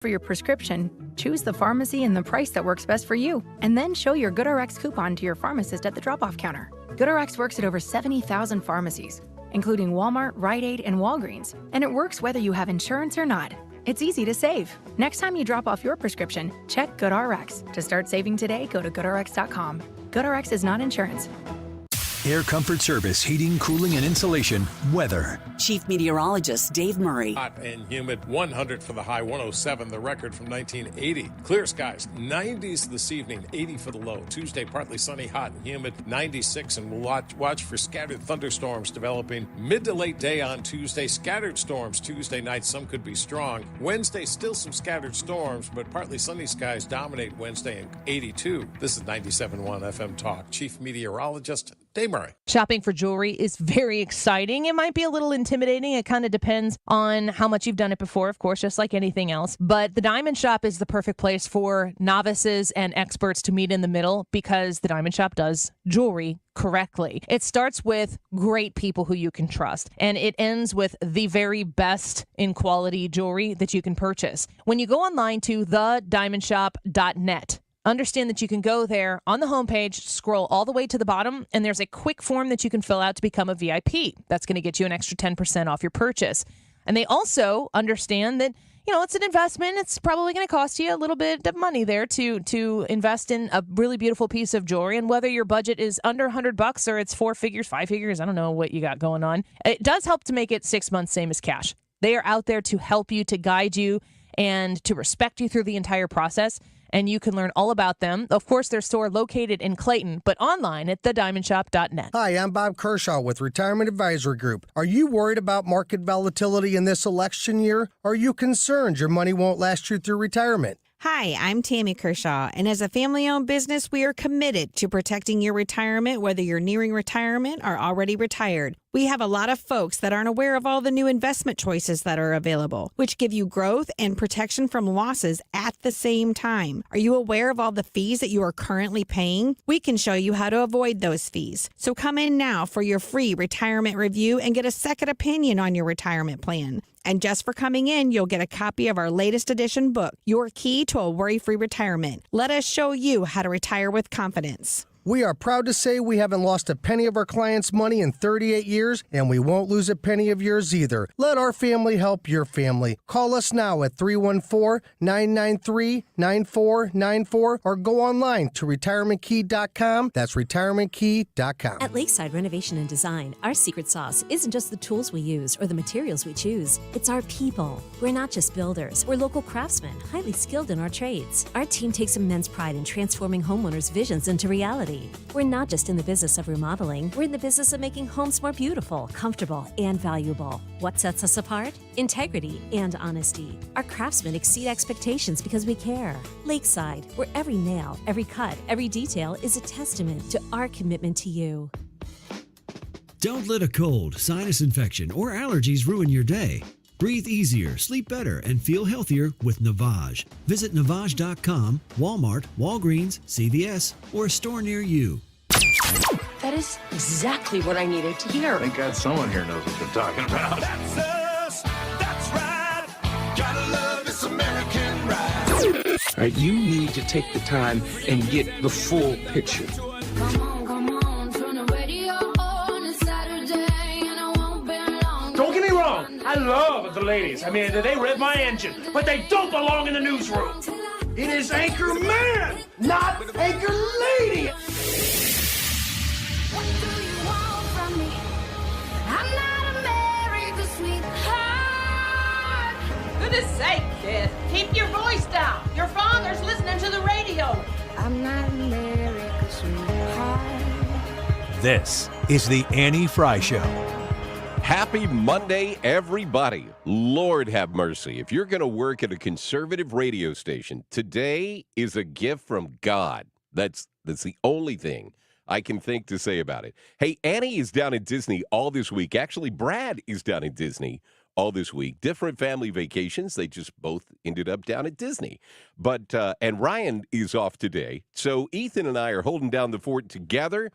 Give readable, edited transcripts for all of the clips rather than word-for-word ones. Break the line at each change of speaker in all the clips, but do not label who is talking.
For your prescription, choose the pharmacy and the price that works best for you, and then show your GoodRx coupon to your pharmacist at the drop-off counter. GoodRx works at over 70,000 pharmacies, including Walmart, Rite Aid, and Walgreens, and it works whether you have insurance or not. It's easy to save. Next time you drop off your prescription, check GoodRx. To start saving today, go to GoodRx.com. GoodRx is not insurance.
Air Comfort Service, heating, cooling, and insulation. Weather.
Chief Meteorologist Dave Murray.
Hot and humid, 100 for the high, 107 the record from 1980. Clear skies, 90s this evening, 80 for the low. Tuesday, partly sunny, hot and humid, 96, and we'll watch for scattered thunderstorms developing mid to late day on Tuesday. Scattered storms Tuesday night, some could be strong. Wednesday, still some scattered storms, but partly sunny skies dominate Wednesday and 82. This is 97.1 FM Talk. Chief Meteorologist Dave Murray.
Shopping for jewelry is very exciting. It might be a little intimidating. It kind of depends on how much you've done it before, of course, just like anything else. But the Diamond Shop is the perfect place for novices and experts to meet in the middle because the Diamond Shop does jewelry correctly. It starts with great people who you can trust, and it ends with the very best in quality jewelry that you can purchase. When you go online to thediamondshop.net, understand that you can go there on the homepage, scroll all the way to the bottom, and there's a quick form that you can fill out to become a VIP. That's going to get you an extra 10% off your purchase. And they also understand that, it's an investment. It's probably going to cost you a little bit of money there to invest in a really beautiful piece of jewelry. And whether your budget is under $100 or it's 4 figures, 5 figures, I don't know what you got going on. It does help to make it 6 months, same as cash. They are out there to help you, to guide you, and to respect you through the entire process. And you can learn all about them. Of course, their store located in Clayton, but online at thediamondshop.net.
Hi, I'm Bob Kershaw with Retirement Advisory Group. Are you worried about market volatility in this election year? Are you concerned your money won't last you through retirement?
Hi, I'm Tammy Kershaw, and as a family-owned business, we are committed to protecting your retirement, whether you're nearing retirement or already retired. We have a lot of folks that aren't aware of all the new investment choices that are available, which give you growth and protection from losses at the same time. Are you aware of all the fees that you are currently paying? We can show you how to avoid those fees. So come in now for your free retirement review and get a second opinion on your retirement plan. And just for coming in, you'll get a copy of our latest edition book, Your Key to a Worry-Free Retirement. Let us show you how to retire with confidence.
We are proud to say we haven't lost a penny of our clients' money in 38 years, and we won't lose a penny of yours either. Let our family help your family. Call us now at 314-993-9494 or go online to retirementkey.com. That's retirementkey.com.
At Lakeside Renovation and Design, our secret sauce isn't just the tools we use or the materials we choose. It's our people. We're not just builders. We're local craftsmen, highly skilled in our trades. Our team takes immense pride in transforming homeowners' visions into reality. We're not just in the business of remodeling, we're in the business of making homes more beautiful, comfortable, and valuable. What sets us apart? Integrity and honesty. Our craftsmen exceed expectations because we care. Lakeside, where every nail, every cut, every detail is a testament to our commitment to you.
Don't let a cold, sinus infection, or allergies ruin your day. Breathe easier, sleep better, and feel healthier with Navage. Visit Navage.com, Walmart, Walgreens, CVS, or a store near you.
That is exactly what I needed to hear.
Thank God someone here knows what they're talking about.
That's us. That's right. Gotta love this American ride.
All right, you need to take the time and get the full picture.
Don't get me wrong, I love the ladies. I mean, they rev my engine, but they don't belong in the newsroom. It is Anchor Man, not Anchor Lady.
What do you want from me? I'm not America's sweetheart.
Goodness sake, kid, keep your voice down. Your father's listening to the radio.
I'm not America's sweetheart.
This is the Annie Fry Show.
Happy Monday, everybody. Lord have mercy. If you're going to work at a conservative radio station, today is a gift from God. That's the only thing I can think to say about it. Hey, Annie is down at Disney all this week. Actually, Brad is down at Disney all this week. Different family vacations. They just both ended up down at Disney. But and Ryan is off today. So Ethan and I are holding down the fort together.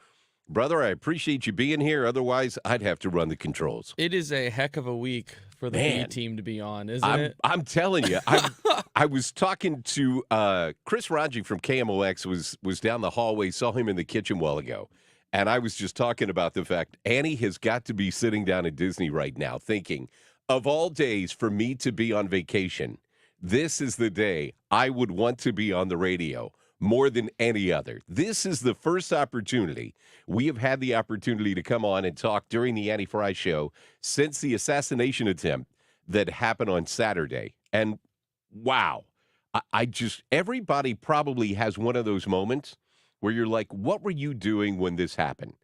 Brother, I appreciate you being here. Otherwise, I'd have to run the controls.
It is a heck of a week for the B team to be on, isn't it?
I'm telling you. I was talking to Chris Raji from KMOX, was down the hallway, saw him in the kitchen a while ago. And I was just talking about the fact Annie has got to be sitting down at Disney right now thinking, of all days for me to be on vacation, this is the day I would want to be on the radio more than any other. This is the first opportunity we have had the opportunity to come on and talk during the Annie Fry Show since the assassination attempt that happened on Saturday. And wow, I just, everybody probably has one of those moments where you're like, what were you doing when this happened?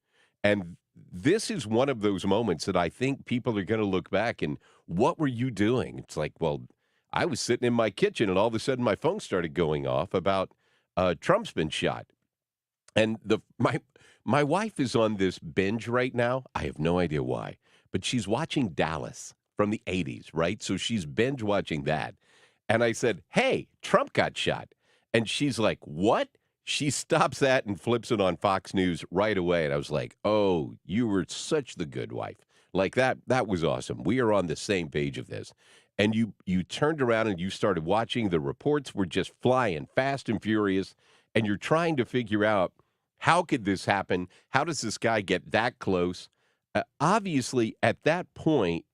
And this is one of those moments that I think people are going to look back and, what were you doing? It's like, well, I was sitting in my kitchen and all of a sudden my phone started going off about Trump's been shot. And my wife is on this binge right now. I have no idea why, but she's watching Dallas from the 80s, right? So she's binge watching that. And I said, hey, Trump got shot. And she's like, what? She stops that and flips it on Fox News right away. And I was like, oh, you were such the good wife. Like that was awesome. We are on the same page of this. And you turned around and you started watching. The reports were just flying fast and furious. And you're trying to figure out, how could this happen? How does this guy get that close? Obviously, at that point,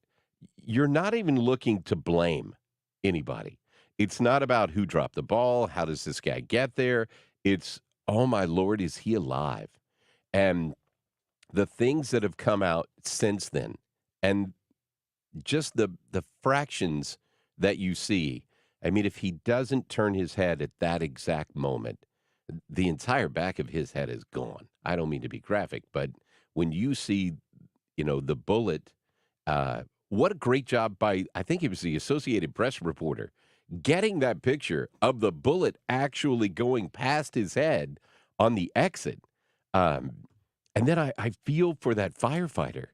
you're not even looking to blame anybody. It's not about who dropped the ball. How does this guy get there? It's, oh, my Lord, is he alive? And the things that have come out since then, and just the fractions that you see. I mean, if he doesn't turn his head at that exact moment, the entire back of his head is gone. I don't mean to be graphic, but when you see, the bullet, what a great job by, I think it was the Associated Press reporter, getting that picture of the bullet actually going past his head on the exit. And then I feel for that firefighter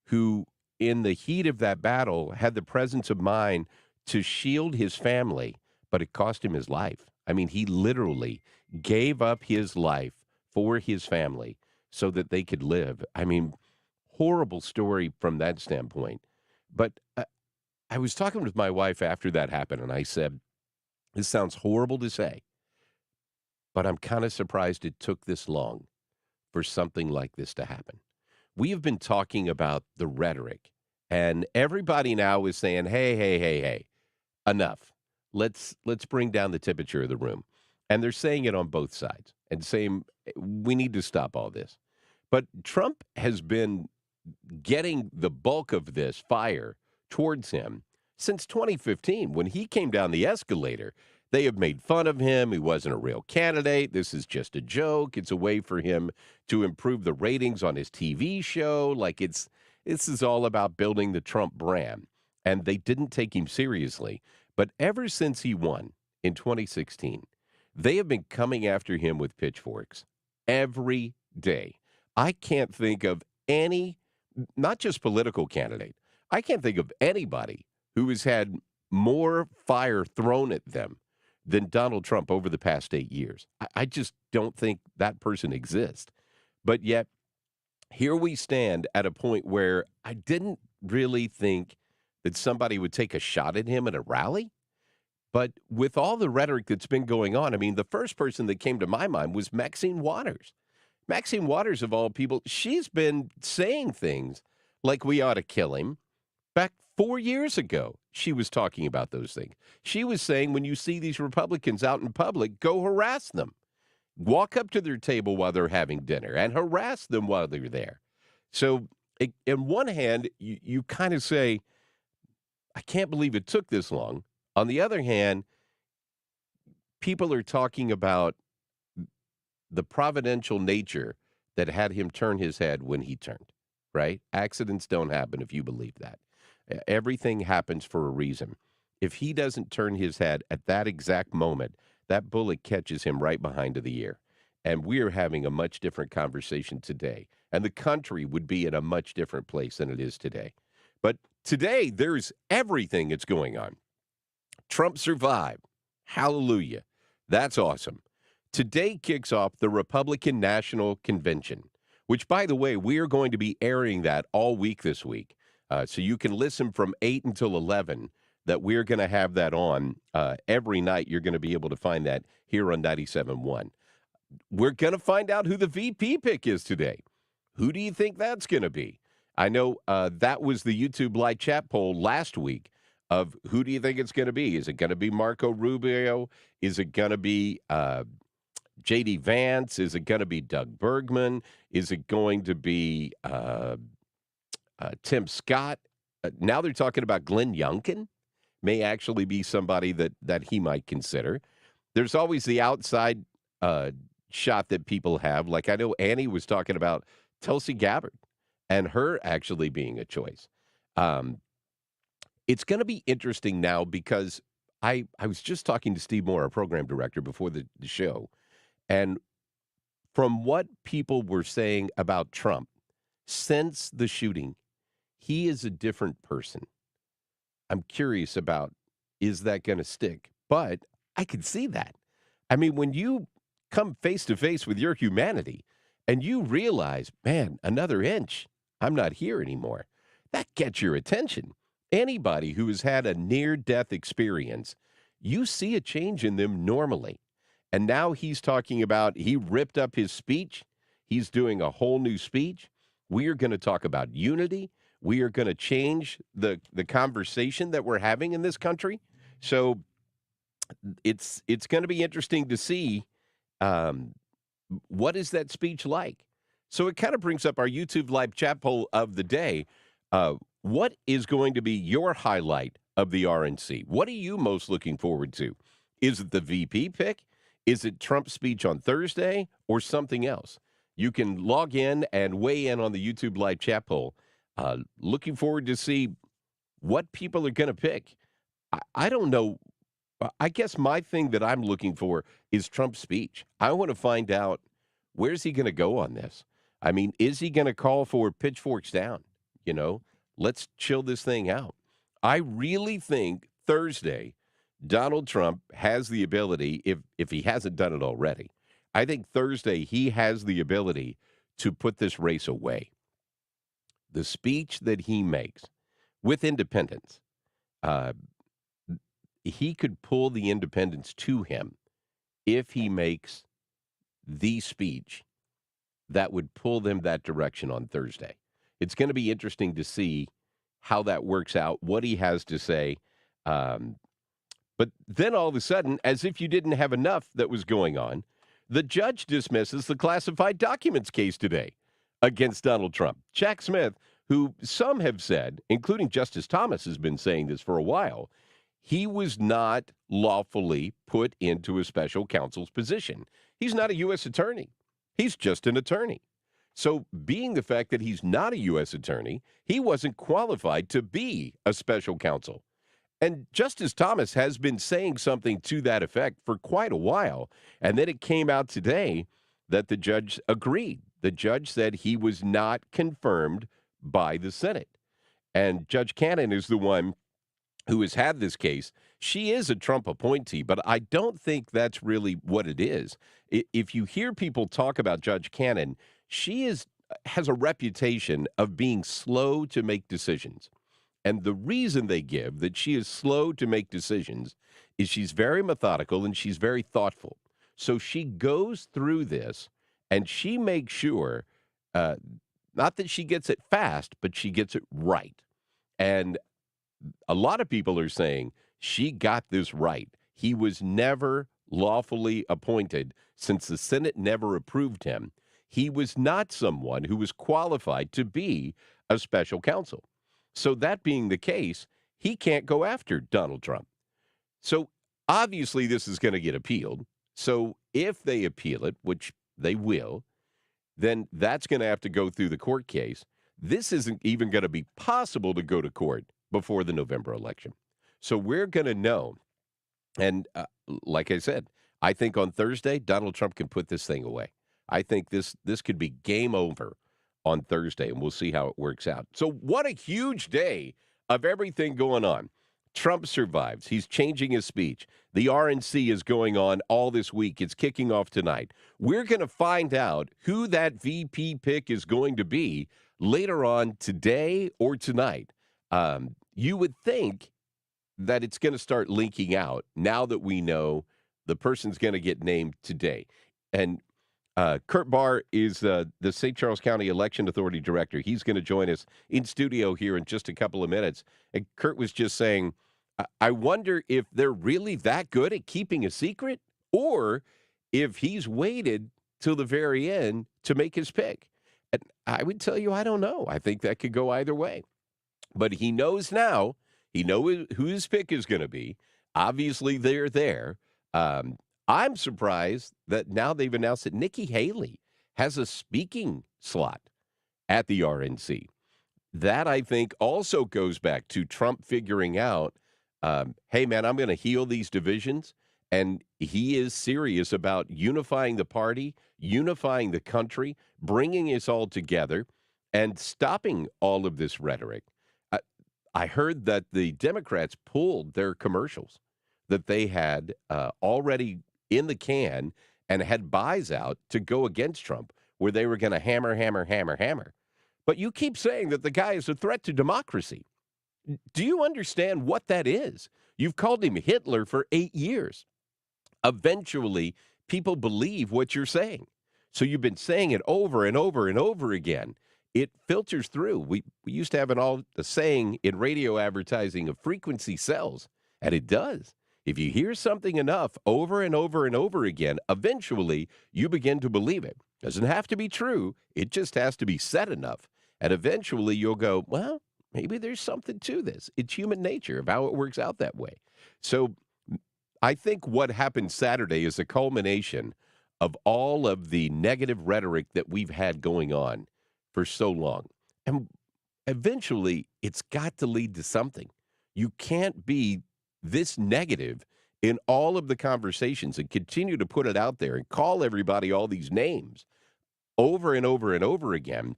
who, in the heat of that battle, had the presence of mind to shield his family, but it cost him his life. I mean, he literally gave up his life for his family so that they could live. I mean, horrible story from that standpoint. But I was talking with my wife after that happened, and I said, this sounds horrible to say, but I'm kind of surprised it took this long for something like this to happen. We have been talking about the rhetoric, and everybody now is saying, hey, enough. Let's bring down the temperature of the room. And they're saying it on both sides and saying, we need to stop all this. But Trump has been getting the bulk of this fire towards him since 2015. When he came down the escalator, they have made fun of him. He wasn't a real candidate. This is just a joke. It's a way for him to improve the ratings on his TV show. Like this is all about building the Trump brand. And they didn't take him seriously. But ever since he won in 2016, they have been coming after him with pitchforks every day. I can't think of any, not just political candidate, I can't think of anybody who has had more fire thrown at them than Donald Trump over the past 8 years. I just don't think that person exists. But yet, here we stand at a point where I didn't really think that somebody would take a shot at him at a rally. But with all the rhetoric that's been going on, I mean, the first person that came to my mind was Maxine Waters. Maxine Waters, of all people, she's been saying things like we ought to kill him. Back 4 years ago, she was talking about those things. She was saying when you see these Republicans out in public, go harass them. Walk up to their table while they're having dinner and harass them while they're there. So, in one hand, you kind of say, I can't believe it took this long. On the other hand, people are talking about the providential nature that had him turn his head when he turned, right? Accidents don't happen if you believe that. Everything happens for a reason. If he doesn't turn his head at that exact moment, that bullet catches him right behind the ear. And we're having a much different conversation today. And the country would be in a much different place than it is today. But today, there's everything that's going on. Trump survived. Hallelujah. That's awesome. Today kicks off the Republican National Convention. which, by the way, we are going to be airing that all week this week. So you can listen from 8 until 11, that we're going to have that on every night. You're going to be able to find that here on 97.1. We're going to find out who the VP pick is today. Who do you think that's going to be? I know that was the YouTube live chat poll last week of who do you think it's going to be? Is it going to be Marco Rubio? Is it going to be J.D. Vance? Is it going to be Doug Bergman? Is it going to be Tim Scott? Now they're talking about Glenn Youngkin. May actually be somebody that he might consider. There's always the outside shot that people have. Like I know Annie was talking about Tulsi Gabbard and her actually being a choice. It's going to be interesting now because I was just talking to Steve Moore, our program director, before the show, and from what people were saying about Trump since the shooting, he is a different person. I'm curious about, is that going to stick? But I can see that. I mean, when you come face to face with your humanity and you realize, man, another inch, I'm not here anymore, that gets your attention. Anybody who has had a near-death experience, you see a change in them normally. And now he's talking about, he ripped up his speech. He's doing a whole new speech. We are going to talk about unity. We are going to change the conversation that we're having in this country. So it's going to be interesting to see what is that speech like. So it kind of brings up our YouTube live chat poll of the day. What is going to be your highlight of the RNC? What are you most looking forward to? Is it the VP pick? Is it Trump's speech on Thursday or something else? You can log in and weigh in on the YouTube live chat poll. Looking forward to see what people are going to pick. I don't know. I guess my thing that I'm looking for is Trump's speech. I want to find out, where's he going to go on this? I mean, is he going to call for pitchforks down? You know, let's chill this thing out. I really think Thursday, Donald Trump has the ability, if he hasn't done it already, I think Thursday he has the ability to put this race away. The speech that he makes with independents, he could pull the independents to him if he makes the speech that would pull them that direction on Thursday. It's going to be interesting to see how that works out, what he has to say. But then all of a sudden, as if you didn't have enough that was going on, the judge dismisses the classified documents case today against Donald Trump. Jack Smith, who some have said, including Justice Thomas has been saying this for a while, he was not lawfully put into a special counsel's position. He's not a U.S. attorney. He's just an attorney. So being the fact that he's not a U.S. attorney, he wasn't qualified to be a special counsel. And Justice Thomas has been saying something to that effect for quite a while. And then it came out today that the judge agreed. The judge said he was not confirmed by the Senate. And Judge Cannon is the one who has had this case. She is a Trump appointee, but I don't think that's really what it is. If you hear people talk about Judge Cannon, she has a reputation of being slow to make decisions. And the reason they give that she is slow to make decisions is she's very methodical and she's very thoughtful. So she goes through this and she makes sure, not that she gets it fast, but she gets it right. And a lot of people are saying she got this right. He was never lawfully appointed since the Senate never approved him. He was not someone who was qualified to be a special counsel. So that being the case, he can't go after Donald Trump. So obviously this is going to get appealed. So if they appeal it, which they will, then that's going to have to go through the court case. This isn't even going to be possible to go to court before the November election. So we're going to know. And like I said, I think on Thursday, Donald Trump can put this thing away. I think this could be game over on Thursday, and we'll see how it works out. So what a huge day of everything going on. Trump survives. He's changing his speech. The RNC is going on all this week. It's kicking off tonight. We're going to find out who that VP pick is going to be later on today or tonight. You would think that it's going to start linking out now that we know the person's going to get named today. And Kurt Barr is the St. Charles County Election Authority Director. He's going to join us in studio here in just a couple of minutes. And Kurt was just saying, I wonder if they're really that good at keeping a secret or if he's waited till the very end to make his pick. And I would tell you, I don't know. I think that could go either way. But he knows now. He knows who his pick is going to be. Obviously, they're there. I'm surprised that now they've announced that Nikki Haley has a speaking slot at the RNC. That, I think, also goes back to Trump figuring out, hey, man, I'm going to heal these divisions. And he is serious about unifying the party, unifying the country, bringing us all together, and stopping all of this rhetoric. I heard that the Democrats pulled their commercials that they had already in the can and had buys out to go against Trump, where they were going to hammer, hammer, hammer, hammer. But you keep saying that the guy is a threat to democracy. Do you understand what that is? You've called him Hitler for 8 years. Eventually, people believe what you're saying. So you've been saying it over and over and over again. It filters through. We used to have a saying in radio advertising of frequency sells, and it does. If you hear something enough over and over and over again, eventually you begin to believe it. Doesn't have to be true. It just has to be said enough. And eventually you'll go, well, maybe there's something to this. It's human nature of how it works out that way. So I think what happened Saturday is a culmination of all of the negative rhetoric that we've had going on for so long. And eventually, it's got to lead to something. You can't be this negative in all of the conversations and continue to put it out there and call everybody all these names over and over and over again.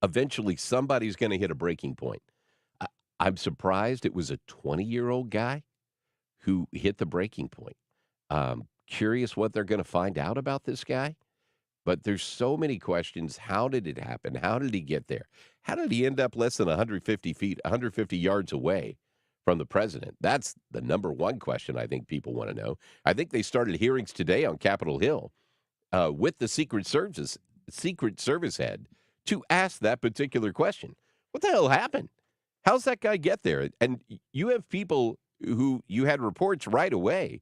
Eventually, somebody's going to hit a breaking point. I'm surprised it was a 20-year-old guy who hit the breaking point. Curious what they're going to find out about this guy. But there's so many questions. How did it happen? How did he get there? How did he end up less than 150 yards away from the president? That's the number one question I think people want to know. I think they started hearings today on Capitol Hill with the Secret Service head to ask that particular question. What the hell happened? How's that guy get there? And you have people who you had reports right away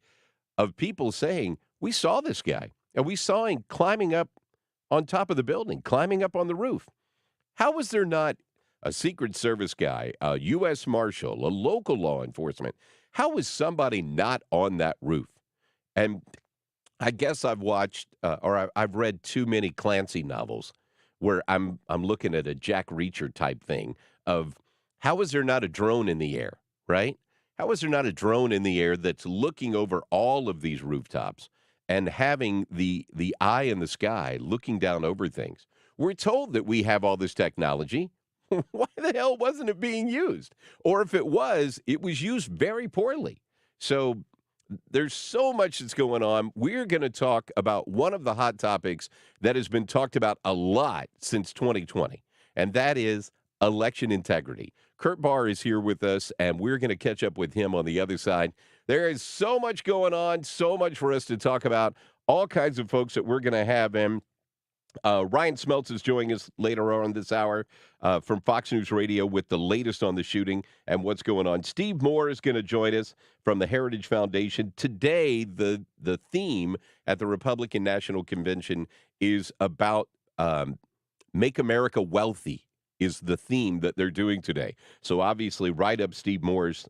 of people saying, we saw this guy. And we saw him climbing up on top of the building, climbing up on the roof. How was there not a Secret Service guy, a U.S. Marshal, a local law enforcement? How was somebody not on that roof? And I guess I've watched or I've read too many Clancy novels where I'm looking at a Jack Reacher type thing of how was there not a drone in the air, right? How was there not a drone in the air that's looking over all of these rooftops and having the eye in the sky looking down over things? We're told that we have all this technology. Why the hell wasn't it being used? Or if it was used very poorly. So there's so much that's going on. We're going to talk about one of the hot topics that has been talked about a lot since 2020, and that is election integrity. Kurt Barr is here with us, and we're going to catch up with him on the other side. There is so much going on, so much for us to talk about, all kinds of folks that we're going to have in. Ryan Schmelz is joining us later on this hour from Fox News Radio with the latest on the shooting and what's going on. Steve Moore is going to join us from the Heritage Foundation. Today, the theme at the Republican National Convention is about Make America Wealthy. Is the theme that they're doing today. So obviously right up Steve Moore's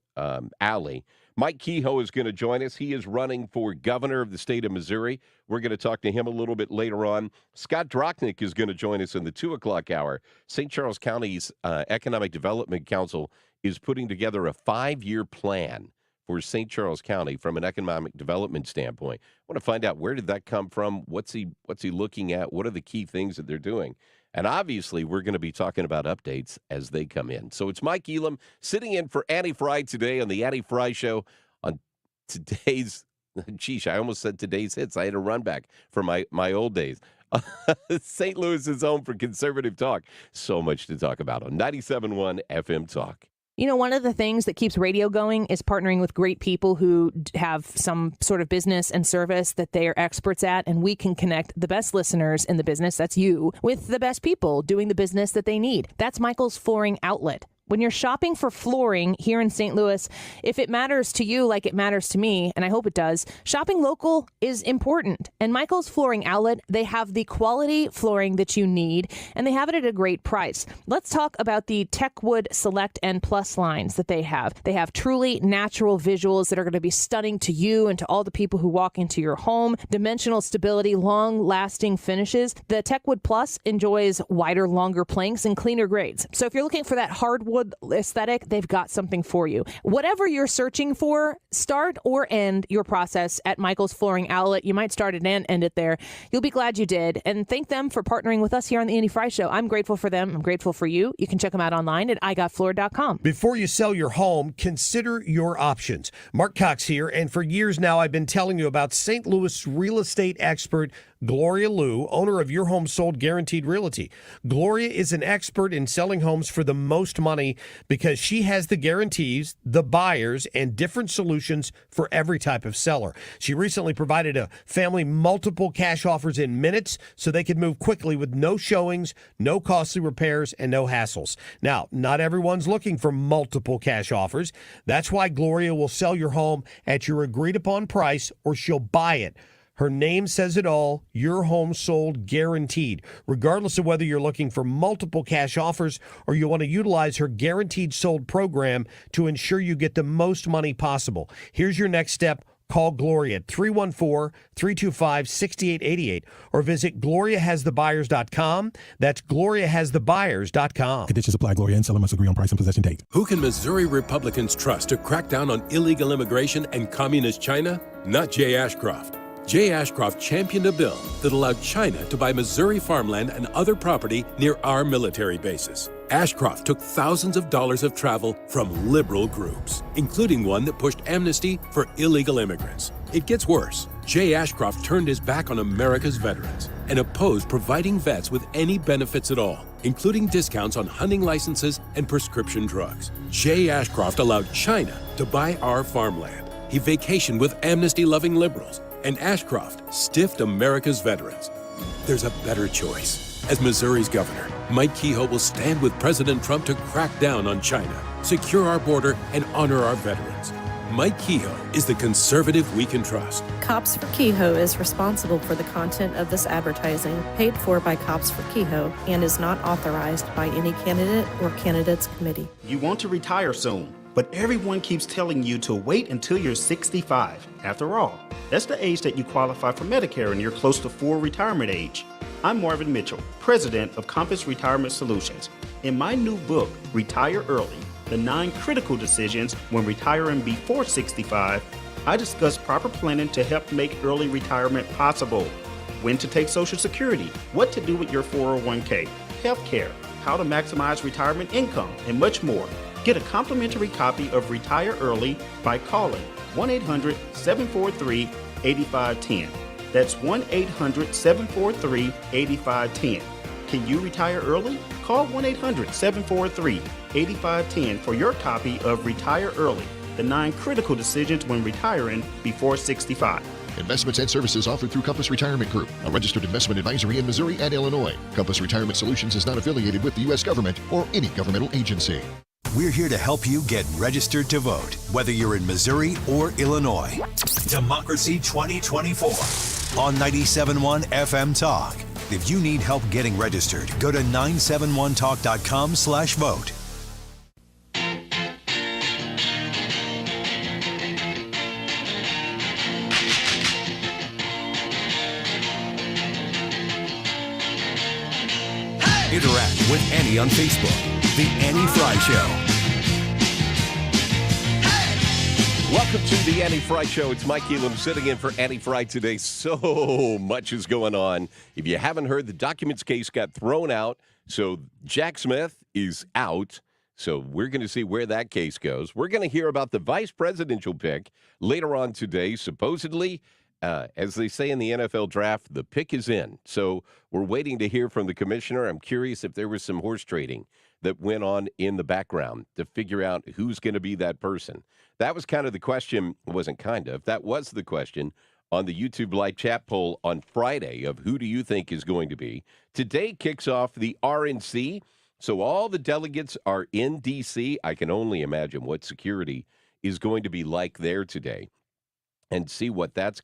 alley. Mike Kehoe is going to join us. He is running for governor of the state of Missouri. We're going to talk to him a little bit later on. Scott Drochnick is going to join us in the 2 o'clock hour. St. Charles County's Economic Development Council is putting together a 5-year plan for St. Charles County from an economic development standpoint. I want to find out, where did that come from? What's he looking at? What are the key things that they're doing? And obviously, we're going to be talking about updates as they come in. So it's Mike Elam sitting in for Annie Fry today on the Annie Fry Show on today's, I almost said today's hits. I had a run back for my old days. St. Louis is home for conservative talk. So much to talk about on 97.1 FM Talk.
You know, one of the things that keeps radio going is partnering with great people who have some sort of business and service that they are experts at, and we can connect the best listeners in the business, that's you, with the best people doing the business that they need. That's Michael's Flooring Outlet. When you're shopping for flooring here in St. Louis, if it matters to you like it matters to me, and I hope it does, shopping local is important. And Michael's Flooring Outlet, they have the quality flooring that you need, and they have it at a great price. Let's talk about the Techwood Select and Plus lines that they have. They have truly natural visuals that are going to be stunning to you and to all the people who walk into your home. Dimensional stability, long-lasting finishes. The Techwood Plus enjoys wider, longer planks and cleaner grades. So if you're looking for that hardwood aesthetic, they've got something for you. Whatever you're searching for, start or end your process at Michael's Flooring Outlet. You might start it and end it there. You'll be glad you did. And thank them for partnering with us here on the Annie Fry Show. I'm grateful for them. I'm grateful for you. You can check them out online at igotfloor.com.
Before you sell your home, consider your options. Mark Cox here, and for years now I've been telling you about St. Louis real estate expert Gloria Liu, owner of Your Home Sold Guaranteed Realty. Gloria is an expert in selling homes for the most money because she has the guarantees, the buyers, and different solutions for every type of seller. She recently provided a family multiple cash offers in minutes so they could move quickly with no showings, no costly repairs, and no hassles. Now, not everyone's looking for multiple cash offers. That's why Gloria will sell your home at your agreed upon price, or she'll buy it. Her name says it all, Your Home Sold Guaranteed. Regardless of whether you're looking for multiple cash offers or you want to utilize her Guaranteed Sold program to ensure you get the most money possible. Here's your next step. Call Gloria at 314-325-6888 or visit GloriaHasTheBuyers.com. That's GloriaHasTheBuyers.com.
Conditions apply. Gloria and seller must agree on price and possession date.
Who can Missouri Republicans trust to crack down on illegal immigration and communist China? Not Jay Ashcroft. Jay Ashcroft championed a bill that allowed China to buy Missouri farmland and other property near our military bases. Ashcroft took thousands of dollars of travel from liberal groups, including one that pushed amnesty for illegal immigrants. It gets worse. Jay Ashcroft turned his back on America's veterans and opposed providing vets with any benefits at all, including discounts on hunting licenses and prescription drugs. Jay Ashcroft allowed China to buy our farmland. He vacationed with amnesty-loving liberals, and Ashcroft stiffed America's veterans. There's a better choice. As Missouri's governor, Mike Kehoe will stand with President Trump to crack down on China, secure our border, and honor our veterans. Mike Kehoe is the conservative we can trust.
Cops for Kehoe is responsible for the content of this advertising, paid for by Cops for Kehoe, and is not authorized by any candidate or candidates committee.
You want to retire soon, but everyone keeps telling you to wait until you're 65. After all, that's the age that you qualify for Medicare and you're close to full retirement age. I'm Marvin Mitchell, president of Compass Retirement Solutions. In my new book, Retire Early, The 9 Critical Decisions When Retiring Before 65, I discuss proper planning to help make early retirement possible. When to take Social Security, what to do with your 401k, health care, how to maximize retirement income, and much more. Get a complimentary copy of Retire Early by calling 1-800-743-8510. That's 1-800-743-8510. Can you retire early? Call 1-800-743-8510 for your copy of Retire Early, The 9 Critical Decisions When Retiring Before 65.
Investments and services offered through Compass Retirement Group, a registered investment advisory in Missouri and Illinois. Compass Retirement Solutions is not affiliated with the U.S. government or any governmental agency.
We're here to help you get registered to vote, whether you're in Missouri or Illinois. Democracy 2024 on 97.1 FM Talk. If you need help getting registered, go to 971talk.com/vote. Interact with Annie on Facebook. The Annie Fry Show.
Welcome to the Annie Fry Show. It's Mike Elam sitting in for Annie Fry today. So much is going on. If you haven't heard, the documents case got thrown out. So Jack Smith is out. So we're going to see where that case goes. We're going to hear about the vice presidential pick later on today. Supposedly, as they say in the NFL draft, the pick is in. So we're waiting to hear from the commissioner. I'm curious if there was some horse trading that went on in the background to figure out who's going to be that person. That was kind of the question. It wasn't kind of. That was the question on the YouTube live chat poll on Friday of who do you think is going to be. Today kicks off the RNC. So all the delegates are in D.C. I can only imagine what security is going to be like there today and see what that's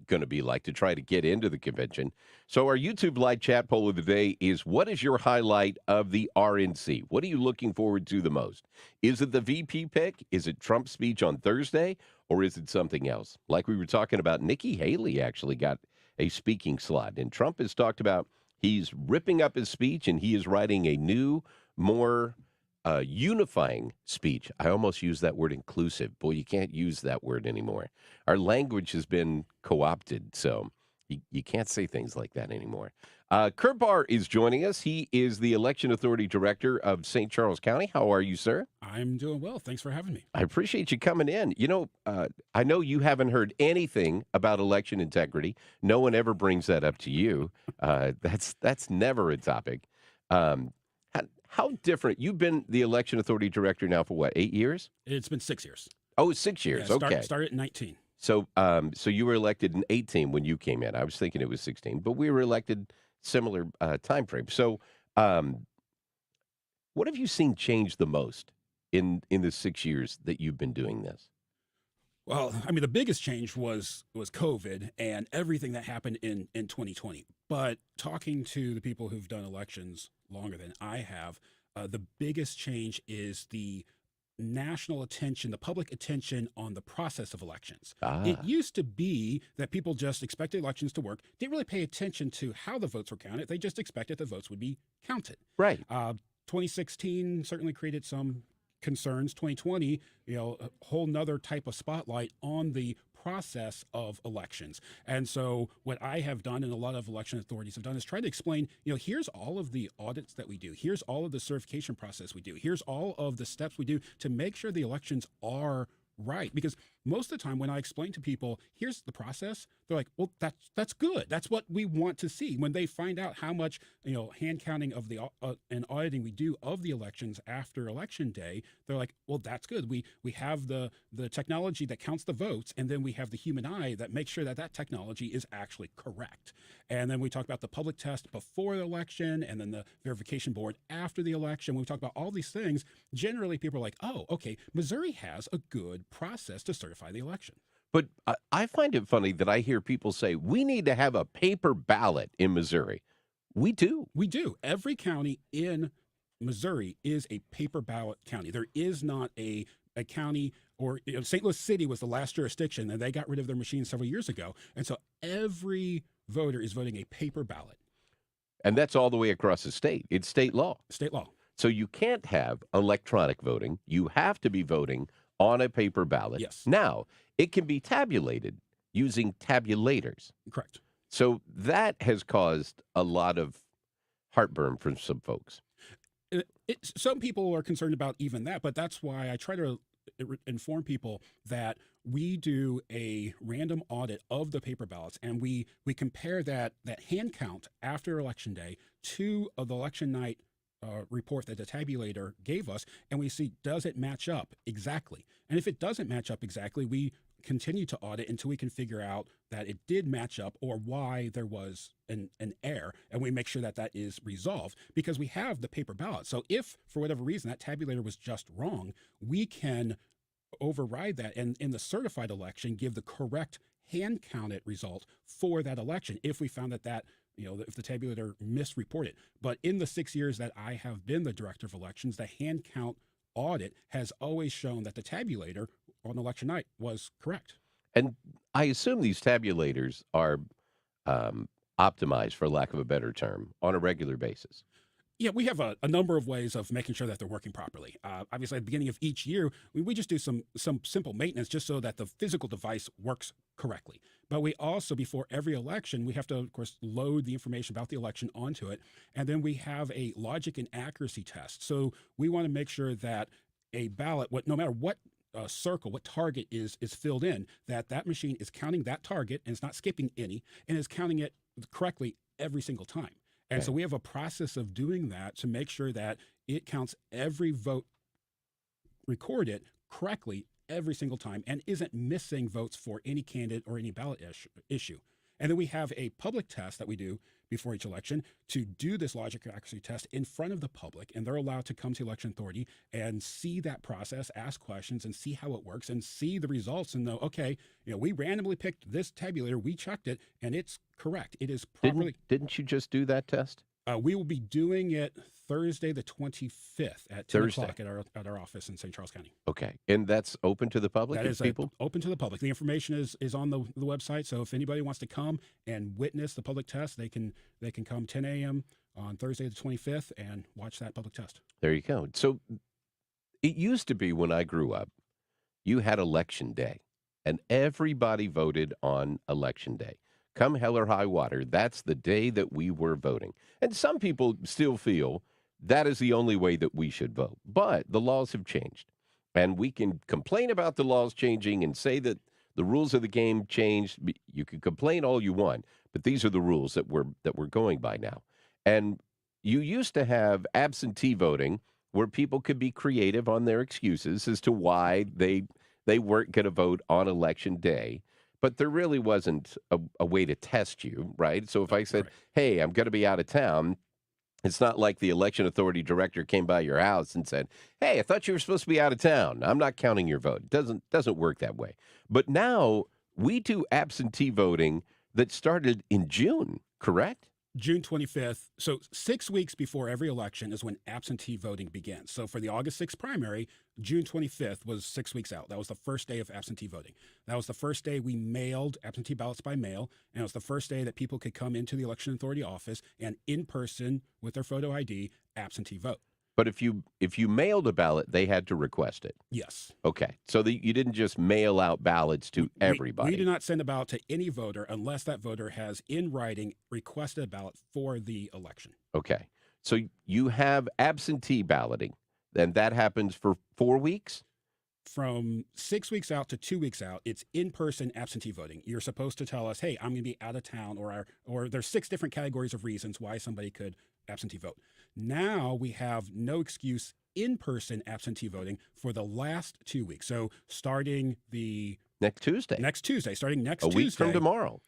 going to be like to try to get into the convention. So our YouTube live chat poll of the day is, what is your highlight of the RNC? What are you looking forward to the most? Is it the VP pick? Is it Trump's speech on Thursday? Or is it something else? Like we were talking about, Nikki Haley actually got a speaking slot. And Trump has talked about he's ripping up his speech and he is writing a new, more unifying speech. I almost use that word inclusive. Boy, you can't use that word anymore. Our language has been co-opted, so you can't say things like that anymore. Kurt Barr is joining us. He is the Election Authority Director of St. Charles County. How are you, sir?
I'm doing well. Thanks for having me.
I appreciate you coming in. You know, I know you haven't heard anything about election integrity. No one ever brings that up to you. That's never a topic. How different? You've been the Election Authority Director now for what, 8 years?
It's been 6 years.
Oh, 6 years.
Yeah,
Okay.
Started in 19.
So you were elected in 18 when you came in. I was thinking it was 16, but we were elected similar time frame. So what have you seen change the most in the 6 years that you've been doing this?
Well, I mean, the biggest change was COVID and everything that happened in 2020. But talking to the people who've done elections longer than I have, the biggest change is the national attention, the public attention on the process of elections. It used to be that people just expected elections to work, didn't really pay attention to how the votes were counted. They just expected the votes would be counted.
Right.
2016 certainly created some concerns. 2020, a whole nother type of spotlight on the process of elections. And so what I have done and a lot of election authorities have done is try to explain, here's all of the audits that we do. Here's all of the certification process we do. Here's all of the steps we do to make sure the elections are right. Because most of the time when I explain to people, here's the process, they're like, well, that's good. That's what we want to see. When they find out how much, hand counting of the and auditing we do of the elections after election day, they're like, well, that's good. We have the technology that counts the votes, and then we have the human eye that makes sure that technology is actually correct. And then we talk about the public test before the election, and then the verification board after the election. When we talk about all these things, generally people are like, oh, okay, Missouri has a good process to certify the election.
But I find it funny that I hear people say, we need to have a paper ballot in Missouri. We do.
We do. Every county in Missouri is a paper ballot county. There is not a county, or St. Louis City was the last jurisdiction, and they got rid of their machines several years ago. And so every voter is voting a paper ballot.
And that's all the way across the state. It's state law.
State law.
So you can't have electronic voting. You have to be voting on a paper ballot.
Yes.
Now, it can be tabulated using tabulators.
Correct.
So that has caused a lot of heartburn from some folks.
Some people are concerned about even that, but that's why I try to inform people that we do a random audit of the paper ballots, and we compare that hand count after Election Day to the election night report that the tabulator gave us, and we see, does it match up exactly? And if it doesn't match up exactly, we continue to audit until we can figure out that it did match up or why there was an error, and we make sure that is resolved because we have the paper ballot. So if, for whatever reason, that tabulator was just wrong, we can override that and in the certified election give the correct hand-counted result for that election if we found that if the tabulator misreported. But in the 6 years that I have been the director of elections, the hand count audit has always shown that the tabulator on election night was correct.
And I assume these tabulators are optimized, for lack of a better term, on a regular basis.
Yeah, we have a number of ways of making sure that they're working properly. Obviously, at the beginning of each year, we just do some simple maintenance just so that the physical device works correctly. But we also, before every election, we have to, of course, load the information about the election onto it. And then we have a logic and accuracy test. So we want to make sure that a ballot, no matter what circle, what target is filled in, that machine is counting that target and it's not skipping any and is counting it correctly every single time. And so we have a process of doing that to make sure that it counts every vote recorded correctly every single time and isn't missing votes for any candidate or any ballot issue. And then we have a public test that we do before each election to do this logic accuracy test in front of the public. And they're allowed to come to election authority and see that process, ask questions and see how it works and see the results and know, okay, we randomly picked this tabulator, we checked it and it's correct. It is properly.
Didn't you just do that test?
We will be doing it Thursday, the 25th at 10 o'clock at our office in St. Charles County.
Okay. And that's open to the public?
That is open to the public. The information is on the website. So if anybody wants to come and witness the public test, they can come 10 a.m. on Thursday, the 25th and watch that public test.
There you go. So it used to be when I grew up, you had election day and everybody voted on election day. Come hell or high water, that's the day that we were voting. And some people still feel that is the only way that we should vote. But the laws have changed. And we can complain about the laws changing and say that the rules of the game changed. You can complain all you want, but these are the rules that we're going by now. And you used to have absentee voting where people could be creative on their excuses as to why they weren't going to vote on election day. But there really wasn't a way to test you, right? So if I said, hey, I'm going to be out of town, it's not like the election authority director came by your house and said, hey, I thought you were supposed to be out of town. I'm not counting your vote. It doesn't work that way. But now we do absentee voting that started in June, correct?
June 25th. So 6 weeks before every election is when absentee voting begins. So for the August 6th primary, June 25th was 6 weeks out. That was the first day of absentee voting. That was the first day we mailed absentee ballots by mail. And it was the first day that people could come into the election authority office and in person with their photo ID absentee vote.
But if you mailed a ballot, they had to request it.
Yes.
Okay. So you didn't just mail out ballots to everybody.
We do not send a ballot to any voter unless that voter has in writing requested a ballot for the election.
Okay. So you have absentee balloting, and that happens for 4 weeks?
From 6 weeks out to 2 weeks out, it's in-person absentee voting. You're supposed to tell us, hey, I'm going to be out of town, or there's 6 different categories of reasons why somebody could absentee vote. Now we have no excuse in-person absentee voting for the last 2 weeks. So starting
next Tuesday,
starting next Tuesday.
A week from tomorrow.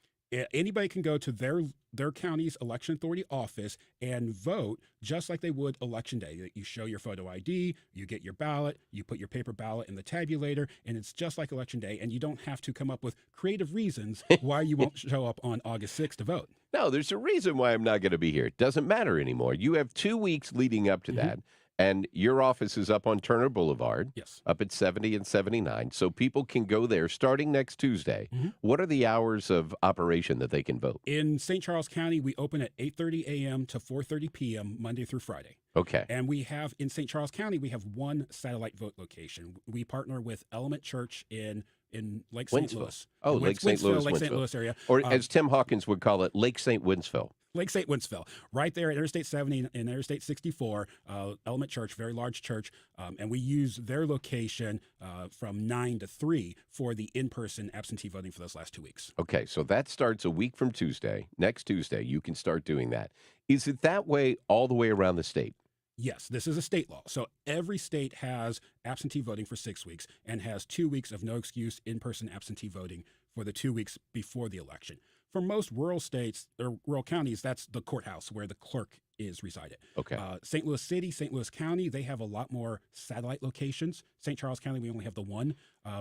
Anybody can go to their county's election authority office and vote just like they would election day. You show your photo ID, you get your ballot, you put your paper ballot in the tabulator, and it's just like election day. And you don't have to come up with creative reasons why you won't show up on August 6th to vote.
No, there's a reason why I'm not going to be here. It doesn't matter anymore. You have 2 weeks leading up to that. And your office is up on Turner Boulevard,
yes,
up at 70 and 79. So people can go there starting next Tuesday. What are the hours of operation that they can vote?
In St. Charles County, we open at 8:30 a.m. to 4:30 p.m. Monday through Friday.
Okay.
And we have in St. Charles County, we have one satellite vote location. We partner with Element Church in Lake St. Louis.
Oh, Lake St. Louis.
Lake St. Louis area.
Or as Tim Hawkins would call it, Lake St. Winsville.
Lake St. Winsville, right there at Interstate 70 and Interstate 64, Element Church, very large church, and we use their location from 9 to 3 for the in-person absentee voting for those last 2 weeks.
Okay, so that starts a week from Tuesday. Next Tuesday, you can start doing that. Is it that way all the way around the state?
Yes, this is a state law. So every state has absentee voting for 6 weeks and has 2 weeks of no excuse in-person absentee voting for the 2 weeks before the election. For most rural states or rural counties, that's the courthouse where the clerk is resided.
Okay.
St. Louis City, St. Louis County, they have a lot more satellite locations. St. Charles County, we only have the one,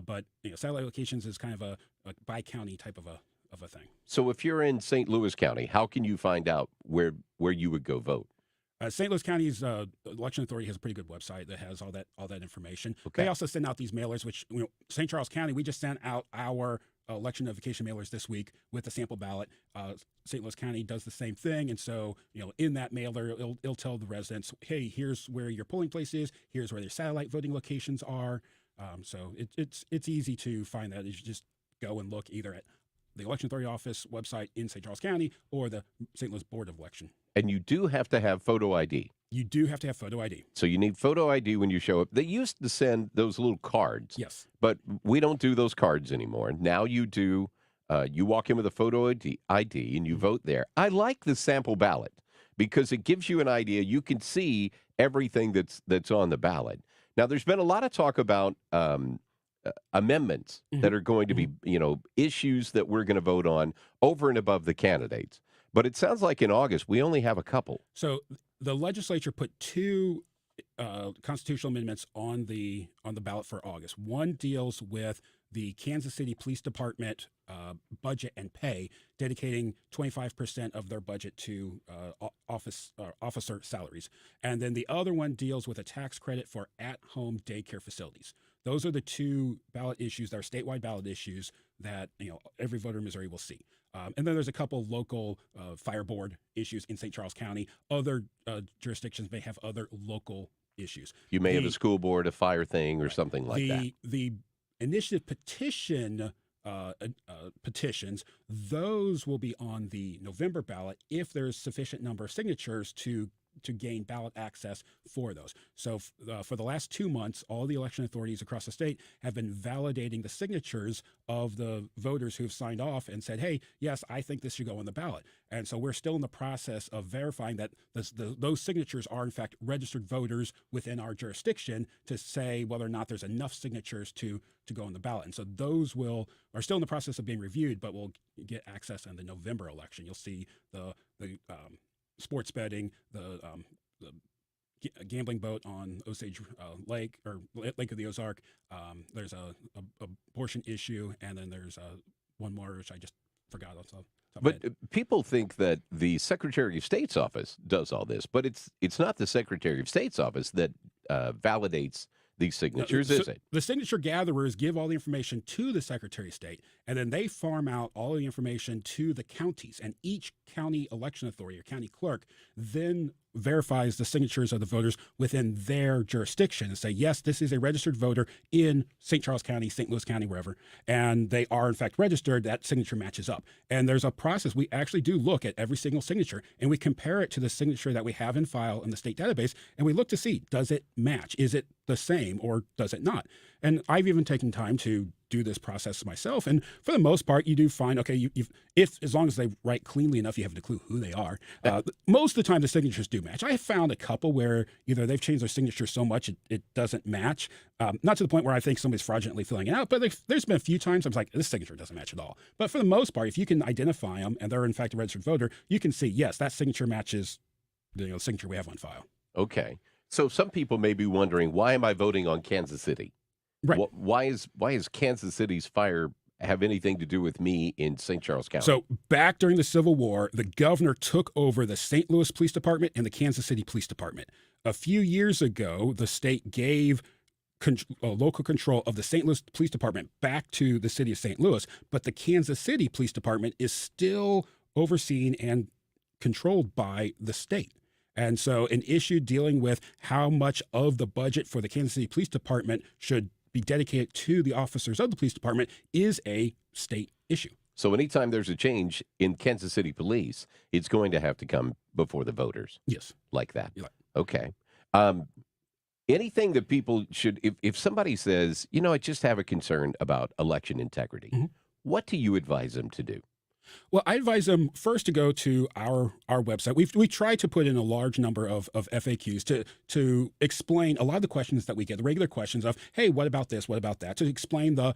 but satellite locations is kind of a by-county type of a thing.
So if you're in St. Louis County, how can you find out where you would go vote?
St. Louis County's election authority has a pretty good website that has all that information.
Okay.
They also send out these mailers, which St. Charles County, we just sent out our election notification mailers this week with the sample ballot. St. Louis County does the same thing, and so in that mailer, it'll tell the residents, hey, here's where your polling place is, here's where their satellite voting locations are. So it's easy to find that. You should just go and look either at the Election Authority office website in St. Charles County or the St. Louis Board of Election.
And you do have to have photo ID.
You do have to have photo ID.
So you need photo ID when you show up. They used to send those little cards.
Yes.
But we don't do those cards anymore. Now you do. You walk in with a photo ID and you vote there. I like the sample ballot because it gives you an idea. You can see everything that's on the ballot. Now, there's been a lot of talk about amendments that are going to be, issues that we're going to vote on over and above the candidates. But it sounds like in August, we only have a couple.
So the legislature put two constitutional amendments on the ballot for August. One deals with the Kansas City Police Department budget and pay, dedicating 25% of their budget to officer salaries. And then the other one deals with a tax credit for at-home daycare facilities. Those are the two ballot issues that are statewide ballot issues that every voter in Missouri will see. And then there's a couple local fire board issues in St. Charles County. Other jurisdictions may have other local issues.
You may have a school board, a fire thing, or something like that.
The initiative petitions, those will be on the November ballot if there's sufficient number of signatures to gain ballot access for those. So for the last 2 months, all the election authorities across the state have been validating the signatures of the voters who've signed off and said, hey, yes, I think this should go on the ballot. And so we're still in the process of verifying that those signatures are, in fact, registered voters within our jurisdiction to say whether or not there's enough signatures to go on the ballot. And so those are still in the process of being reviewed, but we'll get access in the November election. You'll see the sports betting, the gambling boat on Osage Lake or Lake of the Ozark. There's a abortion issue, and then there's one more which I just forgot.
But people think that the Secretary of State's office does all this, but it's not the Secretary of State's office that validates these signatures, is it?
The signature gatherers give all the information to the Secretary of State, and then they farm out all the information to the counties. And each county election authority or county clerk then verifies the signatures of the voters within their jurisdiction and say, yes, this is a registered voter in St. Charles County, St. Louis County, wherever, and they are in fact registered. That signature matches up. And there's a process. We actually do look at every single signature and we compare it to the signature that we have in file in the state database, and we look to see, does it match? Is it the same or does it not? And I've even taken time to do this process myself. And for the most part, you do find, okay, if as long as they write cleanly enough, you have a clue who they are. Most of the time, the signatures do match. I have found a couple where either they've changed their signature so much it doesn't match. Not to the point where I think somebody's fraudulently filling it out, but there's been a few times I was like, this signature doesn't match at all. But for the most part, if you can identify them and they're in fact a registered voter, you can see, yes, that signature matches the signature we have on file.
Okay. So some people may be wondering, why am I voting on Kansas City?
Right.
Why is Kansas City's fire have anything to do with me in St. Charles County?
So back during the Civil War, the governor took over the St. Louis Police Department and the Kansas City Police Department. A few years ago, the state gave local control of the St. Louis Police Department back to the city of St. Louis, but the Kansas City Police Department is still overseen and controlled by the state. And so an issue dealing with how much of the budget for the Kansas City Police Department should be dedicated to the officers of the police department is a state issue.
So anytime there's a change in Kansas City Police, it's going to have to come before the voters.
Yes.
Like that.
Yeah.
Okay. Anything that people should, if somebody says, I just have a concern about election integrity, what do you advise them to do?
Well, I advise them first to go to our website. We try to put in a large number of FAQs to explain a lot of the questions that we get, the regular questions of, hey, what about this? What about that? To explain the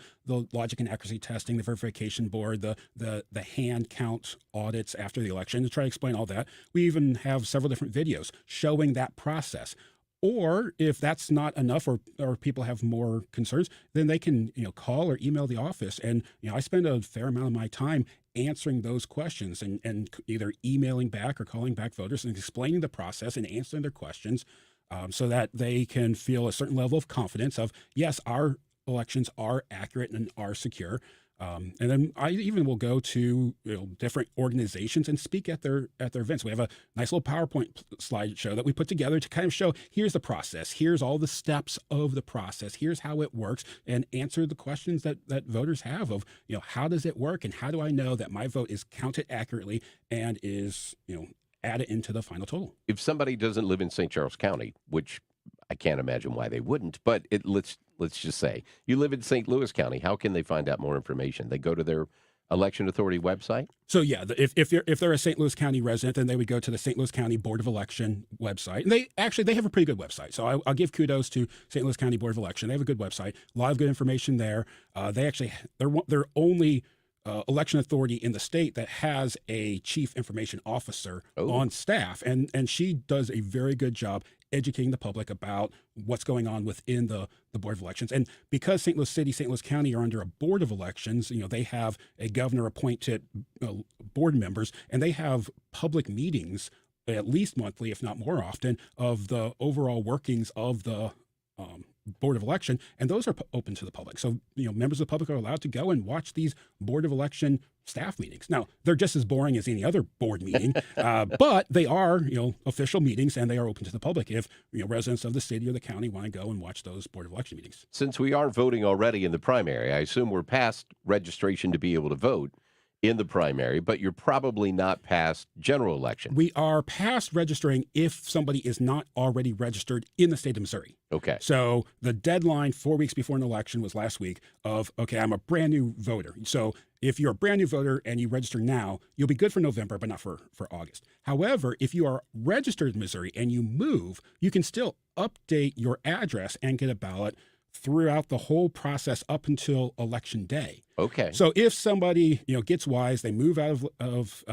logic and accuracy testing, the verification board, the hand count audits after the election, to try to explain all that. We even have several different videos showing that process. Or if that's not enough, or people have more concerns, then they can call or email the office. And I spend a fair amount of my time answering those questions and either emailing back or calling back voters and explaining the process and answering their questions, so that they can feel a certain level of confidence of, yes, our elections are accurate and are secure. And then I even will go to different organizations and speak at their events. We have a nice little PowerPoint slideshow that we put together to kind of show, here's the process, here's all the steps of the process, here's how it works, and answer the questions that voters have of, how does it work and how do I know that my vote is counted accurately and is, added into the final total.
If somebody doesn't live in St. Charles County, which I can't imagine why they wouldn't, but let's just say you live in St. Louis County, how can they find out more information? They go to their election authority website?
So yeah, if they're a St. Louis County resident, then they would go to the St. Louis County Board of Election website. And they have a pretty good website. So I'll give kudos to St. Louis County Board of Election. They have a good website, a lot of good information there. They're only election authority in the state that has a chief information officer on staff, and she does a very good job educating the public about what's going on within the Board of Elections. And because St. Louis City, St. Louis County are under a Board of Elections, they have a governor-appointed board members, and they have public meetings at least monthly, if not more often, of the overall workings of the Board of Election, and those are open to the public. So, members of the public are allowed to go and watch these Board of Election staff meetings. Now, they're just as boring as any other board meeting, but they are, official meetings, and they are open to the public if, residents of the city or the county want to go and watch those Board of Election meetings.
Since we are voting already in the primary, I assume we're past registration to be able to vote in the primary, but you're probably not past general election.
We are past registering if somebody is not already registered in the state of Missouri.
Okay.
So the deadline 4 weeks before an election was last week of, okay, I'm a brand new voter. So if you're a brand new voter and you register now, you'll be good for November, but not for August. However, if you are registered in Missouri and you move, you can still update your address and get a ballot throughout the whole process up until election day.
Okay.
So if somebody, gets wise, they move out of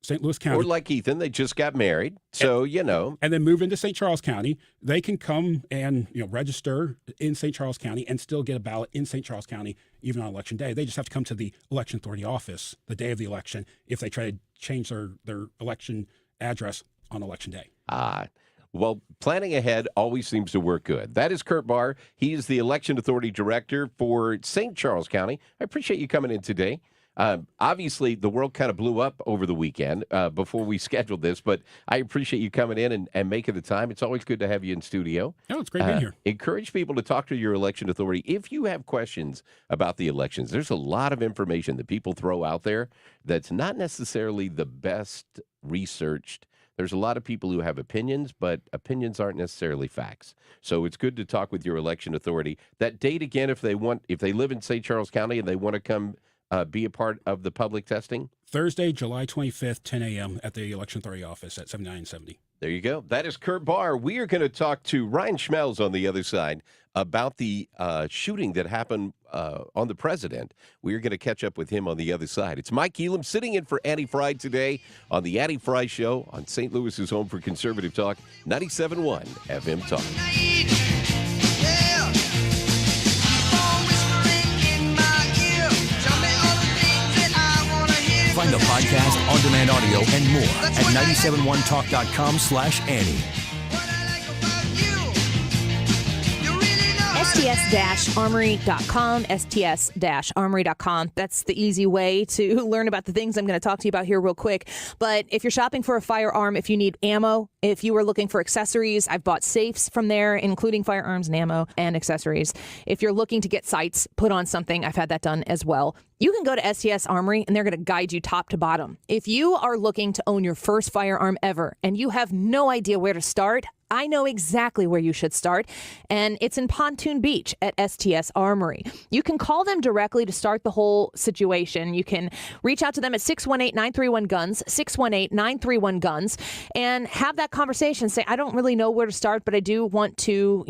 St. Louis County.
Or like Ethan, they just got married. So,
And then move into St. Charles County, they can come and, register in St. Charles County and still get a ballot in St. Charles County, even on election day. They just have to come to the election authority office the day of the election if they try to change their election address on election day.
Well, planning ahead always seems to work good. That is Kurt Barr. He is the Election Authority Director for St. Charles County. I appreciate you coming in today. Obviously, the world kind of blew up over the weekend before we scheduled this, but I appreciate you coming in and making the time. It's always good to have you in studio.
Oh, it's great being here.
Encourage people to talk to your election authority. If you have questions about the elections, there's a lot of information that people throw out there that's not necessarily the best researched. There's a lot of people who have opinions, but opinions aren't necessarily facts. So it's good to talk with your election authority. That date again, if they live in St. Charles County and they want to come be a part of the public testing?
Thursday, July 25th, 10 a.m. at the Election Authority office at 7970.
There you go. That is Kurt Barr. We are going to talk to Ryan Schmelz on the other side about the shooting that happened on the president. We are going to catch up with him on the other side. It's Mike Elam sitting in for Addie Fry today on the Addie Fry Show on St. Louis's home for conservative talk, 97.1 FM Talk.
Find the podcast, on-demand audio, and more at 971talk.com/Annie.
STS-Armory.com, STS-Armory.com. That's the easy way to learn about the things I'm going to talk to you about here real quick. But if you're shopping for a firearm, if you need ammo, if you are looking for accessories, I've bought safes from there, including firearms and ammo and accessories. If you're looking to get sights put on something, I've had that done as well. You can go to STS Armory, and they're going to guide you top to bottom. If you are looking to own your first firearm ever, and you have no idea where to start, I know exactly where you should start, and it's in Pontoon Beach at STS Armory. You can call them directly to start the whole situation. You can reach out to them at 618-931-GUNS, 618-931-GUNS, and have that conversation. Say, I don't really know where to start, but I do want to,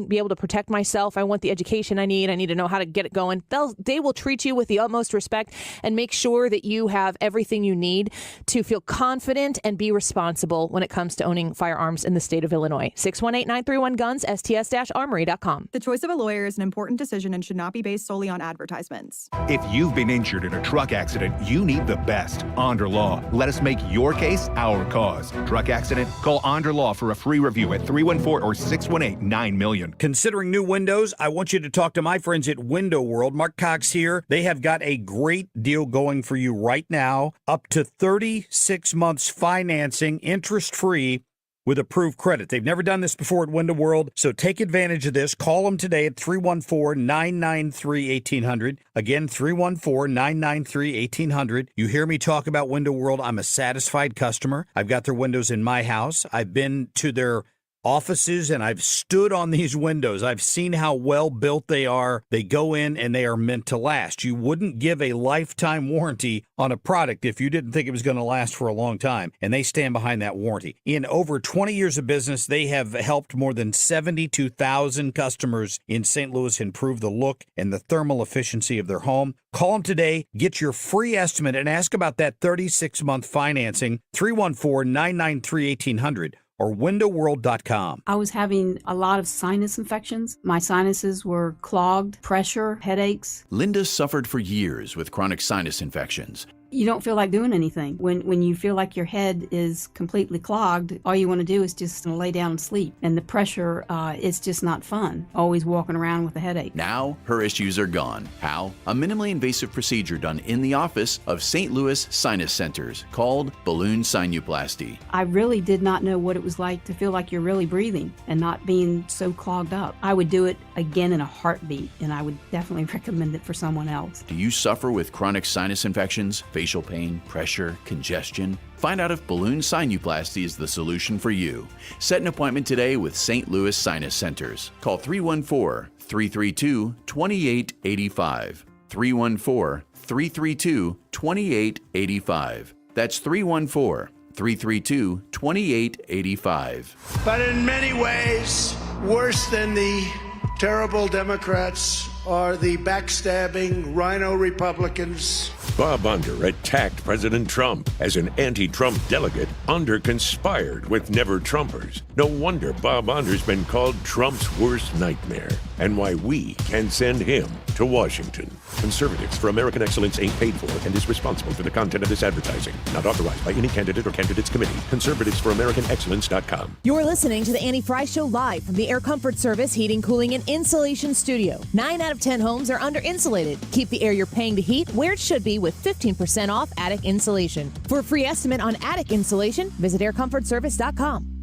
be able to protect myself. I want the education I need. I need to know how to get it going. They will treat you with the utmost respect and make sure that you have everything you need to feel confident and be responsible when it comes to owning firearms in the state of of Illinois. 618-931-GUNS, sts-armory.com.
The choice of a lawyer is an important decision and should not be based solely on advertisements.
If you've been injured in a truck accident, you need the best. Onder Law. Let us make your case our cause. Truck accident? Call Onder Law for a free review at 314 or 618-9000000.
Considering new windows, I want you to talk to my friends at Window World. Mark Cox here. They have got a great deal going for you right now. Up to 36 months financing, interest-free, with approved credit. They've never done this before at Window World, so take advantage of this. Call them today at 314-993-1800. Again, 314-993-1800. You hear me talk about Window World, I'm a satisfied customer. I've got their windows in my house. I've been to their offices and I've stood on these windows. I've seen how well built they are. They go in and they are meant to last. You wouldn't give a lifetime warranty on a product if you didn't think it was going to last for a long time, and they stand behind that warranty. In over 20 years of business, they have helped more than 72,000 customers in St. Louis improve the look and the thermal efficiency of their home. Call them today, get your free estimate, and ask about that 36-month financing, 314-993-1800. or windowworld.com.
I was having a lot of sinus infections. My sinuses were clogged, pressure, headaches.
Linda suffered for years with chronic sinus infections.
You don't feel like doing anything. When you feel like your head is completely clogged, all you want to do is just lay down and sleep. And the pressure, it's just not fun, always walking around with a headache.
Now, her issues are gone. How? A minimally invasive procedure done in the office of St. Louis Sinus Centers called balloon sinuplasty.
I really did not know what it was like to feel like you're really breathing and not being so clogged up. I would do it again in a heartbeat, and I would definitely recommend it for someone else.
Do you suffer with chronic sinus infections, facial pain, pressure, congestion? Find out if balloon sinuplasty is the solution for you. Set an appointment today with St. Louis Sinus Centers. Call 314-332-2885. 314-332-2885. That's 314-332-2885.
But in many ways, worse than the terrible Democrats are the backstabbing rhino Republicans.
Bob Under attacked President Trump. As an anti-Trump delegate, Under conspired with never-Trumpers. No wonder Bob Under's been called Trump's worst nightmare, and why we can send him to Washington. Conservatives for American Excellence ain't paid for and is responsible for the content of this advertising. Not authorized by any candidate or candidates committee. ConservativeSforAmericanExcellence.com.
You're listening to the Annie Fry Show live from the Air Comfort Service Heating, Cooling, and Insulation Studio. 9 out of 10 homes are under-insulated. Keep the air you're paying to heat where it should be with 15% off attic insulation. For a free estimate on attic insulation, visit aircomfortservice.com.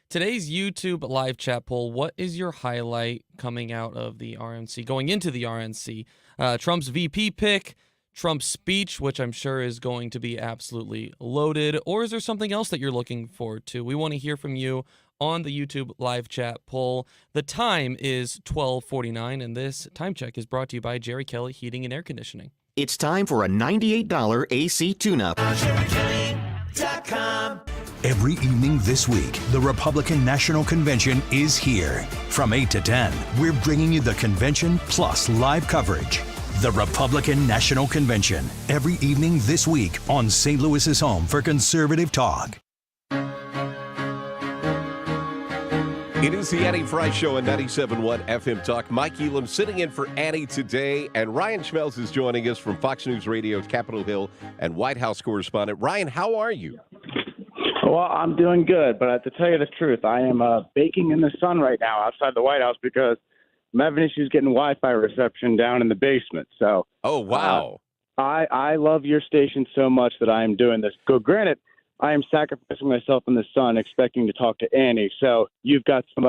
Today's YouTube live chat poll, what is your highlight coming out of the RNC, going into the RNC? Trump's VP pick, Trump's speech, which I'm sure is going to be absolutely loaded, or is there something else that you're looking forward to? We want to hear from you on the YouTube live chat poll. The time is 12:49, and this time check is brought to you by Jerry Kelly Heating and Air Conditioning.
It's time for a $98 AC tune-up.
Every evening this week, the Republican National Convention is here. From 8 to 10, we're bringing you the convention plus live coverage. The Republican National Convention, every evening this week on St. Louis's home for conservative talk.
It is the Annie Fry Show on 97.1 FM Talk. Mike Elam sitting in for Annie today, and Ryan Schmelz is joining us from Fox News Radio's Capitol Hill and White House correspondent. Ryan, how are you?
Well, I'm doing good, but I have to tell you the truth. I am baking in the sun right now outside the White House because I'm having issues getting Wi-Fi reception down in the basement. So,
oh, wow.
I love your station so much that I am doing this. Granted, I am sacrificing myself in the sun, expecting to talk to Annie. So you've got some.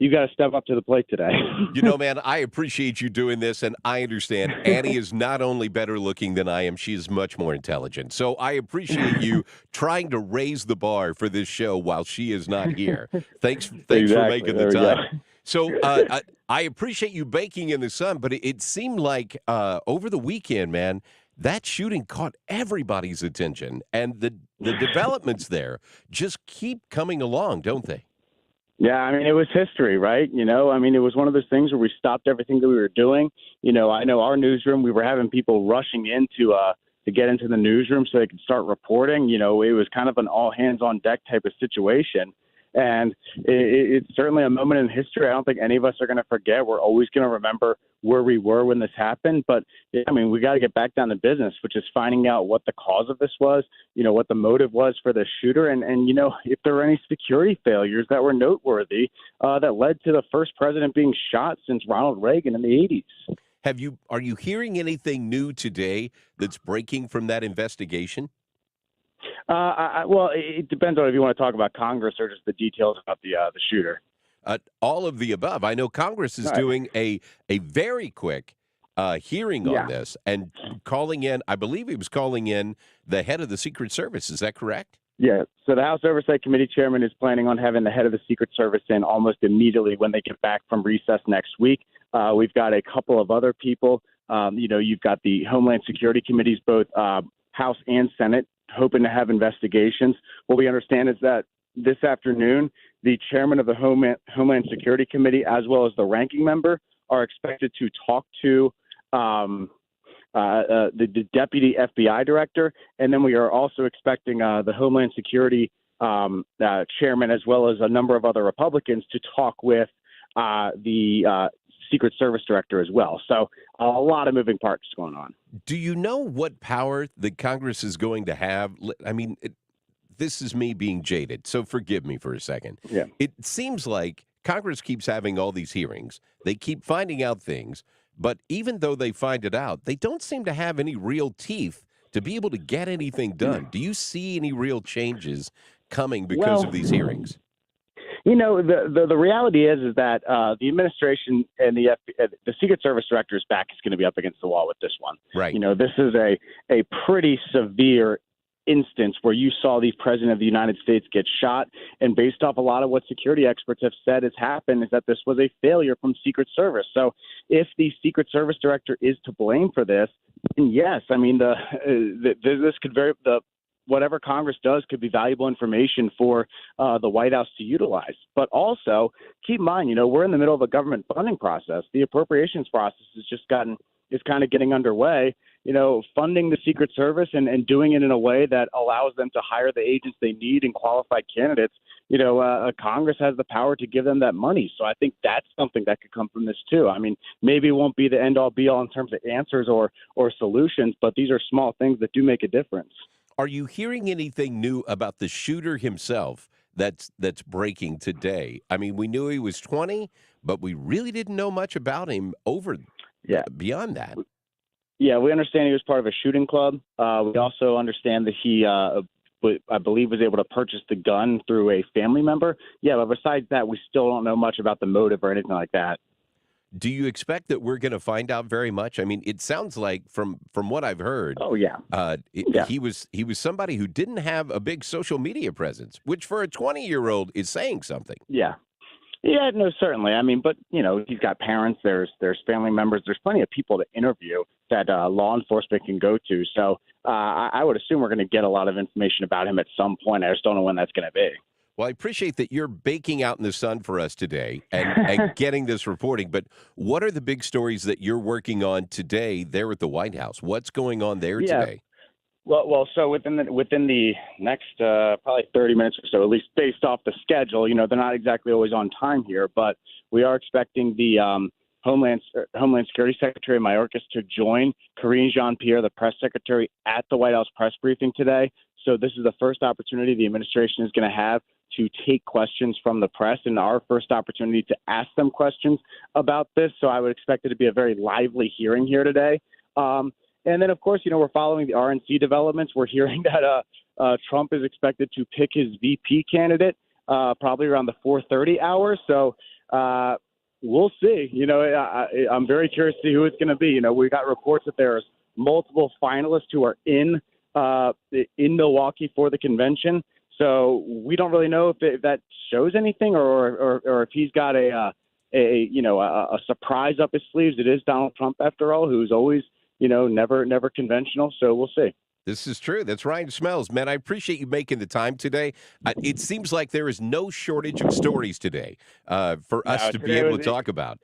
You got to step up to the plate today.
You know, man, I appreciate you doing this, and I understand Annie is not only better looking than I am, she is much more intelligent. So I appreciate you trying to raise the bar for this show while she is not here. Thanks
Exactly.
for making the
There we
time. So I appreciate you baking in the sun, but it seemed like over the weekend, man, that shooting caught everybody's attention, and the developments there just keep coming along, don't they?
Yeah, I mean, it was history, right? You know, I mean, it was one of those things where we stopped everything that we were doing. You know, I know our newsroom, we were having people rushing in to get into the newsroom so they could start reporting. You know, it was kind of an all hands on deck type of situation. And it's certainly a moment in history I don't think any of us are going to forget. We're always going to remember where we were when this happened. But, I mean, we got to get back down to business, which is finding out what the cause of this was, what the motive was for the shooter, and if there were any security failures that were noteworthy that led to the first president being shot since Ronald Reagan in the 80s.
Are you hearing anything new today that's breaking from that investigation?
Well, it depends on if you want to talk about Congress or just the details about the shooter.
All of the above. I know Congress is doing a very quick hearing on this and calling in, I believe he was calling in the head of the Secret Service. Is that correct?
Yeah. So the House Oversight Committee chairman is planning on having the head of the Secret Service in almost immediately when they get back from recess next week. We've got a couple of other people. You've got the Homeland Security Committees, both House and Senate, hoping to have investigations. What we understand is that this afternoon, the chairman of the Homeland Security Committee, as well as the ranking member, are expected to talk to the deputy FBI director. And then we are also expecting the Homeland Security chairman, as well as a number of other Republicans, to talk with the Secret Service director as well. So a lot of moving parts going on.
Do you know what power the Congress is going to have? I mean, this is me being jaded, so forgive me for a second.
Yeah.
It seems like Congress keeps having all these hearings. They keep finding out things, but even though they find it out, they don't seem to have any real teeth to be able to get anything done. Do you see any real changes coming because of these hearings?
The reality is that the administration and the Secret Service director's back is going to be up against the wall with this one.
Right.
This is a pretty severe instance where you saw the president of the United States get shot, and based off a lot of what security experts have said has happened is that this was a failure from Secret Service. So if the Secret Service director is to blame for this, then yes, I mean this could whatever Congress does could be valuable information for the White House to utilize. But also keep in mind, we're in the middle of a government funding process. The appropriations process is kind of getting underway. Funding the Secret Service and doing it in a way that allows them to hire the agents they need and qualified candidates. Congress has the power to give them that money. So I think that's something that could come from this too. I mean, maybe it won't be the end all be all in terms of answers or solutions, but these are small things that do make a difference.
Are you hearing anything new about the shooter himself that's breaking today? I mean, we knew he was 20, but we really didn't know much about him beyond that.
Yeah, we understand he was part of a shooting club. We also understand that he, I believe, was able to purchase the gun through a family member. Yeah, but besides that, we still don't know much about the motive or anything like that.
Do you expect that we're going to find out very much? I mean, it sounds like from what I've heard.
Oh yeah.
He was somebody who didn't have a big social media presence, which for a 20-year-old is saying something.
Yeah. Yeah, no, certainly. I mean, but he's got parents. There's family members. There's plenty of people to interview that law enforcement can go to. So I would assume we're going to get a lot of information about him at some point. I just don't know when that's going to be.
Well, I appreciate that you're baking out in the sun for us today and getting this reporting. But what are the big stories that you're working on today there at the White House? What's going on there today?
Well, so within the next probably 30 minutes or so, at least based off the schedule, they're not exactly always on time here, but we are expecting the Homeland Security Secretary Mayorkas to join Karine Jean-Pierre, the press secretary, at the White House press briefing today. So this is the first opportunity the administration is going to have to take questions from the press, and our first opportunity to ask them questions about this. So I would expect it to be a very lively hearing here today. And then, of course, we're following the RNC developments. We're hearing that Trump is expected to pick his VP candidate probably around the 4:30 hour. So we'll see. I'm very curious to see who it's going to be. We got reports that there's multiple finalists who are in Milwaukee for the convention. So we don't really know if that shows anything or if he's got a surprise up his sleeves. It is Donald Trump, after all, who's always, never conventional. So we'll see.
This is true. That's Ryan Schmelz. Man, I appreciate you making the time today. It seems like there is no shortage of stories today for us to be able to talk about.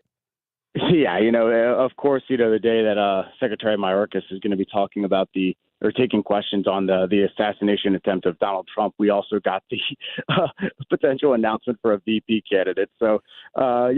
Yeah, of course, the day that Secretary Mayorkas is going to be talking about the or taking questions on the assassination attempt of Donald Trump, we also got the potential announcement for a VP candidate. So, I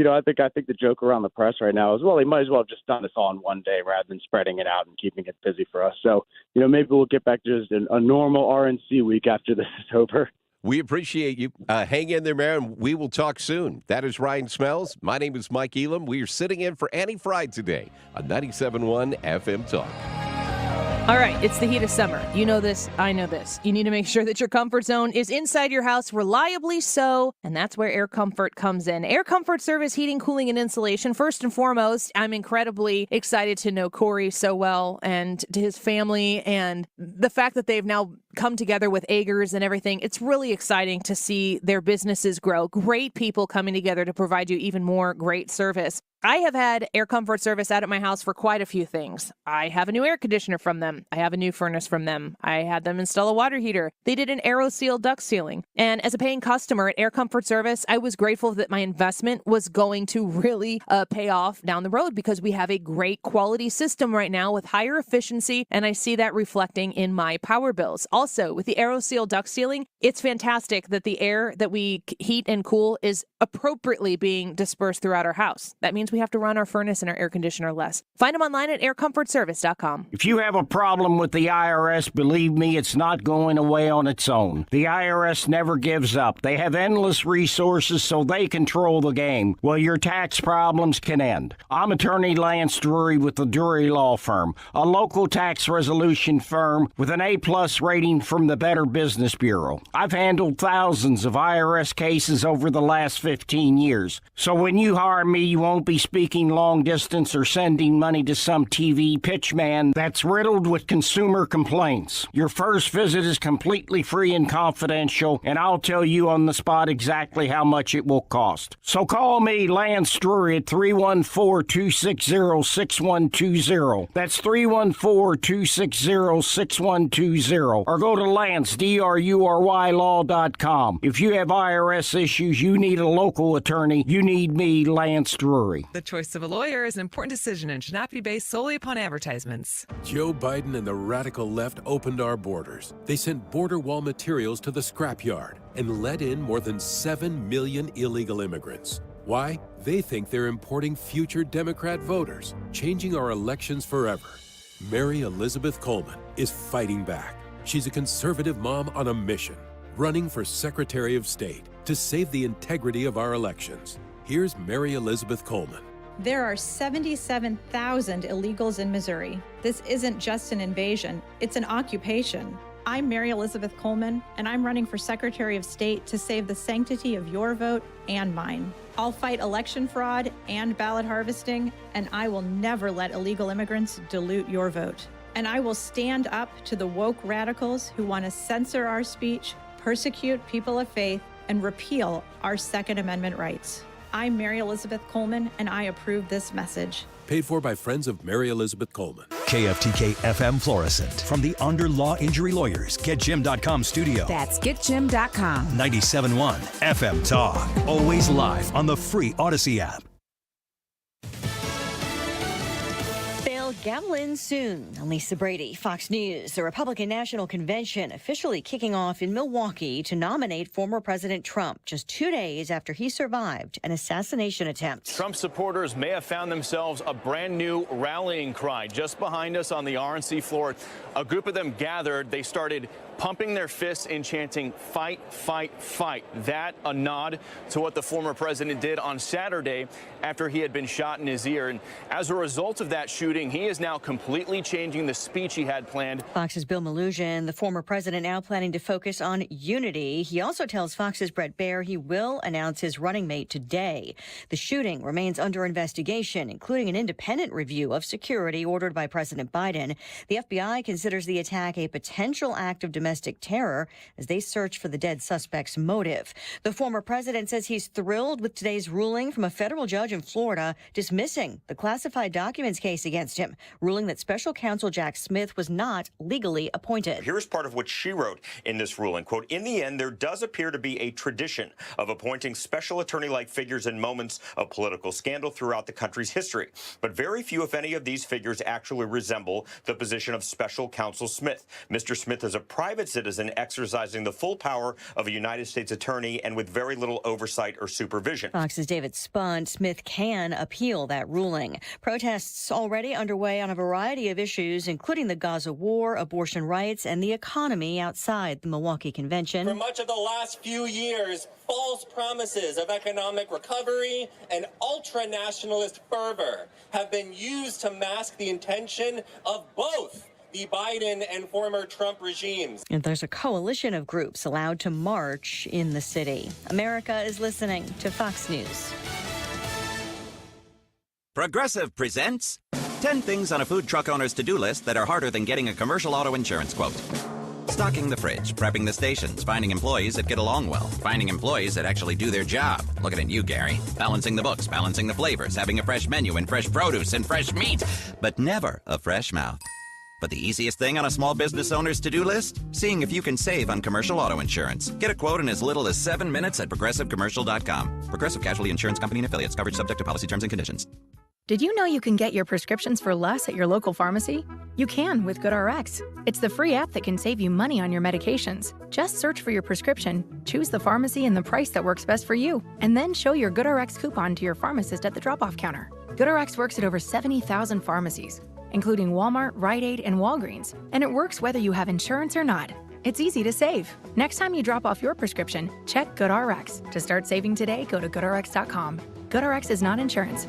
think the joke around the press right now is, well, they might as well have just done this all in one day rather than spreading it out and keeping it busy for us. So, maybe we'll get back to just a normal RNC week after this is over.
We appreciate you. Hang in there, man. We will talk soon. That is Ryan Schmelz. My name is Mike Elam. We are sitting in for Annie Fried today on 97.1 FM Talk.
All right, it's the heat of summer. You know this, I know this. You need to make sure that your comfort zone is inside your house, reliably so, and that's where Air Comfort comes in. Air Comfort Service Heating, Cooling, and Insulation. First and foremost, I'm incredibly excited to know Corey so well and to his family, and the fact that they've now come together with Agers and everything. It's really exciting to see their businesses grow. Great people coming together to provide you even more great service. I have had Air Comfort Service out at my house for quite a few things. I have a new air conditioner from them. I have a new furnace from them. I had them install a water heater. They did an AeroSeal duct sealing. And as a paying customer at Air Comfort Service, I was grateful that my investment was going to really pay off down the road because we have a great quality system right now with higher efficiency, and I see that reflecting in my power bills. Also, with the AeroSeal duct sealing, it's fantastic that the air that we heat and cool is appropriately being dispersed throughout our house. That means we have to run our furnace and our air conditioner less. Find them online at aircomfortservice.com.
If you have a problem with the IRS, believe me, it's not going away on its own. The IRS never gives up. They have endless resources, so they control the game. Well, your tax problems can end. I'm attorney Lance Drury with the Drury Law Firm, a local tax resolution firm with an A-plus rating from the Better Business Bureau. I've handled thousands of IRS cases over the last 15 years. So when you hire me, you won't be speaking long distance or sending money to some TV pitchman that's riddled with consumer complaints. Your first visit is completely free and confidential, and I'll tell you on the spot exactly how much it will cost. So call me, Lance Drury, at 314-260-6120. That's 314-260-6120. Or go to Lance, DRURY law.com. If you have IRS issues, you need a local attorney, you need me, Lance Drury.
The choice of a lawyer is an important decision and should not be based solely upon advertisements.
Joe Biden and the radical left opened our borders. They sent border wall materials to the scrapyard and let in more than 7 million illegal immigrants. Why? They think they're importing future Democrat voters, changing our elections forever. Mary Elizabeth Coleman is fighting back. She's a conservative mom on a mission, running for Secretary of State to save the integrity of our elections. Here's Mary Elizabeth Coleman.
There are 77,000 illegals in Missouri. This isn't just an invasion, it's an occupation. I'm Mary Elizabeth Coleman, and I'm running for Secretary of State to save the sanctity of your vote and mine. I'll fight election fraud and ballot harvesting, and I will never let illegal immigrants dilute your vote. And I will stand up to the woke radicals who want to censor our speech, persecute people of faith, and repeal our Second Amendment rights. I'm Mary Elizabeth Coleman, and I approve this message.
Paid for by Friends of Mary Elizabeth Coleman.
KFTK FM Florissant. From the Under Law Injury Lawyers, GetJim.com studio.
That's GetJim.com.
97.1 FM Talk. Always live on the free Odyssey app.
Gavel in soon. I'm Lisa Brady, Fox News. The Republican National Convention officially kicking off in Milwaukee to nominate former President Trump just 2 days after he survived an assassination attempt.
Trump supporters may have found themselves a brand new rallying cry just behind us on the RNC floor. A group of them gathered. They started pumping their fists and chanting, "Fight, fight, fight." That a nod to what the former president did on Saturday after he had been shot in his ear. And as a result of that shooting, he is now completely changing the speech he had planned.
Fox's Bill Malugin, the former president, now planning to focus on unity. He also tells Fox's Brett Baer he will announce his running mate today. The shooting remains under investigation, including an independent review of security ordered by President Biden. The FBI considers the attack a potential act of domestic domestic terror as they search for the dead suspect's motive. The former president says he's thrilled with today's ruling from a federal judge in Florida dismissing the classified documents case against him, ruling that special counsel Jack Smith was not legally appointed.
Here's part of what she wrote in this ruling. Quote, in the end, there does appear to be a tradition of appointing special attorney-like figures in moments of political scandal throughout the country's history. But very few, if any, of these figures actually resemble the position of special counsel Smith. Mr. Smith is a private citizen exercising the full power of a United States attorney and with very little oversight or supervision.
Fox's David Spunt. Smith can appeal that ruling. Protests already underway on a variety of issues, including the Gaza war, abortion rights, and the economy outside the Milwaukee Convention.
For much of the last few years, false promises of economic recovery and ultra-nationalist fervor have been used to mask the intention of both the Biden and former Trump regimes.
And there's a coalition of groups allowed to march in the city. America is listening to Fox News.
Progressive presents 10 things on a food truck owner's to-do list that are harder than getting a commercial auto insurance quote. Stocking the fridge, prepping the stations, finding employees that get along well, finding employees that actually do their job. Looking at you, Gary. Balancing the books, balancing the flavors, having a fresh menu and fresh produce and fresh meat, but never a fresh mouth. But the easiest thing on a small business owner's to-do list? Seeing if you can save on commercial auto insurance. Get a quote in as little as 7 minutes at progressivecommercial.com. Progressive Casualty Insurance Company and Affiliates. Coverage subject to policy terms and conditions.
Did you know you can get your prescriptions for less at your local pharmacy? You can with GoodRx. It's the free app that can save you money on your medications. Just search for your prescription, choose the pharmacy and the price that works best for you, and then show your GoodRx coupon to your pharmacist at the drop-off counter. GoodRx works at over 70,000 pharmacies, including Walmart, Rite Aid, and Walgreens, and it works whether you have insurance or not. It's easy to save. Next time you drop off your prescription, check GoodRx. To start saving today, go to GoodRx.com. GoodRx is not insurance.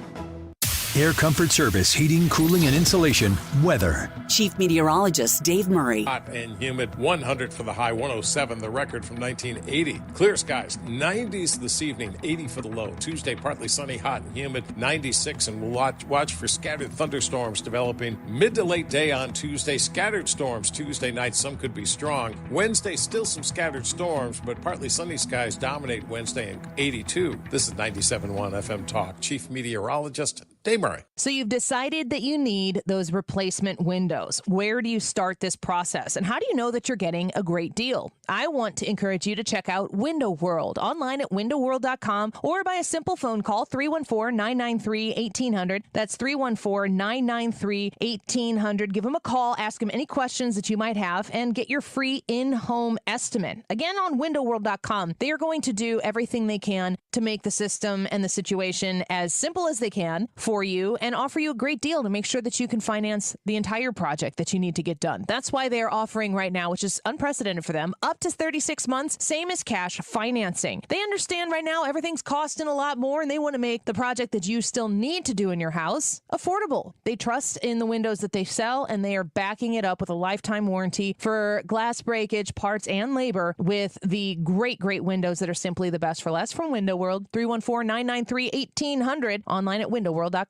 Air Comfort Service, heating, cooling, and insulation, weather.
Chief Meteorologist Dave Murray.
Hot and humid, 100 for the high, 107 the record from 1980. Clear skies, 90s this evening, 80 for the low. Tuesday, partly sunny, hot and humid, 96, and we'll watch for scattered thunderstorms developing mid to late day on Tuesday. Scattered storms Tuesday night, some could be strong. Wednesday, still some scattered storms, but partly sunny skies dominate Wednesday and 82. This is 97.1 FM Talk. Chief Meteorologist Dave Murray.
So you've decided that you need those replacement windows. Where do you start this process? And how do you know that you're getting a great deal? I want to encourage you to check out Window World online at windowworld.com or by a simple phone call, 314-993-1800. That's 314-993-1800. Give them a call, ask them any questions that you might have, and get your free in-home estimate. Again, on windowworld.com, they are going to do everything they can to make the system and the situation as simple as they can for you and offer you a great deal to make sure that you can finance the entire project that you need to get done. That's why they are offering right now, which is unprecedented for them, up to 36 months, same as cash financing. They understand right now everything's costing a lot more and they want to make the project that you still need to do in your house affordable. They trust in the windows that they sell and they are backing it up with a lifetime warranty for glass breakage, parts, and labor with the great windows that are simply the best for less from Window World. 314-993-1800 online at windowworld.com.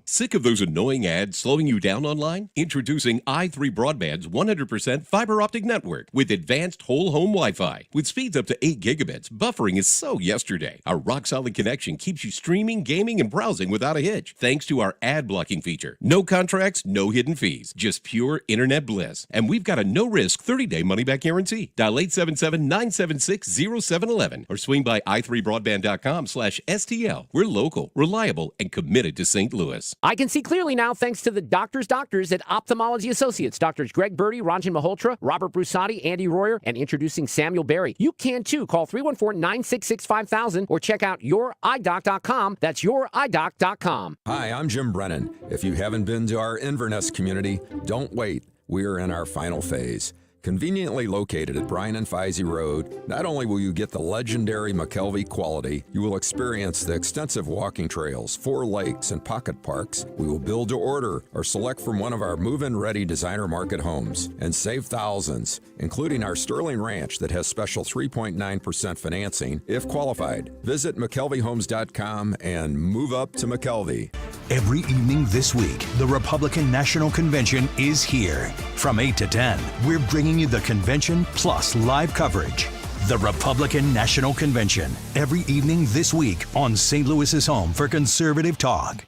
Sick of those annoying ads slowing you down online? Introducing i3 Broadband's 100% fiber optic network with advanced whole home Wi-Fi. With speeds up to 8 gigabits, buffering is so yesterday. Our rock-solid connection keeps you streaming, gaming, and browsing without a hitch, thanks to our ad blocking feature. No contracts, no hidden fees, just pure internet bliss. And we've got a no-risk 30-day money-back guarantee. Dial 877-976-0711 or swing by i3broadband.com/STL. We're local, reliable, and committed to St. Louis.
I can see clearly now thanks to the doctors at Ophthalmology Associates. Doctors Greg Birdie, Ranjan Malhotra, Robert Brusati, Andy Royer, and introducing Samuel Berry. You can too. Call 314-966-5000 or check out youridoc.com. That's youridoc.com.
Hi, I'm Jim Brennan. If you haven't been to our Inverness community, don't wait. We're in our final phase. Conveniently located at Bryan and Feisey Road, not only will you get the legendary McKelvey quality, you will experience the extensive walking trails, 4 lakes, and pocket parks. We will build to order or select from one of our move-in ready designer market homes and save thousands, including our Sterling Ranch that has special 3.9% financing if qualified. Visit McKelveyhomes.com and move up to McKelvey.
Every evening this week, the Republican National Convention is here. From 8 to 10, we're bringing you the convention plus live coverage. The Republican National Convention, every evening this week on St. Louis's home for conservative talk.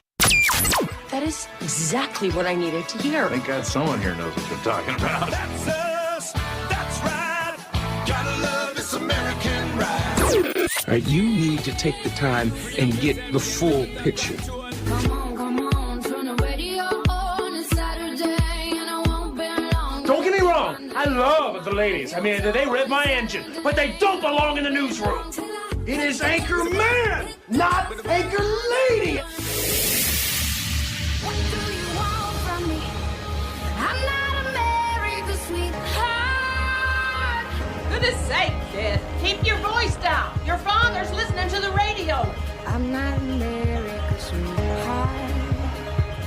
That is exactly what I needed to hear.
Thank God someone here knows what they're talking about.
That's us. That's right. Gotta love this American ride.
All right, you need to take the time and get the full picture.
Don't get me wrong, I love the ladies. I mean, they rev my engine, but they don't belong in the newsroom. It is Anchor Man, not Anchor Lady.
What do you want from me? I'm not America's sweetheart.
Goodness sake, kid. Keep your voice down. Your father's listening to the radio.
I'm not America's sweetheart.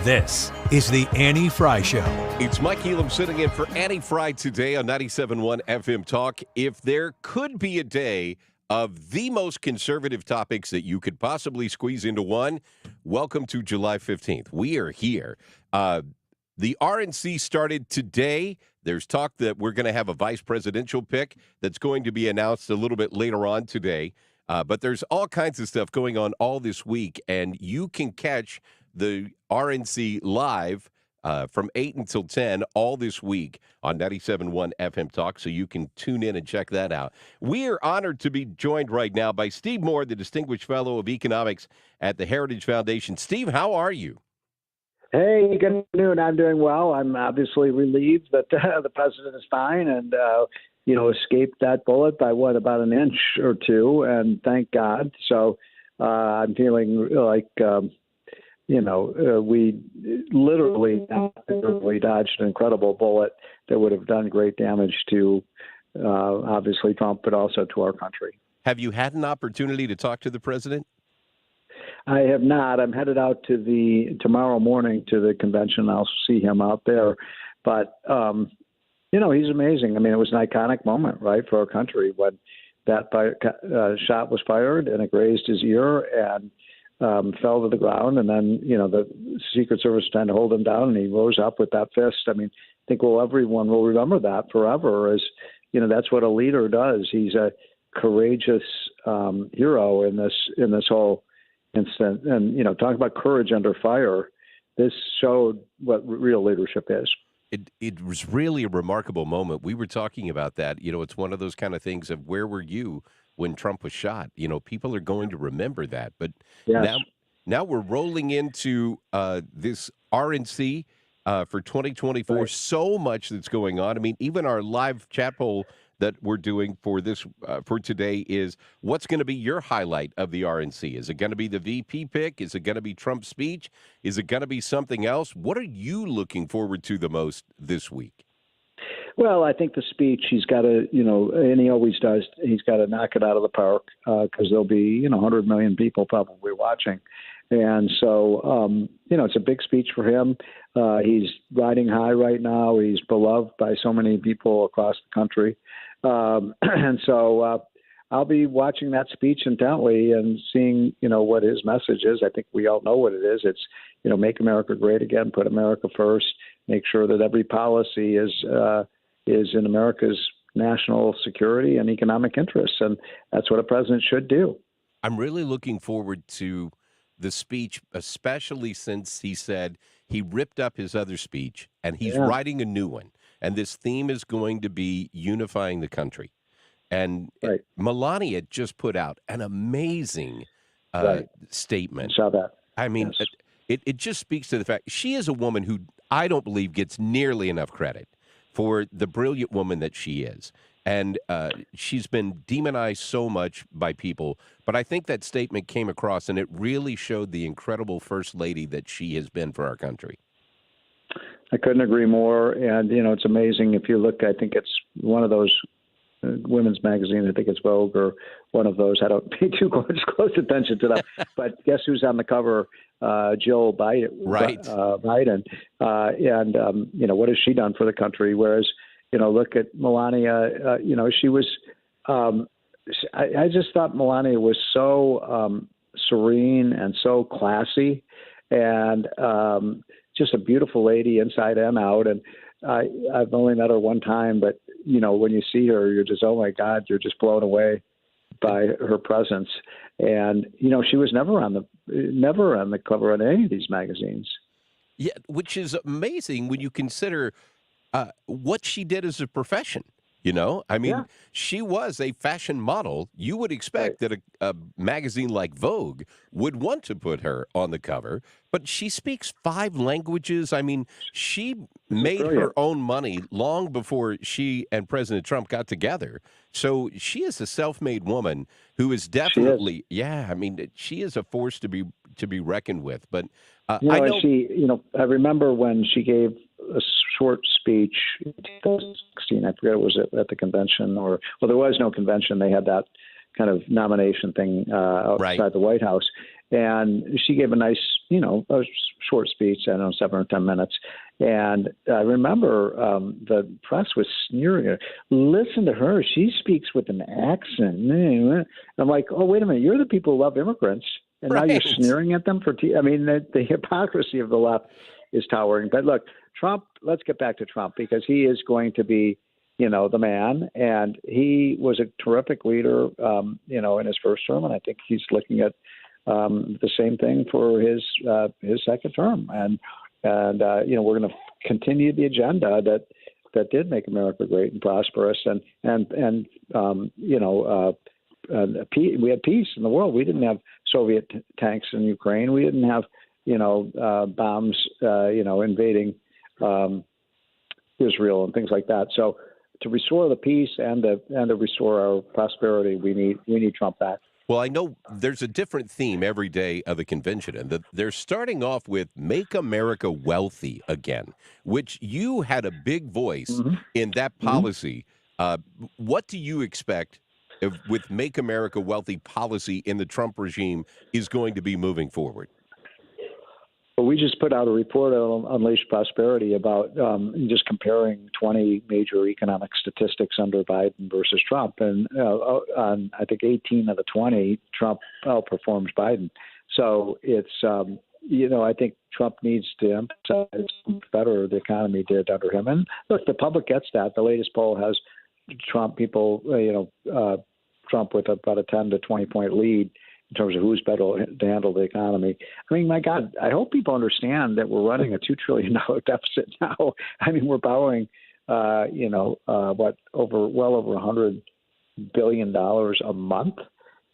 This is the Annie Fry Show.
It's Mike Elam sitting in for Annie Fry today on 97.1 FM Talk. If there could be a day of the most conservative topics that you could possibly squeeze into one, welcome to July 15th. We are here. The RNC started today. There's talk that we're going to have a vice presidential pick that's going to be announced a little bit later on today. But there's all kinds of stuff going on all this week, and you can catch the RNC live from 8 until 10 all this week on 97.1 FM Talk, so you can tune in and check that out. We are honored to be joined right now by Steve Moore, the Distinguished Fellow of Economics at the Heritage Foundation. Steve, how are you?
Hey, good afternoon. I'm doing well. I'm obviously relieved that the president is fine and, escaped that bullet by about an inch or two, and thank God. So I'm feeling like, we literally dodged an incredible bullet that would have done great damage to, obviously, Trump, but also to our country.
Have you had an opportunity to talk to the president?
I have not. I'm headed out to tomorrow morning to the convention. I'll see him out there. But, he's amazing. I mean, it was an iconic moment, right, for our country when that shot was fired and it grazed his ear and fell to the ground. And then, the Secret Service was trying to hold him down and he rose up with that fist. I mean, I think everyone will remember that forever as, that's what a leader does. He's a courageous hero in this whole incident. And, talk about courage under fire. This showed what real leadership is.
It was really a remarkable moment. We were talking about that. It's one of those kind of things of where were you when Trump was shot? People are going to remember that. But
yes.
now we're rolling into this RNC for 2024. Right. So much that's going on. I mean, even our live chat poll that we're doing for this for today is what's going to be your highlight of the RNC? Is it going to be the VP pick? Is it going to be Trump's speech? Is it going to be something else? What are you looking forward to the most this week?
Well, I think the speech, he's got to, and he always does, he's got to knock it out of the park because there'll be, 100 million people probably watching. And so, it's a big speech for him. He's riding high right now. He's beloved by so many people across the country. And so I'll be watching that speech intently and seeing, what his message is. I think we all know what it is. It's, make America great again, put America first, make sure that every policy is in America's national security and economic interests. And that's what a president should do.
I'm really looking forward to the speech, especially since he said he ripped up his other speech and he's writing a new one. And this theme is going to be unifying the country. And
right.
Melania just put out an amazing statement.
Saw that.
I mean, yes. it just speaks to the fact she is a woman who I don't believe gets nearly enough credit for the brilliant woman that she is. And she's been demonized so much by people. But I think that statement came across, and it really showed the incredible first lady that she has been for our country.
I couldn't agree more. And, it's amazing if you look, I think it's one of those women's magazine, I think it's Vogue or one of those. I don't pay too close attention to that. But guess who's on the cover? Jill Biden.
Right.
Biden. And, what has she done for the country? Whereas, look at Melania, she was, I just thought Melania was so serene and so classy. and just a beautiful lady inside and out. And I've only met her one time, but when you see her, you're just, oh my God, you're just blown away by her presence. And she was never on the cover of any of these magazines.
Yeah, which is amazing when you consider what she did as a profession. She was a fashion model. You would expect that a magazine like Vogue would want to put her on the cover, but she speaks 5 languages. I mean, she made her own money long before she and President Trump got together. So she is a self-made woman who is definitely, she is a force to be reckoned with. But I know,
I remember when she gave a short speech in 2016. I forget, was it at the convention there was no convention. They had that kind of nomination thing outside the White House. And she gave a nice, a short speech, I don't know, 7 or 10 minutes. And I remember the press was sneering at her. Listen to her. She speaks with an accent. And I'm like, oh, wait a minute. You're the people who love immigrants. And now you're sneering at them the hypocrisy of the left is towering. But look, Trump, let's get back to Trump, because he is going to be, the man. And he was a terrific leader, in his first term. And I think he's looking at the same thing for his second term. And we're going to continue the agenda that did make America great and prosperous. And we had peace in the world. We didn't have Soviet tanks in Ukraine. We didn't have, bombs, invading Israel and things like that. So to restore the peace and to restore our prosperity, we need Trump back.
Well, I know there's a different theme every day of the convention, and they're starting off with Make America Wealthy Again, which you had a big voice in that policy. What do you expect with Make America Wealthy policy in the Trump regime is going to be moving forward?
Well, we just put out a report on Unleash Prosperity about just comparing 20 major economic statistics under Biden versus Trump. And on, I think, 18 of the 20, Trump outperforms Biden. So it's, I think Trump needs to emphasize better the economy did under him. And look, the public gets that. The latest poll has Trump Trump with about a 10 to 20 point lead in terms of who's better to handle the economy. I mean, my God, I hope people understand that we're running a $2 trillion deficit now. I mean, we're borrowing, well over $100 billion a month.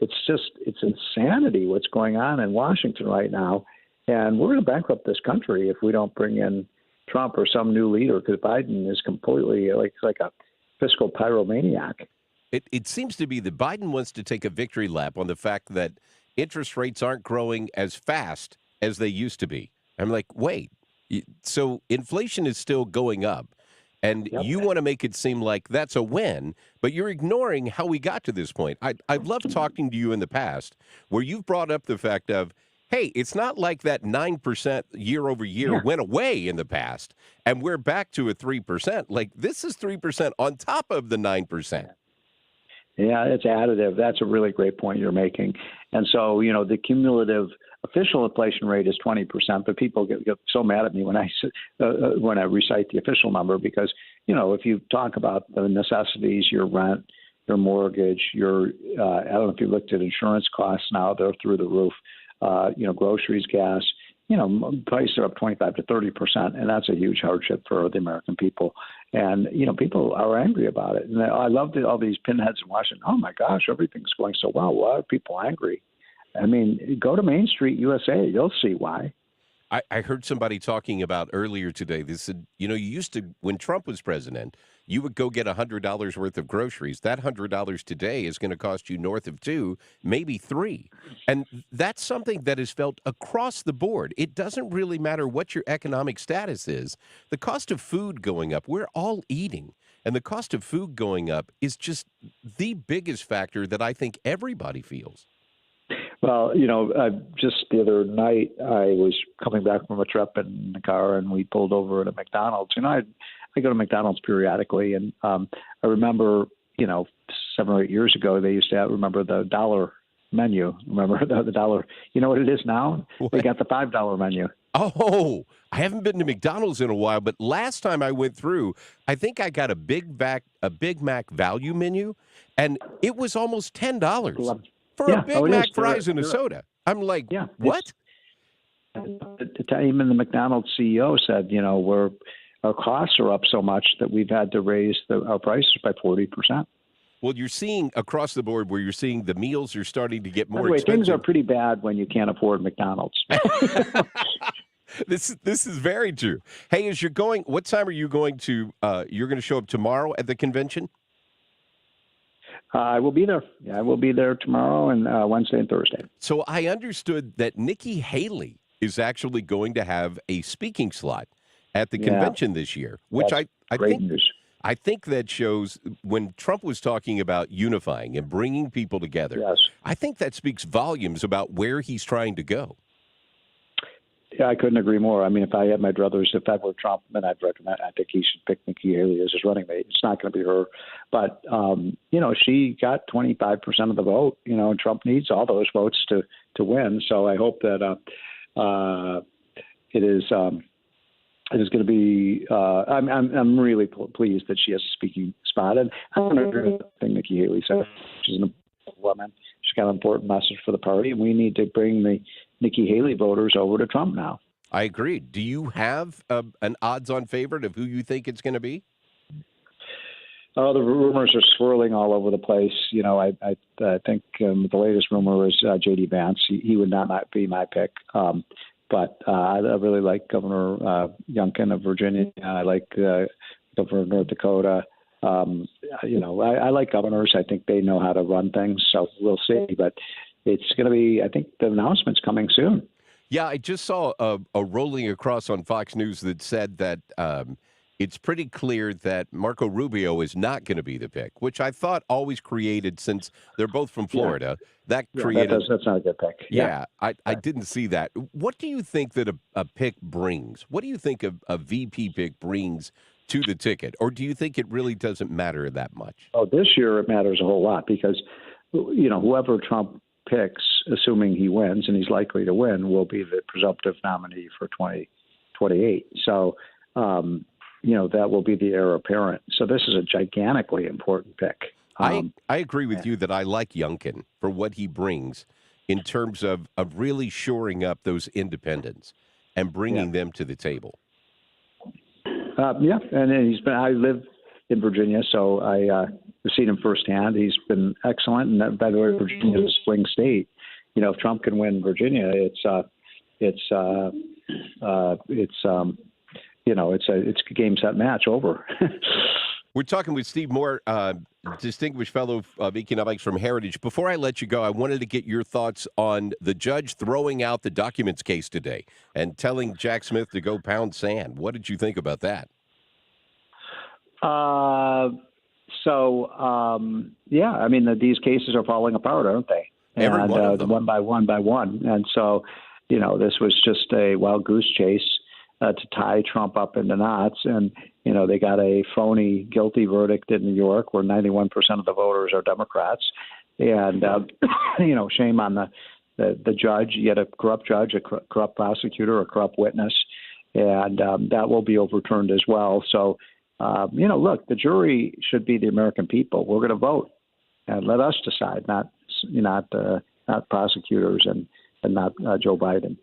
It's insanity what's going on in Washington right now. And we're going to bankrupt this country if we don't bring in Trump or some new leader, because Biden is completely like a fiscal pyromaniac.
It seems to be that Biden wants to take a victory lap on the fact that interest rates aren't growing as fast as they used to be. I'm like, wait, so inflation is still going up, and you want to make it seem like that's a win, but you're ignoring how we got to this point. I've loved talking to you in the past where you've brought up the fact of, hey, it's not like that 9% year over year went away in the past, and we're back to a 3%. Like, this is 3% on top of the 9%.
Yeah, it's additive. That's a really great point you're making. And so, the cumulative official inflation rate is 20%, but people get so mad at me when I recite the official number, because, if you talk about the necessities, your rent, your mortgage, I don't know if you looked at insurance costs now, they're through the roof, groceries, gas, prices are up 25 to 30%, and that's a huge hardship for the American people. And, people are angry about it. And I love all these pinheads in Washington. Oh, my gosh, everything's going so well. Why are people angry? I mean, go to Main Street USA. You'll see why.
I heard somebody talking about earlier today. They said, you used to, when Trump was president, you would go get $100 worth of groceries. That $100 today is going to cost you north of $2, maybe $3. And that's something that is felt across the board. It doesn't really matter what your economic status is. The cost of food going up, we're all eating. And the cost of food going up is just the biggest factor that I think everybody feels.
Well, just the other night, I was coming back from a trip in the car, and we pulled over at a McDonald's. I go to McDonald's periodically, and I remember, 7 or 8 years ago, they used to remember the dollar menu. Remember the dollar? You know what it is now?
What?
They got the $5 menu.
Oh, I haven't been to McDonald's in a while, but last time I went through, I think I got a Big Mac value menu, and it was almost $10 for a Big Mac fries and a soda. I'm like, what?
Even the McDonald's CEO said, our costs are up so much that we've had to raise our prices by 40%.
Well, you're seeing across the board where you're seeing the meals are starting to get more
By the way,
expensive.
things are pretty bad when you can't afford McDonald's.
This is very true. Hey, as you're going, what time are you going to? You're going to show up tomorrow at the convention?
I will be there. Yeah, I will be there tomorrow and Wednesday and Thursday.
So I understood that Nikki Haley is actually going to have a speaking slot at the convention this year, which I think
news.
I think that shows when Trump was talking about unifying and bringing people together.
Yes.
I think that speaks volumes about where he's trying to go.
Yeah, I couldn't agree more. I mean, if I had my druthers, if I were Trump, then I think he should pick Nikki Haley as his running mate. It's not going to be her. But, she got 25% of the vote, and Trump needs all those votes to win. So I hope that it is going to be I'm really pleased that she has a speaking spot. And I don't agree with the thing Nikki Haley said. She's an important woman. She's got an important message for the party, and we need to bring the Nikki Haley voters over to Trump now.
I agree. Do you have an odds-on favorite of who you think it's going to be?
Oh, the rumors are swirling all over the place. I think the latest rumor is J.D. Vance. He would not be my pick. But I really like Governor Youngkin of Virginia. I like Governor of North Dakota. I like governors. I think they know how to run things. So we'll see. But it's going to be, I think the announcement's coming soon.
Yeah, I just saw a rolling across on Fox News that said that it's pretty clear that Marco Rubio is not going to be the pick, which I thought always created, since they're both from Florida, that created.
That's not a good pick.
Yeah, I didn't see that. What do you think that a pick brings? What do you think a VP pick brings to the ticket? Or do you think it really doesn't matter that much?
Oh, this year it matters a whole lot because, whoever Trump picks, assuming he wins, and he's likely to win, will be the presumptive nominee for 2028. So, that will be the heir apparent. So this is a gigantically important pick.
I agree with you that I like Youngkin for what he brings in terms of really shoring up those independents and bringing them to the table.
And I live in Virginia, so I've seen him firsthand. He's been excellent. And by the way, Virginia is a swing state. If Trump can win Virginia, it's a game, set, match over.
We're talking with Steve Moore, distinguished fellow of economics from Heritage. Before I let you go, I wanted to get your thoughts on the judge throwing out the documents case today and telling Jack Smith to go pound sand. What did you think about that?
These cases are falling apart, aren't they?
Every one of them.
One by one. And so, this was just a wild goose chase to tie Trump up into knots. And, they got a phony guilty verdict in New York where 91% of the voters are Democrats. And, shame on the judge. You had a corrupt judge, a corrupt prosecutor, a corrupt witness. And that will be overturned as well. So, look, the jury should be the American people. We're going to vote and let us decide, not prosecutors and not Joe Biden.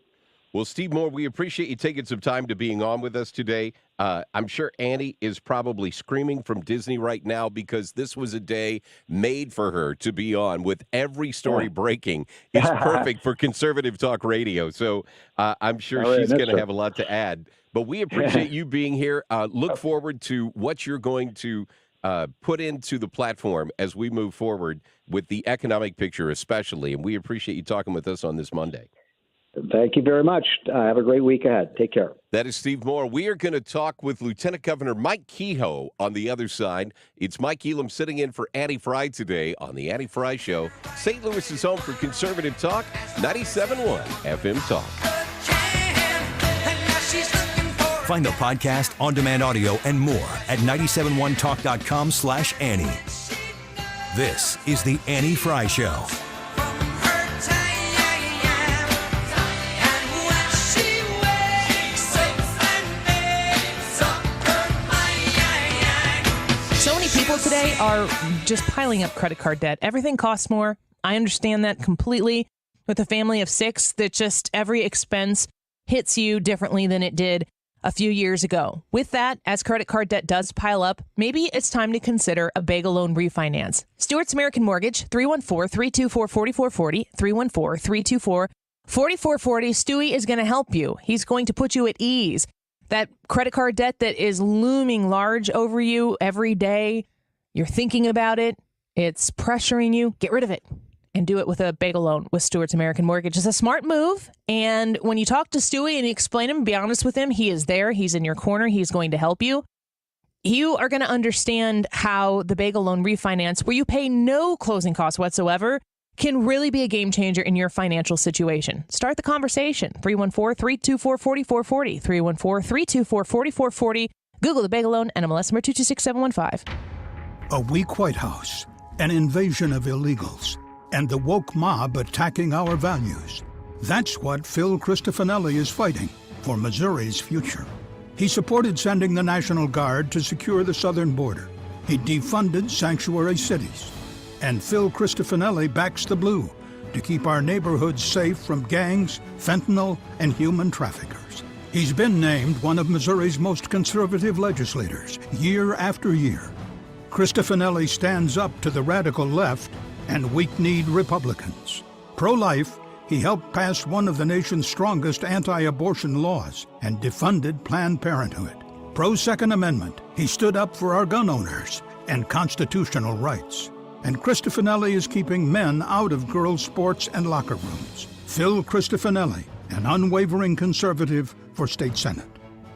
Well, Steve Moore, we appreciate you taking some time to being on with us today. I'm sure Annie is probably screaming from Disney right now because this was a day made for her to be on with every story breaking. It's perfect for conservative talk radio. So I'm sure she's going to have a lot to add. But we appreciate you being here. Look forward to what you're going to put into the platform as we move forward with the economic picture especially. And we appreciate you talking with us on this Monday.
Thank you very much. Have a great week ahead. Take care.
That is Steve Moore. We are going to talk with Lieutenant Governor Mike Kehoe on the other side. It's Mike Elam sitting in for Annie Fry today on the Annie Fry Show. St. Louis is home for conservative talk, 97.1 FM Talk.
Find the podcast, on-demand audio, and more at 971talk.com/Annie. This is the Annie Fry Show.
people today are just piling up credit card debt. Everything costs more. I understand that completely. With a family of 6, that just every expense hits you differently than it did a few years ago. With that, as credit card debt does pile up, maybe it's time to consider a bagel loan refinance. Stewart's American Mortgage, 314-324-4440, 314-324-4440. Stewie is going to help you. He's going to put you at ease. That credit card debt that is looming large over you every day, you're thinking about it, it's pressuring you, get rid of it. And do it with a bagel loan with Stewart's American Mortgage. It's a smart move. And when you talk to Stewie and you explain him, be honest with him, he is there. He's in your corner. He's going to help you. You are going to understand how the bagel loan refinance, where you pay no closing costs whatsoever, can really be a game changer in your financial situation. Start the conversation. 314-324-4440. 314-324-4440. Google the bagel loan, NMLS number 226715.
A weak White House, an invasion of illegals, and the woke mob attacking our values. That's what Phil Cristofanelli is fighting for Missouri's future. He supported sending the National Guard to secure the southern border. He defunded sanctuary cities. And Phil Cristofanelli backs the blue to keep our neighborhoods safe from gangs, fentanyl, and human traffickers. He's been named one of Missouri's most conservative legislators year after year. Cristofanelli stands up to the radical left and weak-kneed Republicans. Pro-life, he helped pass one of the nation's strongest anti-abortion laws and defunded Planned Parenthood. Pro-Second Amendment, he stood up for our gun owners and constitutional rights. And Cristofanelli is keeping men out of girls' sports and locker rooms. Phil Cristofanelli, an unwavering conservative for state senate.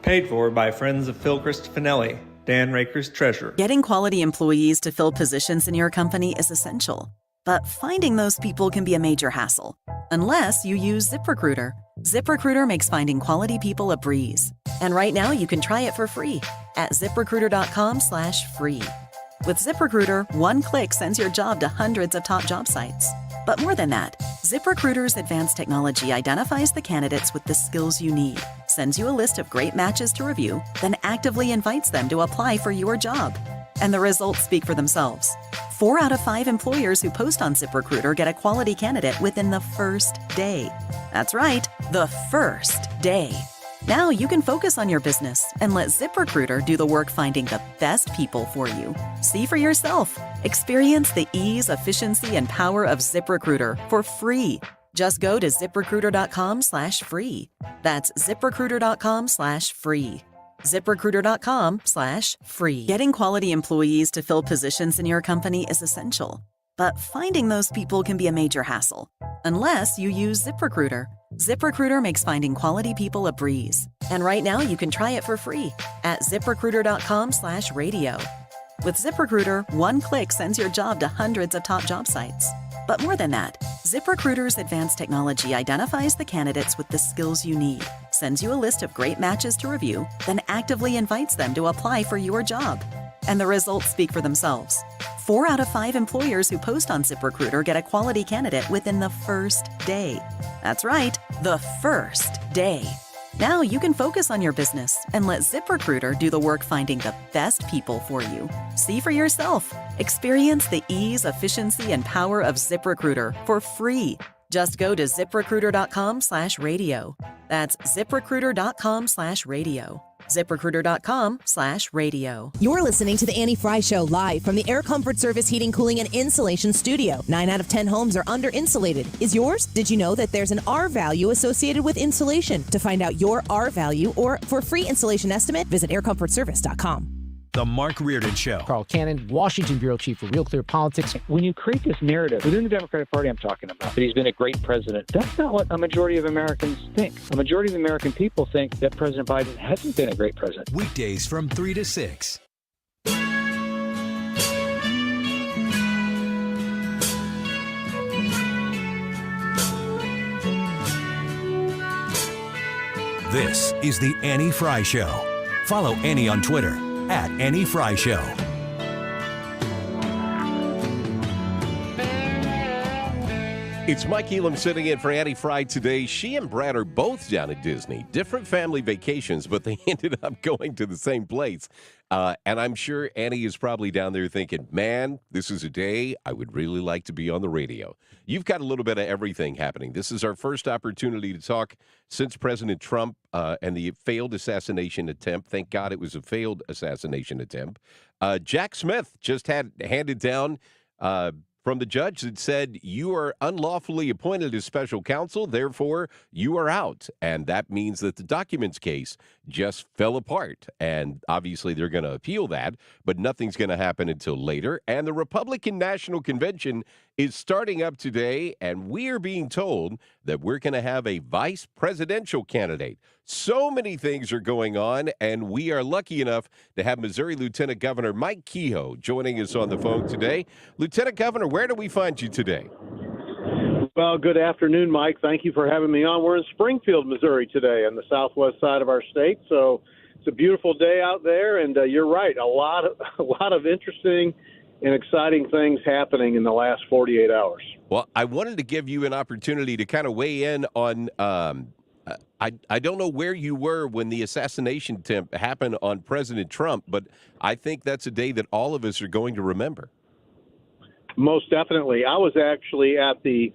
Paid for by friends of Phil Cristofanelli, Dan Raker's treasurer.
Getting quality employees to fill positions in your company is essential. But finding those people can be a major hassle, unless you use ZipRecruiter. ZipRecruiter makes finding quality people a breeze. And right now you can try it for free at ZipRecruiter.com/free. With ZipRecruiter, one click sends your job to hundreds of top job sites. But more than that, ZipRecruiter's advanced technology identifies the candidates with the skills you need, sends you a list of great matches to review, then actively invites them to apply for your job. And the results speak for themselves. 4 out of 5 employers who post on ZipRecruiter get a quality candidate within the first day. That's right, the first day. Now you can focus on your business and let ZipRecruiter do the work finding the best people for you. See for yourself. Experience the ease, efficiency, and power of ZipRecruiter for free. Just go to ZipRecruiter.com/free. That's ZipRecruiter.com/free. ZipRecruiter.com/free. Getting quality employees to fill positions in your company is essential. But finding those people can be a major hassle, unless you use ZipRecruiter. ZipRecruiter makes finding quality people a breeze. And right now you can try it for free at ZipRecruiter.com/radio. With ZipRecruiter, one click sends your job to hundreds of top job sites. But more than that, ZipRecruiter's advanced technology identifies the candidates with the skills you need, sends you a list of great matches to review, then actively invites them to apply for your job. And the results speak for themselves. 4 out of 5 employers who post on ZipRecruiter get a quality candidate within the first day. That's right, the first day. Now you can focus on your business and let ZipRecruiter do the work finding the best people for you. See for yourself. Experience the ease, efficiency, and power of ZipRecruiter for free. Just go to ZipRecruiter.com/radio. That's ZipRecruiter.com/radio. ZipRecruiter.com/radio.
You're listening to The Annie Fry Show live from the Air Comfort Service Heating, Cooling, and Insulation Studio. 9 out of 10 homes are under insulated. Is yours? Did you know that there's an R value associated with insulation? To find out your R value or for a free insulation estimate, visit aircomfortservice.com.
The Mark Reardon Show.
Carl Cannon, Washington Bureau Chief for Real Clear Politics.
When you create this narrative within the Democratic Party, I'm talking about, that he's been a great president, that's not what a majority of Americans think. A majority of American people think that President Biden hasn't been a great president.
Weekdays from 3 to 6. This is the Annie Fry Show. Follow Annie on Twitter at Annie Fry Show.
It's Mike Elam sitting in for Annie Fry today. She and Brad are both down at Disney. Different family vacations, but they ended up going to the same place. And I'm sure Annie is probably down there thinking, man, this is a day I would really like to be on the radio. You've got a little bit of everything happening. This is our first opportunity to talk since President Trump and the failed assassination attempt. Thank God it was a failed assassination attempt. Jack Smith just had handed down from the judge that said you are unlawfully appointed as special counsel, therefore you are out. And that means that the documents case just fell apart. And obviously they're going to appeal that, but nothing's going to happen until later. And the Republican National Convention is starting up today, and we are being told that we're going to have a vice presidential candidate. So many things are going on, and we are lucky enough to have Missouri Lieutenant Governor Mike Kehoe joining us on the phone today. Lieutenant Governor, where do we find you today?
Well, good afternoon, Mike. Thank you for having me on. We're in Springfield, Missouri today on the southwest side of our state, so it's a beautiful day out there, and you're right, a lot of interesting and exciting things happening in the last 48 hours.
Well, I wanted to give you an opportunity to kind of weigh in on I don't know where you were when the assassination attempt happened on President Trump, but I think that's a day that all of us are going to remember.
Most definitely. I was actually at the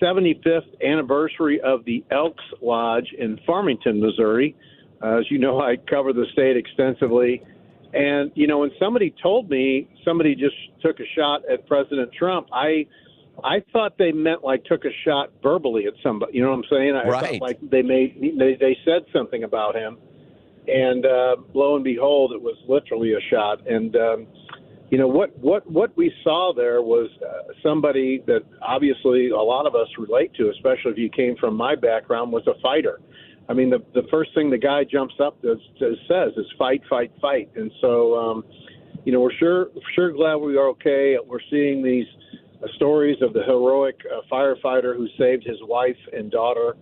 75th anniversary of the Elks Lodge in Farmington, Missouri. As you know, I cover the state extensively. And, you know, when somebody told me somebody just took a shot at President Trump, I thought they meant like took a shot verbally at somebody. You know what I'm saying? I
right.
felt like they said something about him. And lo and behold, it was literally a shot. And, you know, what we saw there was somebody that obviously a lot of us relate to, especially if you came from my background, was a fighter. I mean, the first thing the guy jumps up says is fight, fight, fight. And so, you know, we're sure glad we are okay. We're seeing these stories of the heroic firefighter who saved his wife and daughter.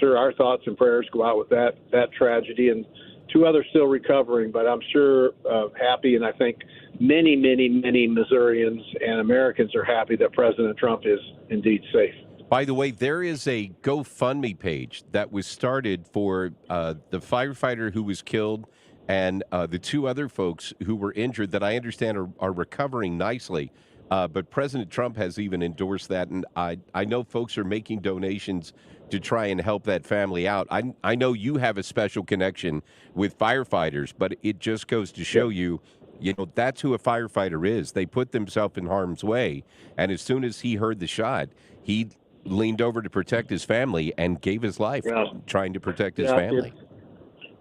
Sure, our thoughts and prayers go out with that tragedy, and two others still recovering, but I'm sure happy, and I think many, many, many Missourians and Americans are happy that President Trump is indeed safe.
By the way, there is a GoFundMe page that was started for the firefighter who was killed and the two other folks who were injured that I understand are recovering nicely. But President Trump has even endorsed that, and I know folks are making donations to try and help that family out. I know you have a special connection with firefighters, but it just goes to show you know, that's who a firefighter is. They put themselves in harm's way, and as soon as he heard the shot, he leaned over to protect his family and gave his life trying to protect his family.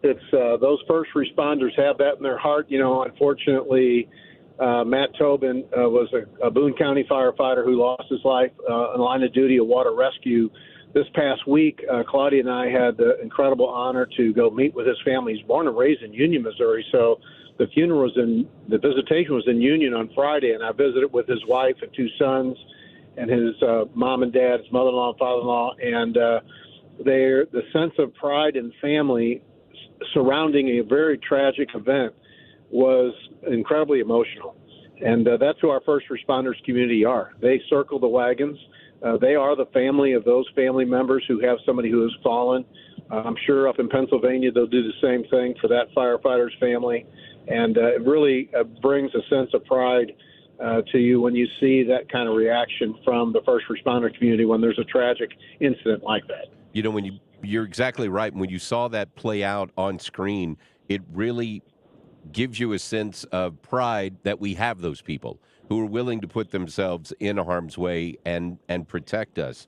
It's those first responders have that in their heart. You know, unfortunately, Matt Tobin was a Boone County firefighter who lost his life in line of duty of water rescue. This past week, Claudia and I had the incredible honor to go meet with his family. He's born and raised in Union, Missouri, so the visitation was in Union on Friday, and I visited with his wife and two sons and his mom and dad, his mother-in-law and father-in-law, and the sense of pride and family surrounding a very tragic event was incredibly emotional. And that's who our first responders community are. They circle the wagons. They are the family of those family members who have somebody who has fallen. I'm sure up in Pennsylvania they'll do the same thing for that firefighter's family. And it really brings a sense of pride to you when you see that kind of reaction from the first responder community when there's a tragic incident like that.
You know, you're exactly right. When you saw that play out on screen, it really gives you a sense of pride that we have those people who are willing to put themselves in harm's way and protect us.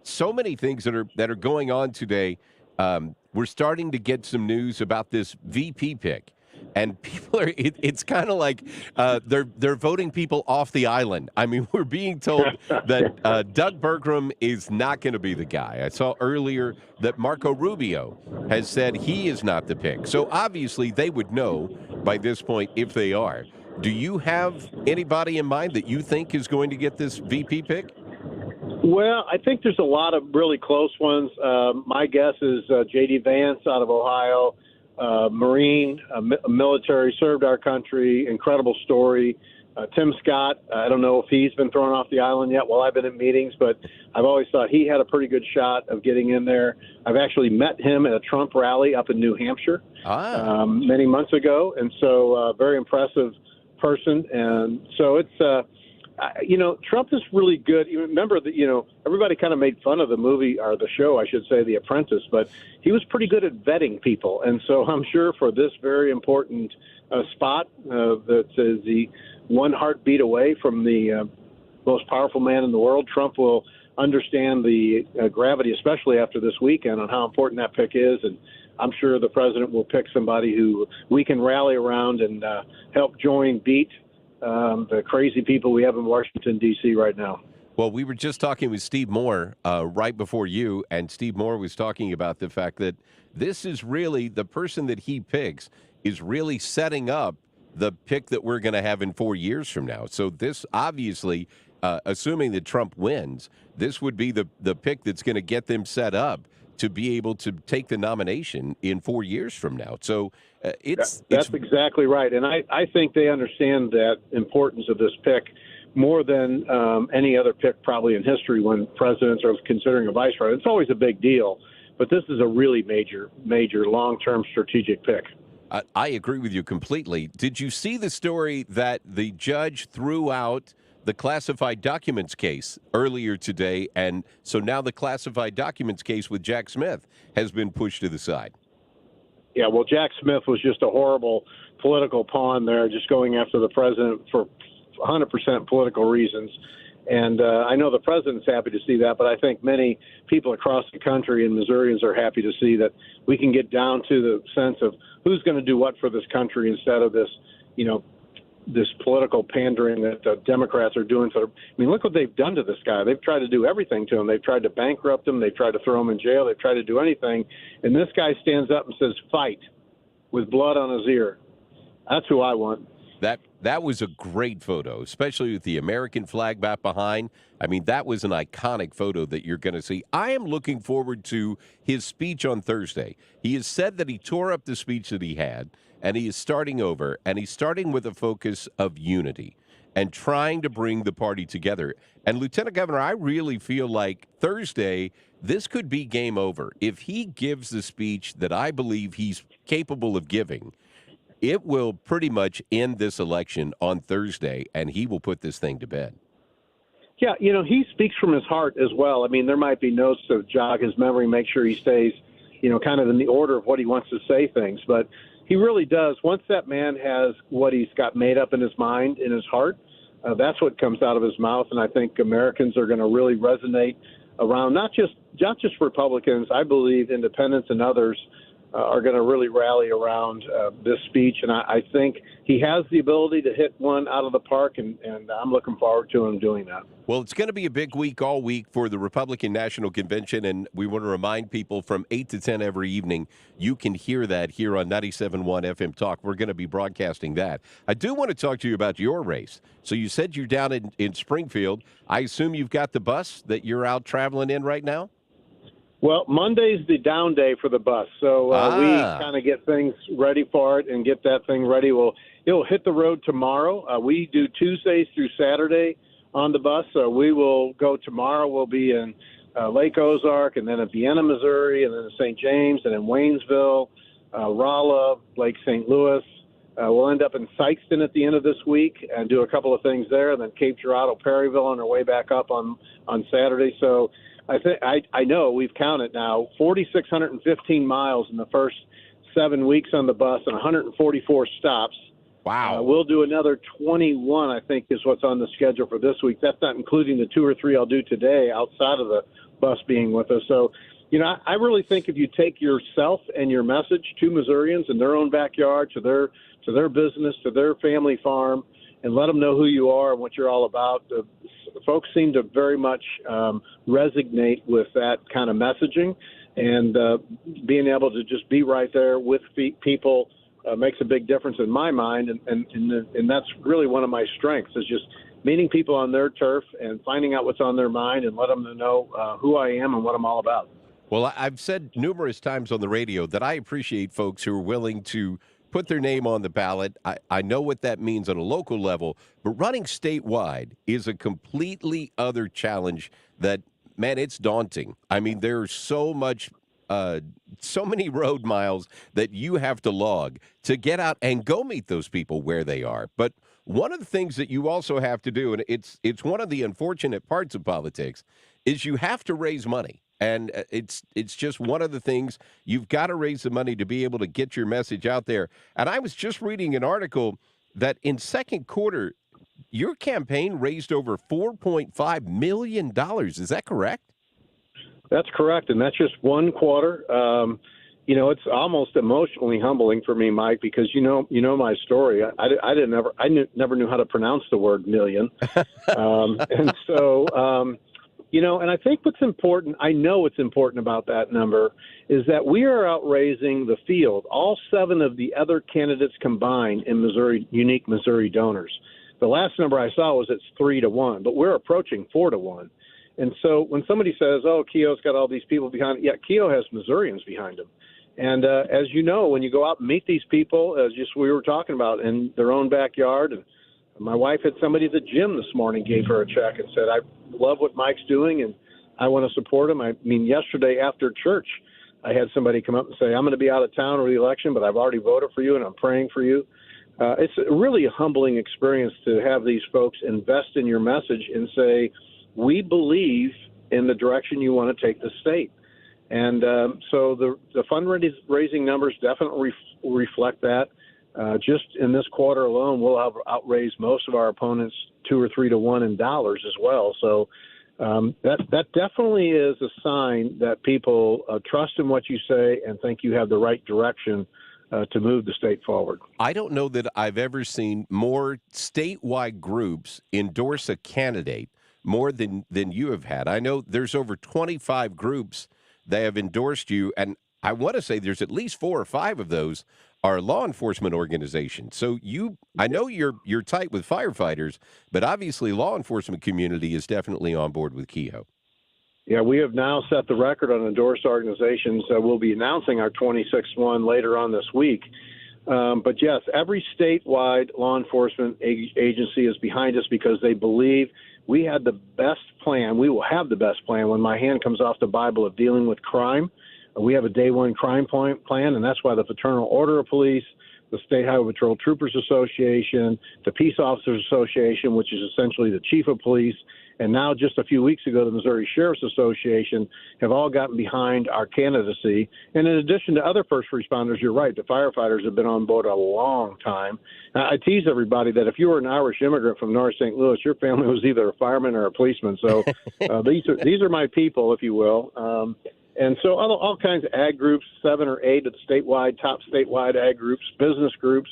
So many things that are going on today. We're starting to get some news about this VP pick. And people are, it's kind of like they're voting people off the island. I mean, we're being told that Doug Burgum is not going to be the guy. I saw earlier that Marco Rubio has said he is not the pick. So obviously they would know by this point if they are. Do you have anybody in mind that you think is going to get this VP pick?
Well, I think there's a lot of really close ones. My guess is J.D. Vance out of Ohio. Marine, military, served our country, incredible story. Tim Scott, I don't know if he's been thrown off the island yet while I've been in meetings, but I've always thought he had a pretty good shot of getting in there. I've actually met him at a Trump rally up in New Hampshire many months ago, and so very impressive person. And so it's, Trump is really good. You remember that, everybody kind of made fun of the movie, or the show, I should say, The Apprentice, but he was pretty good at vetting people. And so I'm sure for this very important spot that is the one heartbeat away from the most powerful man in the world, Trump will understand the gravity, especially after this weekend, on how important that pick is. And I'm sure the president will pick somebody who we can rally around and help beat the crazy people we have in Washington, D.C. right now.
Well, we were just talking with Steve Moore right before you, and Steve Moore was talking about the fact that this is really the person that he picks is really setting up the pick that we're going to have in 4 years from now. So this obviously, assuming that Trump wins, this would be the pick that's going to get them set up to be able to take the nomination in 4 years from now. So that's
exactly right. And I think they understand that importance of this pick more than any other pick probably in history when presidents are considering a vice president. It's always a big deal, but this is a really major long-term strategic pick.
I agree with you completely. Did you see the story that the judge threw out the classified documents case earlier today, and so now the classified documents case with Jack Smith has been pushed to the side?
Yeah, well, Jack Smith was just a horrible political pawn there, just going after the president for 100% political reasons. And I know the president's happy to see that, but I think many people across the country and Missourians are happy to see that we can get down to the sense of who's going to do what for this country instead of this, this political pandering that the Democrats are doing. Look what they've done to this guy. They've tried to do everything to him. They've tried to bankrupt him. They've tried to throw him in jail. They've tried to do anything. And this guy stands up and says, fight, with blood on his ear. That's who I want.
That was a great photo, especially with the American flag back behind. That was an iconic photo that you're going to see. I am looking forward to his speech on Thursday. He has said that he tore up the speech that he had, and he is starting over, and he's starting with a focus of unity and trying to bring the party together. And, Lieutenant Governor, I really feel like Thursday, this could be game over. If he gives the speech that I believe he's capable of giving, it will pretty much end this election on Thursday, and he will put this thing to bed.
Yeah, he speaks from his heart as well. There might be notes to jog his memory, make sure he stays, kind of in the order of what he wants to say things. But he really does. Once that man has what he's got made up in his mind, in his heart, that's what comes out of his mouth. And I think Americans are going to really resonate around not just Republicans. I believe independents and others are going to really rally around this speech. And I think he has the ability to hit one out of the park, and I'm looking forward to him doing that.
Well, it's going to be a big week all week for the Republican National Convention, and we want to remind people from 8 to 10 every evening, you can hear that here on 97.1 FM Talk. We're going to be broadcasting that. I do want to talk to you about your race. So you said you're down in Springfield. I assume you've got the bus that you're out traveling in right now?
Well, Monday's the down day for the bus, so we kind of get things ready for it and get that thing ready. It'll hit the road tomorrow. We do Tuesdays through Saturday on the bus, so we will go tomorrow. We'll be in Lake Ozark, and then at Vienna, Missouri, and then in St. James, and in Waynesville, Rolla, Lake St. Louis. We'll end up in Sykeston at the end of this week and do a couple of things there, and then Cape Girardeau, Perryville on our way back up on Saturday. So I know we've counted now 4,615 miles in the first 7 weeks on the bus and 144 stops.
Wow.
We'll do another 21, I think, is what's on the schedule for this week. That's not including the 2 or 3 I'll do today outside of the bus being with us. So, I really think if you take yourself and your message to Missourians in their own backyard, to their business, to their family farm, and let them know who you are and what you're all about. Folks seem to very much resonate with that kind of messaging, and being able to just be right there with people makes a big difference in my mind, and that's really one of my strengths, is just meeting people on their turf and finding out what's on their mind and let them know who I am and what I'm all about.
Well, I've said numerous times on the radio that I appreciate folks who are willing to put their name on the ballot. I know what that means on a local level, but running statewide is a completely other challenge that, man, it's daunting. I mean, there's so many road miles that you have to log to get out and go meet those people where they are. But one of the things that you also have to do, and it's one of the unfortunate parts of politics, is you have to raise money. And it's just one of the things. You've got to raise the money to be able to get your message out there. And I was just reading an article that in second quarter, your campaign raised over $4.5 million. Is that correct?
That's correct, and that's just one quarter. It's almost emotionally humbling for me, Mike, because you know my story. I never knew how to pronounce the word million, and so. And I think what's important, I know what's important about that number, is that we are outraising the field, all 7 of the other candidates combined in Missouri, unique Missouri donors. The last number I saw was it's 3-1, but we're approaching 4-1. And so when somebody says, oh, Kehoe's got all these people behind it, yeah, Kehoe has Missourians behind him. And as you know, when you go out and meet these people, as just we were talking about, in their own backyard, and my wife had somebody at the gym this morning, gave her a check and said, I love what Mike's doing and I want to support him. I mean, yesterday after church, I had somebody come up and say, I'm going to be out of town for the election, but I've already voted for you and I'm praying for you. It's really a humbling experience to have these folks invest in your message and say, we believe in the direction you want to take the state. And so the fundraising numbers definitely reflect that. Just in this quarter alone, we'll have outraised most of our opponents 2 or 3-1 in dollars as well. So that definitely is a sign that people trust in what you say and think you have the right direction to move the state forward.
I don't know that I've ever seen more statewide groups endorse a candidate more than you have had. I know there's over 25 groups that have endorsed you, and I want to say there's at least 4 or 5 of those are law enforcement organizations. So I know you're tight with firefighters, but obviously law enforcement community is definitely on board with Kehoe.
Yeah, we have now set the record on endorsed organizations. We'll be announcing our 26th one later on this week. But yes, every statewide law enforcement agency is behind us because they believe we had the best plan. We will have the best plan when my hand comes off the Bible of dealing with crime. We have a day one crime plan, and that's why the Fraternal Order of Police, the State Highway Patrol Troopers Association, the Peace Officers Association, which is essentially the chief of police, and now just a few weeks ago, the Missouri Sheriff's Association have all gotten behind our candidacy. And in addition to other first responders, you're right, the firefighters have been on board a long time. I tease everybody that if you were an Irish immigrant from North St. Louis, your family was either a fireman or a policeman. So these are my people, if you will. And so all kinds of ag groups, 7 or 8 of the top statewide ag groups, business groups.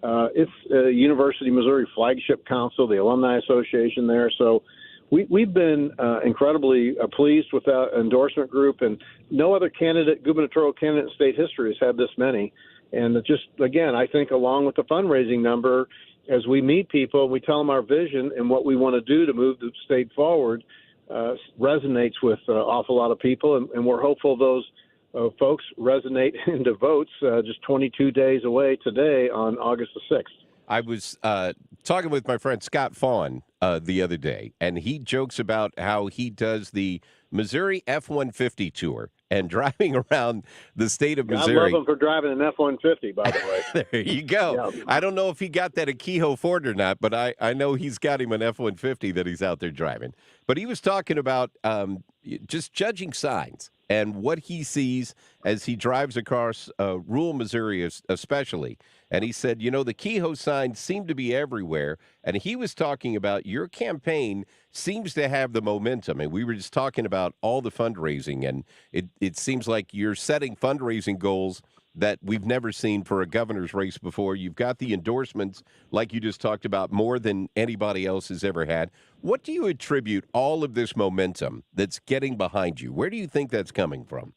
It's University of Missouri Flagship Council, the Alumni Association there. So we've been incredibly pleased with that endorsement group, and no other gubernatorial candidate in state history has had this many. And just, again, I think along with the fundraising number, as we meet people, we tell them our vision and what we want to do to move the state forward, resonates with an awful lot of people, and we're hopeful those folks resonate into votes just 22 days away today on August the 6th.
I was talking with my friend Scott Fawn the other day, and he jokes about how he does the Missouri F-150 tour and driving around the state of Missouri.
I love him for driving an F-150, by the way.
There you go. Yeah. I don't know if he got that at Kehoe Ford or not, but I know he's got him an F-150 that he's out there driving. But he was talking about just judging signs and what he sees as he drives across rural Missouri especially. And he said, the Kehoe signs seem to be everywhere. And he was talking about your campaign seems to have the momentum. And we were just talking about all the fundraising. And it seems like you're setting fundraising goals that we've never seen for a governor's race before. You've got the endorsements, like you just talked about, more than anybody else has ever had. What do you attribute all of this momentum that's getting behind you? Where do you think that's coming from?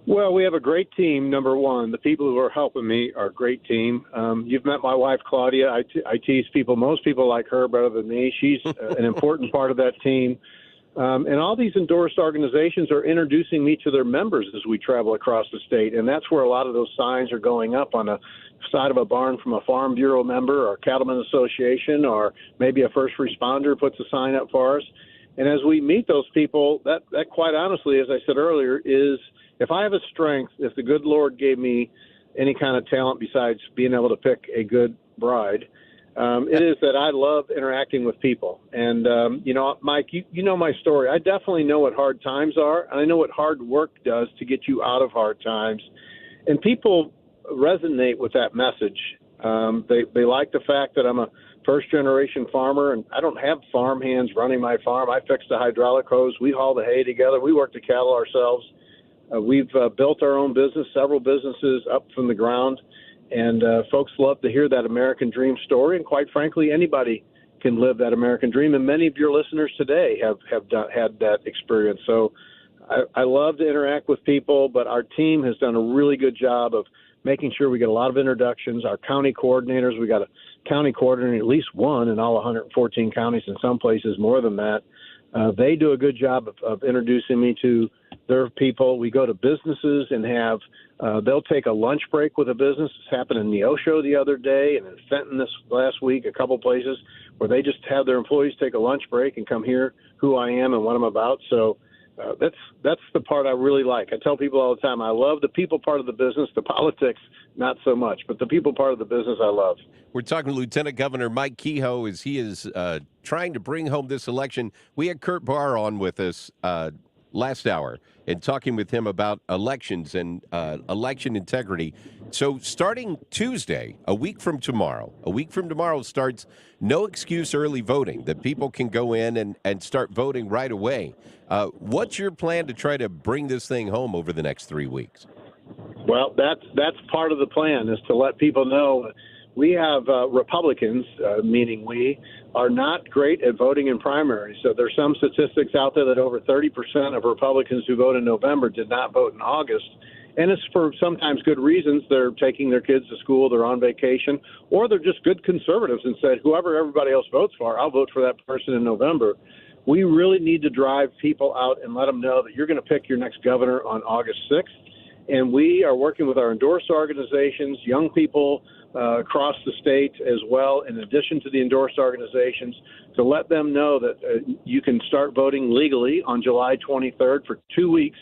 Well, we have a great team, number one. The people who are helping me are a great team. You've met my wife, Claudia. I tease people. Most people like her better than me. She's an important part of that team. And all these endorsed organizations are introducing me to their members as we travel across the state. And that's where a lot of those signs are going up on the side of a barn from a Farm Bureau member or Cattlemen Association, or maybe a first responder puts a sign up for us. And as we meet those people, that quite honestly, as I said earlier, is if I have a strength, if the good Lord gave me any kind of talent besides being able to pick a good bride, it is that I love interacting with people. And, Mike, you know my story. I definitely know what hard times are, and I know what hard work does to get you out of hard times. And people resonate with that message. They like the fact that I'm a first-generation farmer, and I don't have farm hands running my farm. I fix the hydraulic hose. We haul the hay together. We work the cattle ourselves. We've built our own business, several businesses up from the ground. And folks love to hear that American dream story. And quite frankly, anybody can live that American dream. And many of your listeners today have had that experience. So I love to interact with people, but our team has done a really good job of making sure we get a lot of introductions. Our county coordinators, we got a county coordinator, at least one in all 114 counties, in some places more than that. They do a good job of introducing me to their people. We go to businesses and have they'll take a lunch break with a business. This happened in Neosho the other day, and in Fenton this last week, a couple places where they just have their employees take a lunch break and come hear who I am and what I'm about. So that's the part I really like. I tell people all the time, I love the people part of the business, the politics, not so much, but the people part of the business I love.
We're talking to Lieutenant Governor Mike Kehoe as he is trying to bring home this election. We had Kurt Barr on with us last hour and talking with him about elections and election integrity. So starting Tuesday, a week from tomorrow starts no excuse early voting, that people can go in and start voting right away. What's your plan to try to bring this thing home over the next 3 weeks?
Well, that's part of the plan, is to let people know we have Republicans, meaning we, are not great at voting in primaries. So there's some statistics out there that over 30% of Republicans who vote in November did not vote in August. And it's for sometimes good reasons. They're taking their kids to school, they're on vacation, or they're just good conservatives and said, whoever everybody else votes for, I'll vote for that person in November. We really need to drive people out and let them know that you're going to pick your next governor on August 6th. And we are working with our endorsed organizations, young people across the state as well, in addition to the endorsed organizations, to let them know that you can start voting legally on July 23rd for 2 weeks.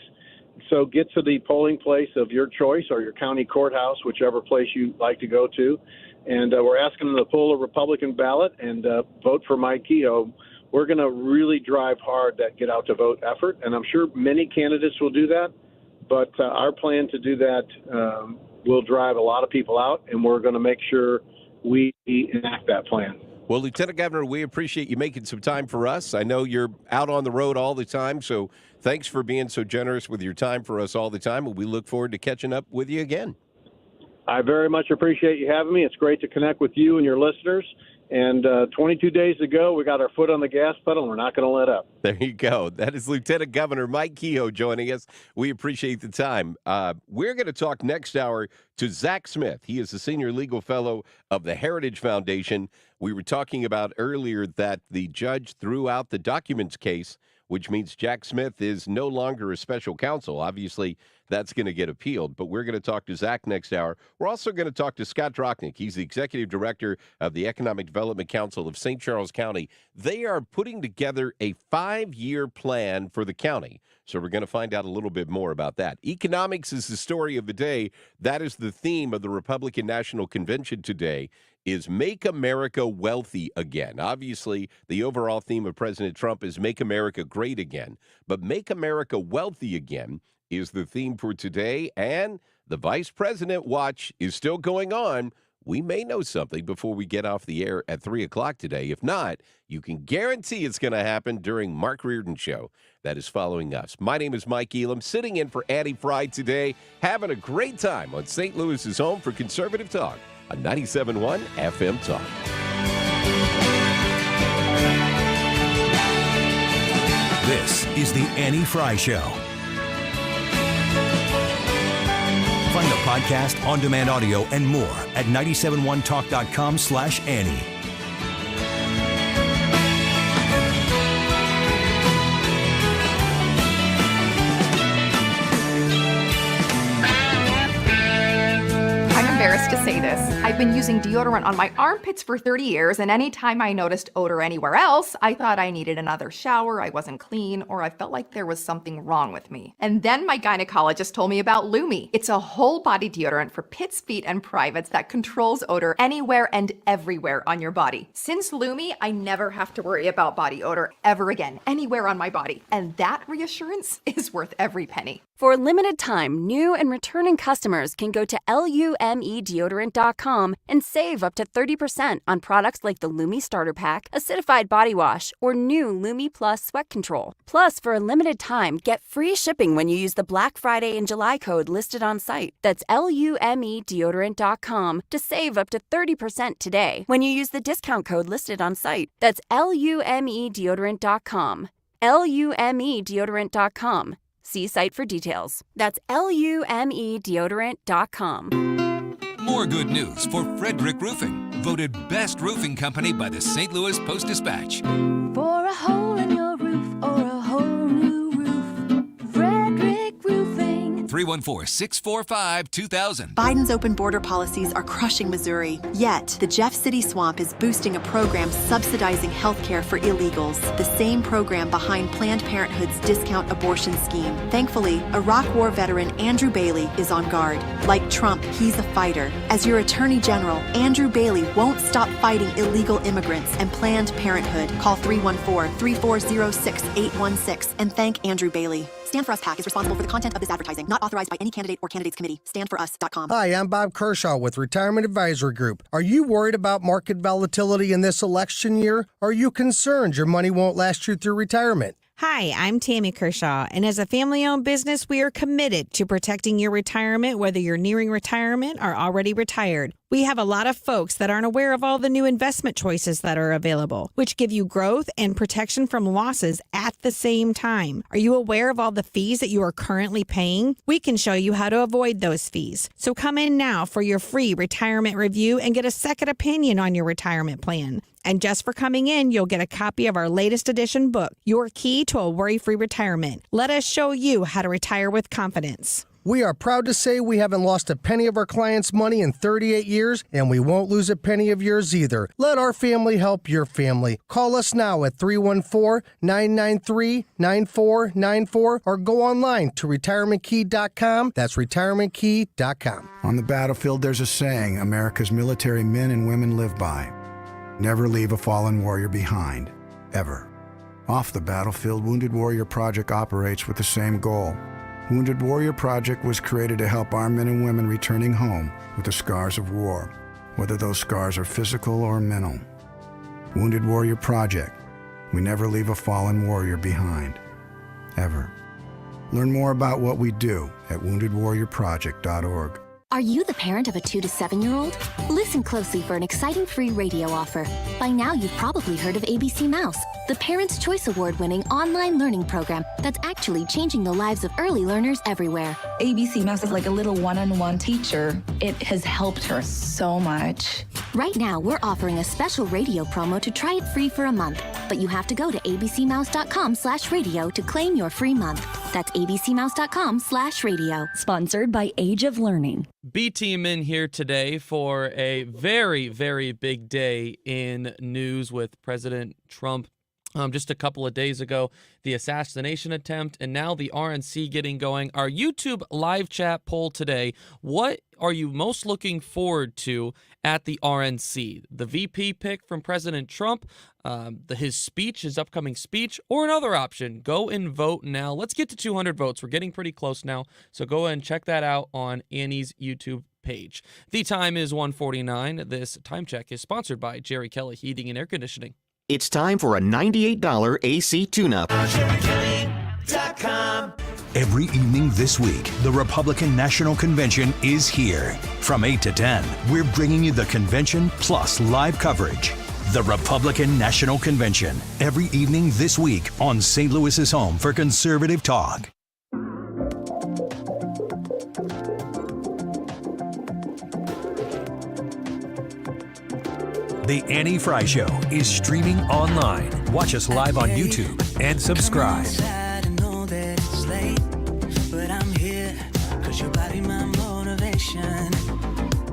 So get to the polling place of your choice or your county courthouse, whichever place you like to go to. And we're asking them to pull a Republican ballot and vote for Mike Kehoe. We're going to really drive hard that get out to vote effort. And I'm sure many candidates will do that. But our plan to do that will drive a lot of people out, and we're going to make sure we enact that plan.
Well, Lieutenant Governor, we appreciate you making some time for us. I know you're out on the road all the time, so thanks for being so generous with your time for us all the time, and we look forward to catching up with you again.
I very much appreciate you having me. It's great to connect with you and your listeners. And 22 days ago, we got our foot on the gas pedal, and we're not going to let up.
There you go. That is Lieutenant Governor Mike Kehoe joining us. We appreciate the time. We're going to talk next hour to Zach Smith. He is the Senior Legal Fellow of the Heritage Foundation. We were talking about earlier that the judge threw out the documents case, which means Jack Smith is no longer a special counsel. Obviously, that's going to get appealed, but we're going to talk to Zach next hour. We're also going to talk to Scott Drochnik. He's the Executive Director of the Economic Development Council of St. Charles County. They are putting together a 5-year plan for the county, so we're going to find out a little bit more about that. Economics is the story of the day. That is the theme of the Republican National Convention today, is Make America Wealthy Again. Obviously, the overall theme of President Trump is Make America Great Again, but Make America Wealthy Again is the theme for today, and the Vice President watch is still going on. We may know something before we get off the air at 3 o'clock today. If not, you can guarantee it's going to happen during Mark Reardon's show that is following us. My name is Mike Elam, sitting in for Addie Fry today, having a great time on St. Louis's home for conservative talk on 97.1 FM Talk.
This is the Annie Fry Show. Find the podcast, on-demand audio, and more at 971talk.com/Annie.
this. I've been using deodorant on my armpits for 30 years, and anytime I noticed odor anywhere else, I thought I needed another shower, I wasn't clean, or I felt like there was something wrong with me. And then my gynecologist told me about Lumi. It's a whole body deodorant for pits, feet, and privates that controls odor anywhere and everywhere on your body. Since Lumi, I never have to worry about body odor ever again, anywhere on my body. And that reassurance is worth every penny.
For a limited time, new and returning customers can go to LUMEdeodorant.com and save up to 30% on products like the Lumi Starter Pack, Acidified Body Wash, or new Lumi Plus Sweat Control. Plus, for a limited time, get free shipping when you use the Black Friday and July code listed on site. That's LUMEdeodorant.com to save up to 30% today when you use the discount code listed on site. That's LUMEdeodorant.com. LUMEdeodorant.com. See site for details. That's LUMEdeodorant.com.
More good news for Frederick Roofing, voted best roofing company by the St. Louis Post-Dispatch.
For a hole in your roof or a whole new roof, Frederick Roofing.
314-645-2000.
Biden's open border policies are crushing Missouri. Yet, the Jeff City Swamp is boosting a program subsidizing health care for illegals, the same program behind Planned Parenthood's discount abortion scheme. Thankfully, Iraq War veteran Andrew Bailey is on guard. Like Trump, he's a fighter. As your Attorney General, Andrew Bailey won't stop fighting illegal immigrants and Planned Parenthood. Call 314-340-6816 and thank Andrew Bailey. Stand For Us PAC is responsible for the content of this advertising, not authorized by any candidate or candidates committee. StandForUs.com.
Hi, I'm Bob Kershaw with Retirement Advisory Group. Are you worried about market volatility in this election year? Are you concerned your money won't last you through retirement?
Hi, I'm Tammy Kershaw, and as a family-owned business, we are committed to protecting your retirement, whether you're nearing retirement or already retired. We have a lot of folks that aren't aware of all the new investment choices that are available, which give you growth and protection from losses at the same time. Are you aware of all the fees that you are currently paying? We can show you how to avoid those fees. So come in now for your free retirement review and get a second opinion on your retirement plan. And just for coming in, you'll get a copy of our latest edition book, Your Key to a Worry-Free Retirement. Let us show you how to retire with confidence.
We are proud to say we haven't lost a penny of our clients' money in 38 years, and we won't lose a penny of yours either. Let our family help your family. Call us now at 314-993-9494 or go online to retirementkey.com. That's retirementkey.com.
On the battlefield, there's a saying America's military men and women live by. Never leave a fallen warrior behind, ever. Off the battlefield, Wounded Warrior Project operates with the same goal. Wounded Warrior Project was created to help our men and women returning home with the scars of war, whether those scars are physical or mental. Wounded Warrior Project. We never leave a fallen warrior behind, ever. Learn more about what we do at woundedwarriorproject.org.
Are you the parent of a 2 to 7-year-old? Listen closely for an exciting free radio offer. By now, you've probably heard of ABC Mouse, the Parents' Choice Award-winning online learning program that's actually changing the lives of early learners everywhere.
ABC Mouse is like a little one-on-one teacher. It has helped her so much.
Right now, we're offering a special radio promo to try it free for a month, but you have to go to abcmouse.com/radio to claim your free month. That's abcmouse.com/radio.
Sponsored by Age of Learning.
B-Team in here today for a very, very big day in news with President Trump. Just a couple of days ago, the assassination attempt, and now the RNC getting going. Our YouTube live chat poll today, what are you most looking forward to at the RNC? The VP pick from President Trump, his speech, his upcoming speech, or another option? Go and vote now. Let's get to 200 votes. We're getting pretty close now, so go ahead and check that out on Annie's YouTube page. The time is 1:49. This time check is sponsored by Jerry Kelly Heating and Air Conditioning.
It's time for a $98 AC tune-up.
Every evening this week, the Republican National Convention is here. From 8 to 10, we're bringing you the convention plus live coverage. The Republican National Convention, every evening this week on St. Louis's home for conservative talk. The Annie Fry Show is streaming online. Watch us live on YouTube and subscribe.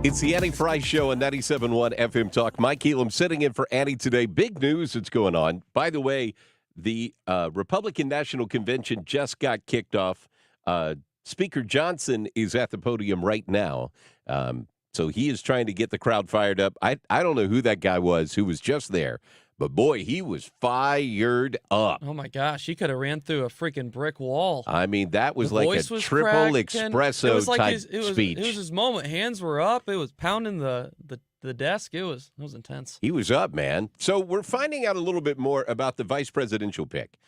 It's the Annie Fry Show on 97.1 FM Talk. Mike Elam sitting in for Annie today. Big news that's going on. By the way, the Republican National Convention just got kicked off. Speaker Johnson is at the podium right now. So he is trying to get the crowd fired up. I don't know who that guy was who was just there. But, boy, he was fired up.
Oh, my gosh. He could have ran through a freaking brick wall.
I mean, that was like a triple espresso type speech.
It was his moment. Hands were up. It was pounding the desk. It was intense.
He was up, man. So we're finding out a little bit more about the vice presidential pick,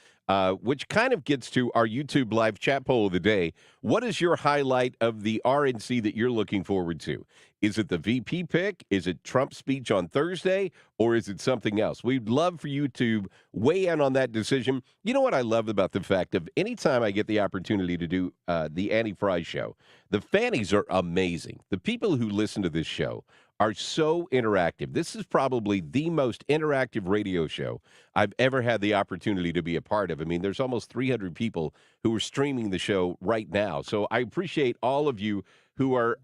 which kind of gets to our YouTube live chat poll of the day. What is your highlight of the RNC that you're looking forward to? Is it the VP pick? Is it Trump's speech on Thursday? Or is it something else? We'd love for you to weigh in on that decision. You know what I love about the fact of anytime I get the opportunity to do the Annie Fry Show, the fannies are amazing. The people who listen to this show are so interactive. This is probably the most interactive radio show I've ever had the opportunity to be a part of. I mean, there's almost 300 people who are streaming the show right now. So I appreciate all of you who are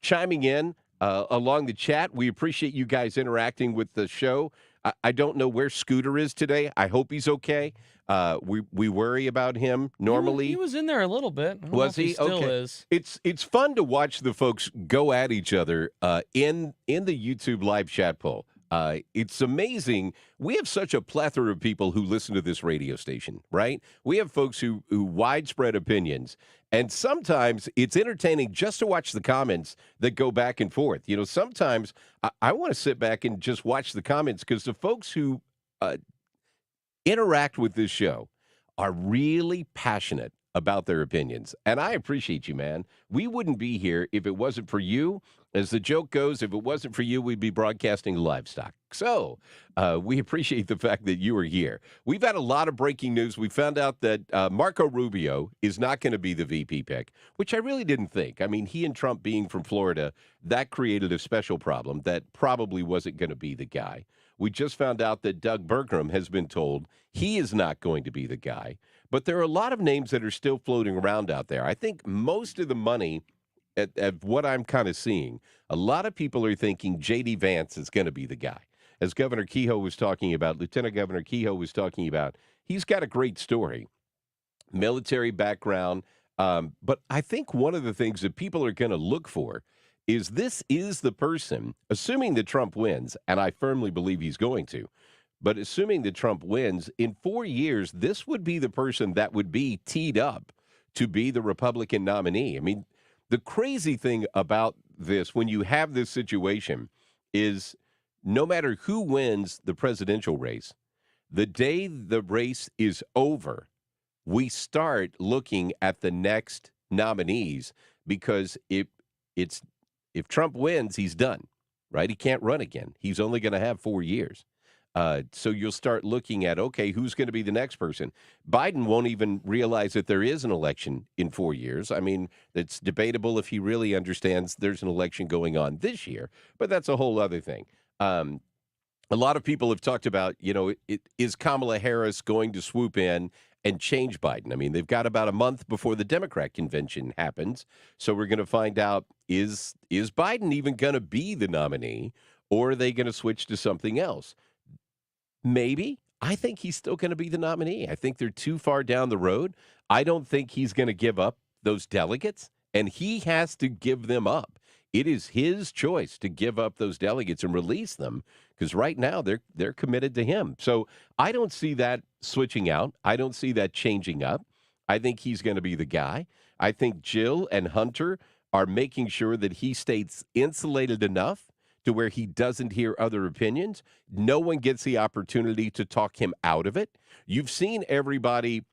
chiming in along the chat. We appreciate you guys interacting with the show. I don't know where Scooter is today. I hope he's okay. We worry about him normally.
He was in there a little bit. I don't
Was
know if
he?
Still
Okay.
is.
It's fun to watch the folks go at each other in the YouTube live chat poll. It's amazing. We have such a plethora of people who listen to this radio station, right? We have folks who widespread opinions. And sometimes it's entertaining just to watch the comments that go back and forth. You know, sometimes I want to sit back and just watch the comments because the folks who interact with this show are really passionate about their opinions. And I appreciate you, man. We wouldn't be here if it wasn't for you. As the joke goes, if it wasn't for you, we'd be broadcasting livestock. So we appreciate the fact that you are here. We've had a lot of breaking news. We found out that Marco Rubio is not going to be the VP pick, which I really didn't think. I mean, he and Trump being from Florida, that created a special problem that probably wasn't going to be the guy. We just found out that Doug Burgum has been told he is not going to be the guy. But there are a lot of names that are still floating around out there. I think most of the money, at what I'm kind of seeing, a lot of people are thinking J.D. Vance is going to be the guy. As Governor Kehoe was talking about, Lieutenant Governor Kehoe was talking about, he's got a great story, military background. But I think one of the things that people are going to look for is this is the person, assuming that Trump wins, and I firmly believe he's going to, but assuming that Trump wins, in 4 years, this would be the person that would be teed up to be the Republican nominee. I mean, the crazy thing about this, when you have this situation, is no matter who wins the presidential race, the day the race is over, we start looking at the next nominees because if Trump wins, he's done, right? He can't run again. He's only going to have 4 years. So you'll start looking at, okay, who's going to be the next person? Biden won't even realize that there is an election in 4 years. I mean, it's debatable if he really understands there's an election going on this year, but that's a whole other thing. A lot of people have talked about, you know, is Kamala Harris going to swoop in and change Biden? I mean, they've got about a month before the Democrat convention happens. So we're going to find out, is Biden even going to be the nominee, or are they going to switch to something else? Maybe. I think he's still going to be the nominee. I think they're too far down the road. I don't think he's going to give up those delegates, and he has to give them up. It is his choice to give up those delegates and release them because right now they're committed to him. So I don't see that switching out. I don't see that changing up. I think he's going to be the guy. I think Jill and Hunter are making sure that he stays insulated enough to where he doesn't hear other opinions. No one gets the opportunity to talk him out of it. You've seen everybody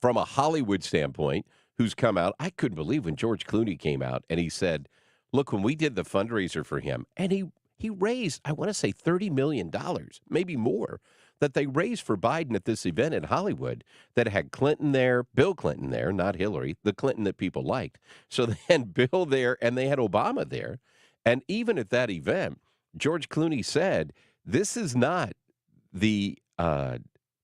from a Hollywood standpoint who's come out. I couldn't believe when George Clooney came out and he said, look, when we did the fundraiser for him, and he raised, I want to say $30 million, maybe more, that they raised for Biden at this event in Hollywood that had Clinton there, Bill Clinton there, not Hillary, the Clinton that people liked. So they had Bill there and they had Obama there. And even at that event, George Clooney said, this is not the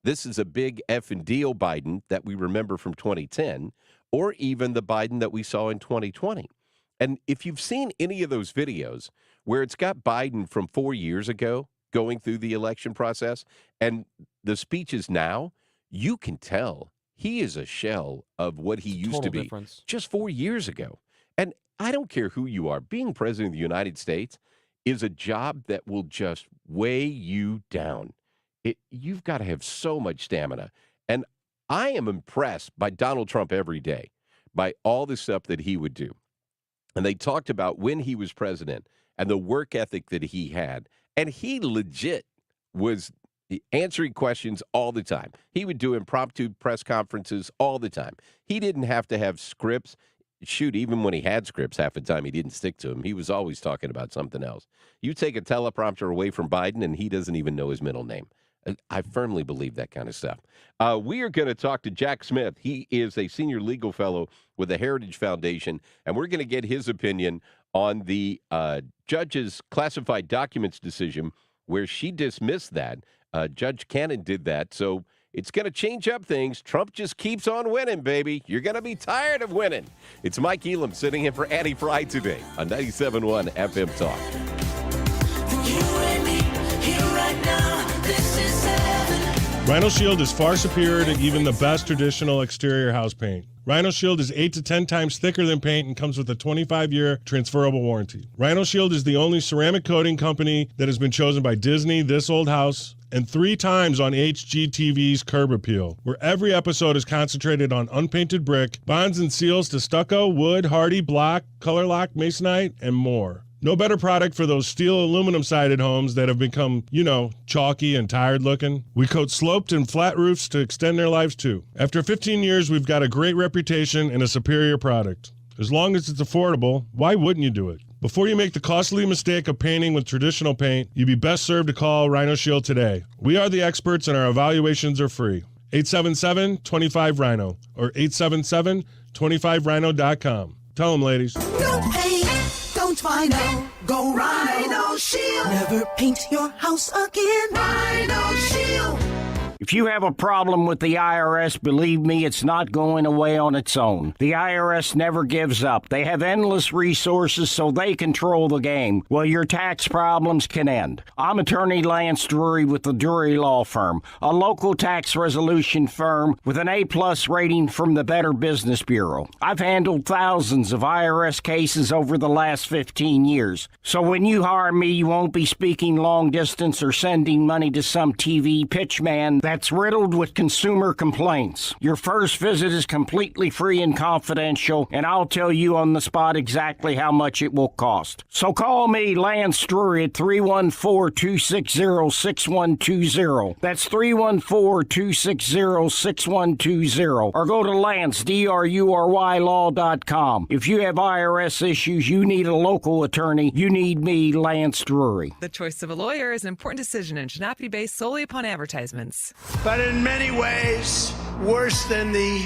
this is a big effing deal Biden that we remember from 2010, or even the Biden that we saw in 2020. And if you've seen any of those videos where it's got Biden from 4 years ago going through the election process and the speeches now, you can tell he is a shell of what he used to be
difference.
just 4 years ago. And I don't care who you are. Being president of the United States is a job that will just weigh you down. You've got to have so much stamina. And I am impressed by Donald Trump every day, by all the stuff that he would do. And they talked about when he was president and the work ethic that he had. And he legit was answering questions all the time. He would do impromptu press conferences all the time. He didn't have to have scripts. Shoot, even when he had scripts, half the time he didn't stick to them. He was always talking about something else. You take a teleprompter away from Biden, and he doesn't even know his middle name. I firmly believe that kind of stuff. We are going to talk to Jack Smith. He is a senior legal fellow with the Heritage Foundation, and we're going to get his opinion on the judge's classified documents decision where she dismissed that. Judge Cannon did that, so it's going to change up things. Trump just keeps on winning, baby. You're going to be tired of winning. It's Mike Elam sitting in for Andy Fry today on 97.1 FM Talk.
Rhino Shield is far superior to even the best traditional exterior house paint. Rhino Shield is 8 to 10 times thicker than paint and comes with a 25-year transferable warranty. Rhino Shield is the only ceramic coating company that has been chosen by Disney, This Old House, and 3 times on HGTV's Curb Appeal, where every episode is concentrated on unpainted brick, bonds and seals to stucco, wood, hardy, block, color lock, masonite, and more. No better product for those steel aluminum-sided homes that have become, chalky and tired looking. We coat sloped and flat roofs to extend their lives too. After 15 years, we've got a great reputation and a superior product. As long as it's affordable, why wouldn't you do it? Before you make the costly mistake of painting with traditional paint, you'd be best served to call Rhino Shield today. We are the experts and our evaluations are free. 877-25-RHINO or 877-25rhino.com. Tell them, ladies.
No pain, don't Rhino. Go Rhino Shield. Never paint your house again. Rhino Shield.
If you have a problem with the IRS, believe me, it's not going away on its own. The IRS never gives up. They have endless resources, so they control the game. Well, your tax problems can end. I'm attorney Lance Drury with the Drury Law Firm, a local tax resolution firm with an A-plus rating from the Better Business Bureau. I've handled thousands of IRS cases over the last 15 years. So when you hire me, you won't be speaking long distance or sending money to some TV pitchman that's riddled with consumer complaints. Your first visit is completely free and confidential, and I'll tell you on the spot exactly how much it will cost. So call me, Lance Drury, at 314-260-6120. That's 314-260-6120. Or go to Lance, DRURYlaw.com. If you have IRS issues, you need a local attorney, you need me, Lance Drury.
The choice of a lawyer is an important decision and should not be based solely upon advertisements.
But in many ways, worse than the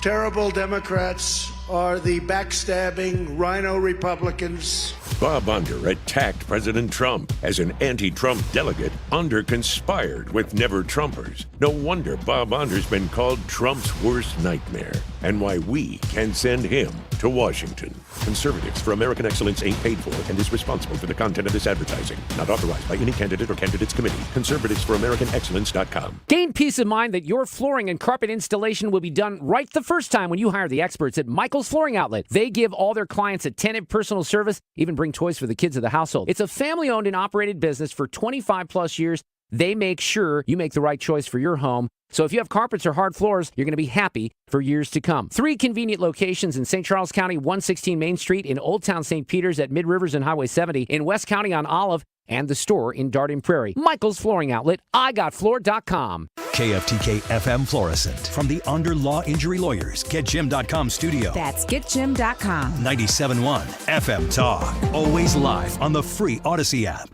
terrible Democrats are the backstabbing rhino Republicans.
Bob Under attacked President Trump as an anti-Trump delegate. Under conspired with never-Trumpers. No wonder Bob Under's been called Trump's worst nightmare, and why we can send him to Washington. Conservatives for American Excellence ain't paid for and is responsible for the content of this advertising. Not authorized by any candidate or candidates committee. ConservativeSforAmericanExcellence.com.
Gain peace of mind that your flooring and carpet installation will be done right the first time when you hire the experts at Michael's Flooring Outlet. They give all their clients attentive personal service, even bring toys for the kids of the household. It's a family-owned and operated business for 25-plus years. They make sure you make the right choice for your home. So if you have carpets or hard floors, you're going to be happy for years to come. 3 convenient locations in St. Charles County, 116 Main Street, in Old Town St. Peters at Mid-Rivers and Highway 70, in West County on Olive, and the store in Darden Prairie. Michael's Flooring Outlet, IGotFloor.com.
KFTK FM Florissant. From the Under Law Injury Lawyers, GetJim.com studio.
That's GetJim.com.
97.1 FM Talk. Always live on the free Odyssey app.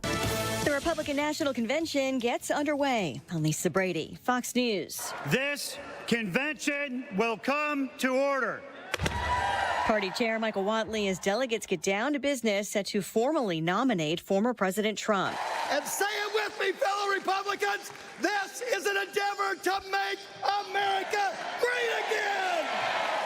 The Republican National Convention gets underway. I'm Lisa Brady, Fox News.
This convention will come to order.
Party Chair Michael Whatley, as delegates get down to business, set to formally nominate former President Trump.
And say it with me, fellow Republicans, this is an endeavor to make America great again.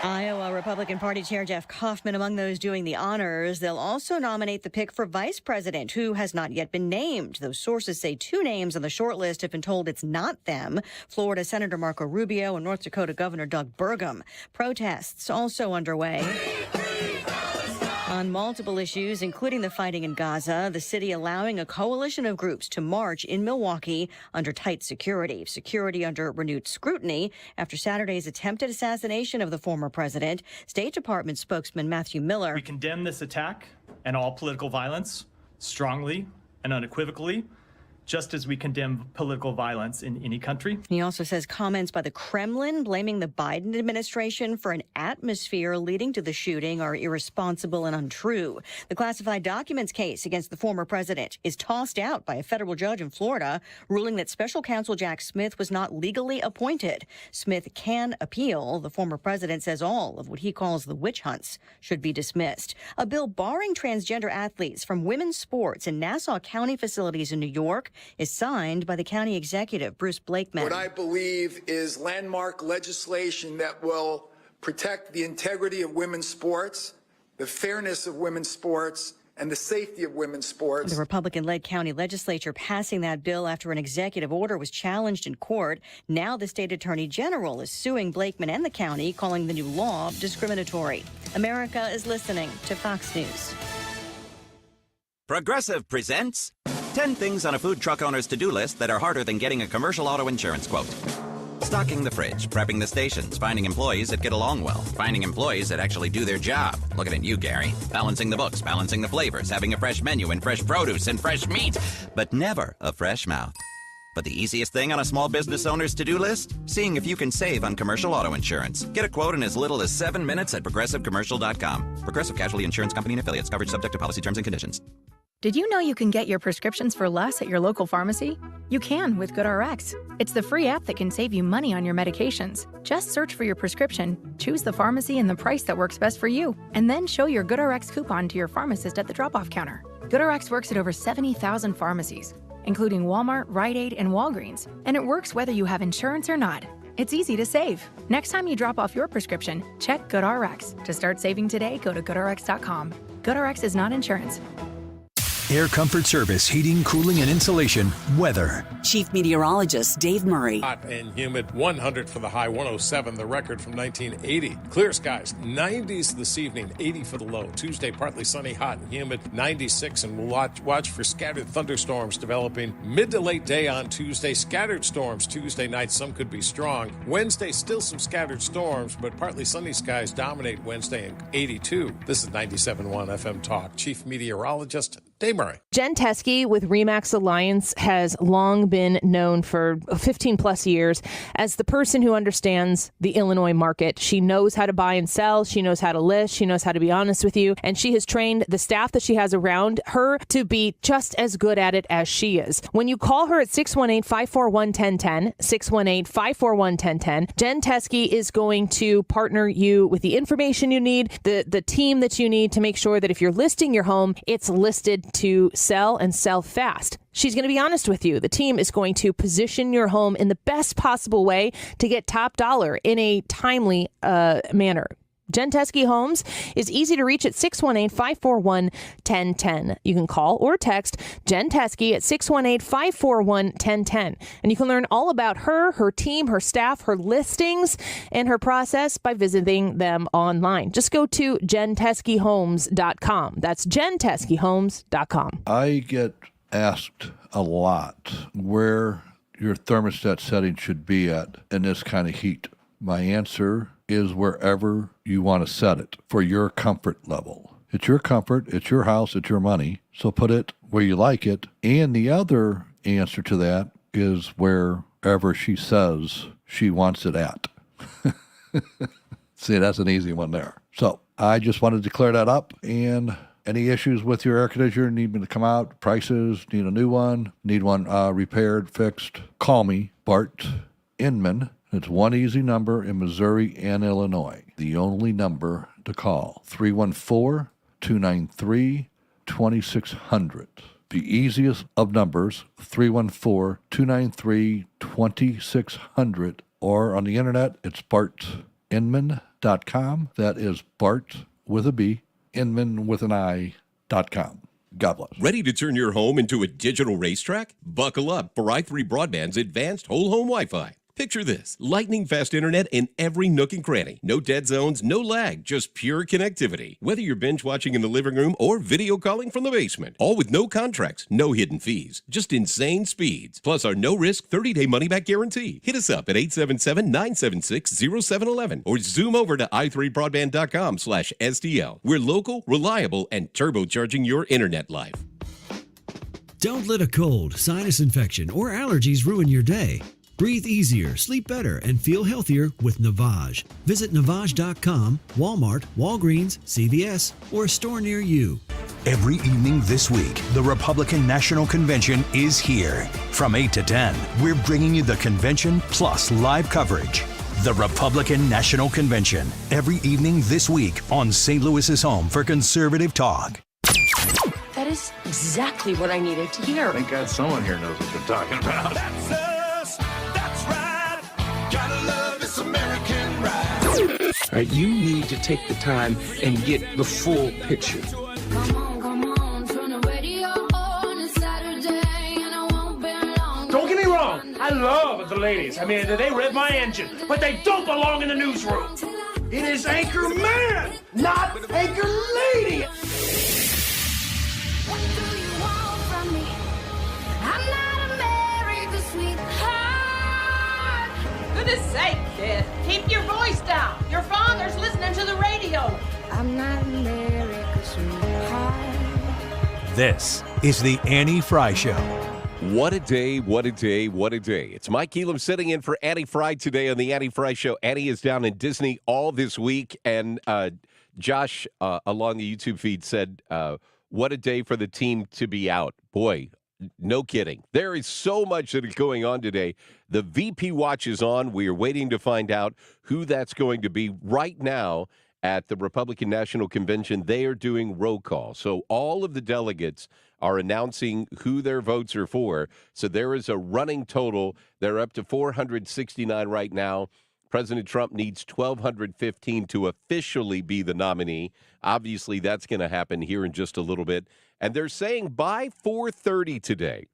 Iowa Republican Party Chair Jeff Kaufman among those doing the honors. They'll also nominate the pick for vice president, who has not yet been named. Those sources say 2 names on the short list have been told it's not them: Florida Senator Marco Rubio and North Dakota Governor Doug Burgum. Protests also underway on multiple issues, including the fighting in Gaza, the city allowing a coalition of groups to march in Milwaukee under tight security. Security under renewed scrutiny after Saturday's attempted assassination of the former president. State Department spokesman Matthew Miller.
We condemn this attack and all political violence strongly and unequivocally, just as we condemn political violence in any country.
He also says comments by the Kremlin blaming the Biden administration for an atmosphere leading to the shooting are irresponsible and untrue. The classified documents case against the former president is tossed out by a federal judge in Florida, ruling that special counsel Jack Smith was not legally appointed. Smith can appeal. The former president says all of what he calls the witch hunts should be dismissed. A bill barring transgender athletes from women's sports in Nassau County facilities in New York is signed by the county executive, Bruce Blakeman.
What I believe is landmark legislation that will protect the integrity of women's sports, the fairness of women's sports, and the safety of women's sports.
The Republican-led county legislature passing that bill after an executive order was challenged in court. Now the state attorney general is suing Blakeman and the county, calling the new law discriminatory. America is listening to Fox News.
Progressive presents 10 things on a food truck owner's to-do list that are harder than getting a commercial auto insurance quote. Stocking the fridge, prepping the stations, finding employees that get along well, finding employees that actually do their job. Looking at you, Gary. Balancing the books, balancing the flavors, having a fresh menu and fresh produce and fresh meat, but never a fresh mouth. But the easiest thing on a small business owner's to-do list? Seeing if you can save on commercial auto insurance. Get a quote in as little as 7 minutes at progressivecommercial.com. Progressive Casualty Insurance Company and Affiliates. Coverage subject to policy terms and conditions.
Did you know you can get your prescriptions for less at your local pharmacy? You can with GoodRx. It's the free app that can save you money on your medications. Just search for your prescription, choose the pharmacy and the price that works best for you, and then show your GoodRx coupon to your pharmacist at the drop-off counter. GoodRx works at over 70,000 pharmacies, including Walmart, Rite Aid, and Walgreens, and it works whether you have insurance or not. It's easy to save. Next time you drop off your prescription, check GoodRx. To start saving today, go to GoodRx.com. GoodRx is not insurance.
Air Comfort Service, heating, cooling, and insulation, weather.
Chief Meteorologist Dave Murray.
Hot and humid, 100 for the high, 107 the record from 1980. Clear skies, 90s this evening, 80 for the low. Tuesday, partly sunny, hot and humid, 96, and we'll watch for scattered thunderstorms developing mid to late day on Tuesday. Scattered storms Tuesday night, some could be strong. Wednesday, still some scattered storms, but partly sunny skies dominate Wednesday and 82. This is 97.1 FM Talk. Chief Meteorologist Dave Murray.
Jen Teskey with RE/MAX Alliance has long been known for 15 plus years as the person who understands the Illinois market. She knows how to buy and sell. She knows how to list. She knows how to be honest with you. And she has trained the staff that she has around her to be just as good at it as she is. When you call her at 618-541-1010, 618-541-1010, Jen Teskey is going to partner you with the information you need, the team that you need to make sure that if you're listing your home, it's listed to sell and sell fast. She's going to be honest with you. The team is going to position your home in the best possible way to get top dollar in a timely manner. Jen Teskey Homes is easy to reach at 618-541-1010. You can call or text Jen Teskey at 618-541-1010. And you can learn all about her team, her staff, her listings, and her process by visiting them online. Just go to jenteskeyhomes.com. That's jenteskeyhomes.com.
I get asked a lot where your thermostat setting should be at in this kind of heat. My answer is wherever you want to set it for your comfort level. It's your comfort, it's your house, it's your money, so put it where you like it. And the other answer to that is wherever she says she wants it at. See, that's an easy one there. So I just wanted to clear that up. And any issues with your air conditioner, need me to come out, prices, need a new one, need one repaired, fixed, call me, Bart Inman. It's one easy number in Missouri and Illinois. The only number to call, 314-293-2600. The easiest of numbers, 314-293-2600. Or on the internet, it's Bart Inman.com. That is Bart with a B, Inman with an I.com. God bless.
Ready to turn your home into a digital racetrack? Buckle up for i3 Broadband's advanced whole home Wi-Fi. Picture this, lightning fast internet in every nook and cranny. No dead zones, no lag, just pure connectivity. Whether you're binge watching in the living room or video calling from the basement. All with no contracts, no hidden fees, just insane speeds. Plus our no-risk 30-day money-back guarantee. Hit us up at 877-976-0711 or zoom over to i3broadband.com/STL. We're local, reliable, and turbocharging your internet life.
Don't let a cold, sinus infection, or allergies ruin your day. Breathe easier, sleep better, and feel healthier with Navage. Visit Navage.com, Walmart, Walgreens, CVS, or a store near you.
Every evening this week, the Republican National Convention is here. From 8 to 10, we're bringing you the convention plus live coverage. The Republican National Convention, every evening this week on St. Louis's home for conservative talk.
That is exactly what I needed to hear.
Thank God someone here knows what they're talking about.
That's us. That's right. Gotta love this American ride.
All right, you need to take the time and get the full picture.
Don't get me wrong, I love the ladies. I mean, they rev my engine, but they don't belong in the newsroom. It is Anchor Man, not Anchor Lady.
What do you want from me? I'm not America's sweetheart.
Goodness sake, kid. Keep your voice down. Your father's listening to the radio.
I'm not America's sweetheart.
This is the Annie Fry Show.
What a day, what a day, what a day. It's Mike Elam sitting in for Annie Fry today on the Annie Fry Show. Annie is down in Disney all this week, and Josh along the YouTube feed said, what a day for the team to be out. Boy, no kidding. There is so much that is going on today. The VP watch is on. We are waiting to find out who that's going to be. Right now at the Republican National Convention, they are doing roll call. So all of the delegates are announcing who their votes are for. So there is a running total. They're up to 469 right now. President Trump needs 1,215 to officially be the nominee. Obviously, that's going to happen here in just a little bit. And they're saying by 4:30 today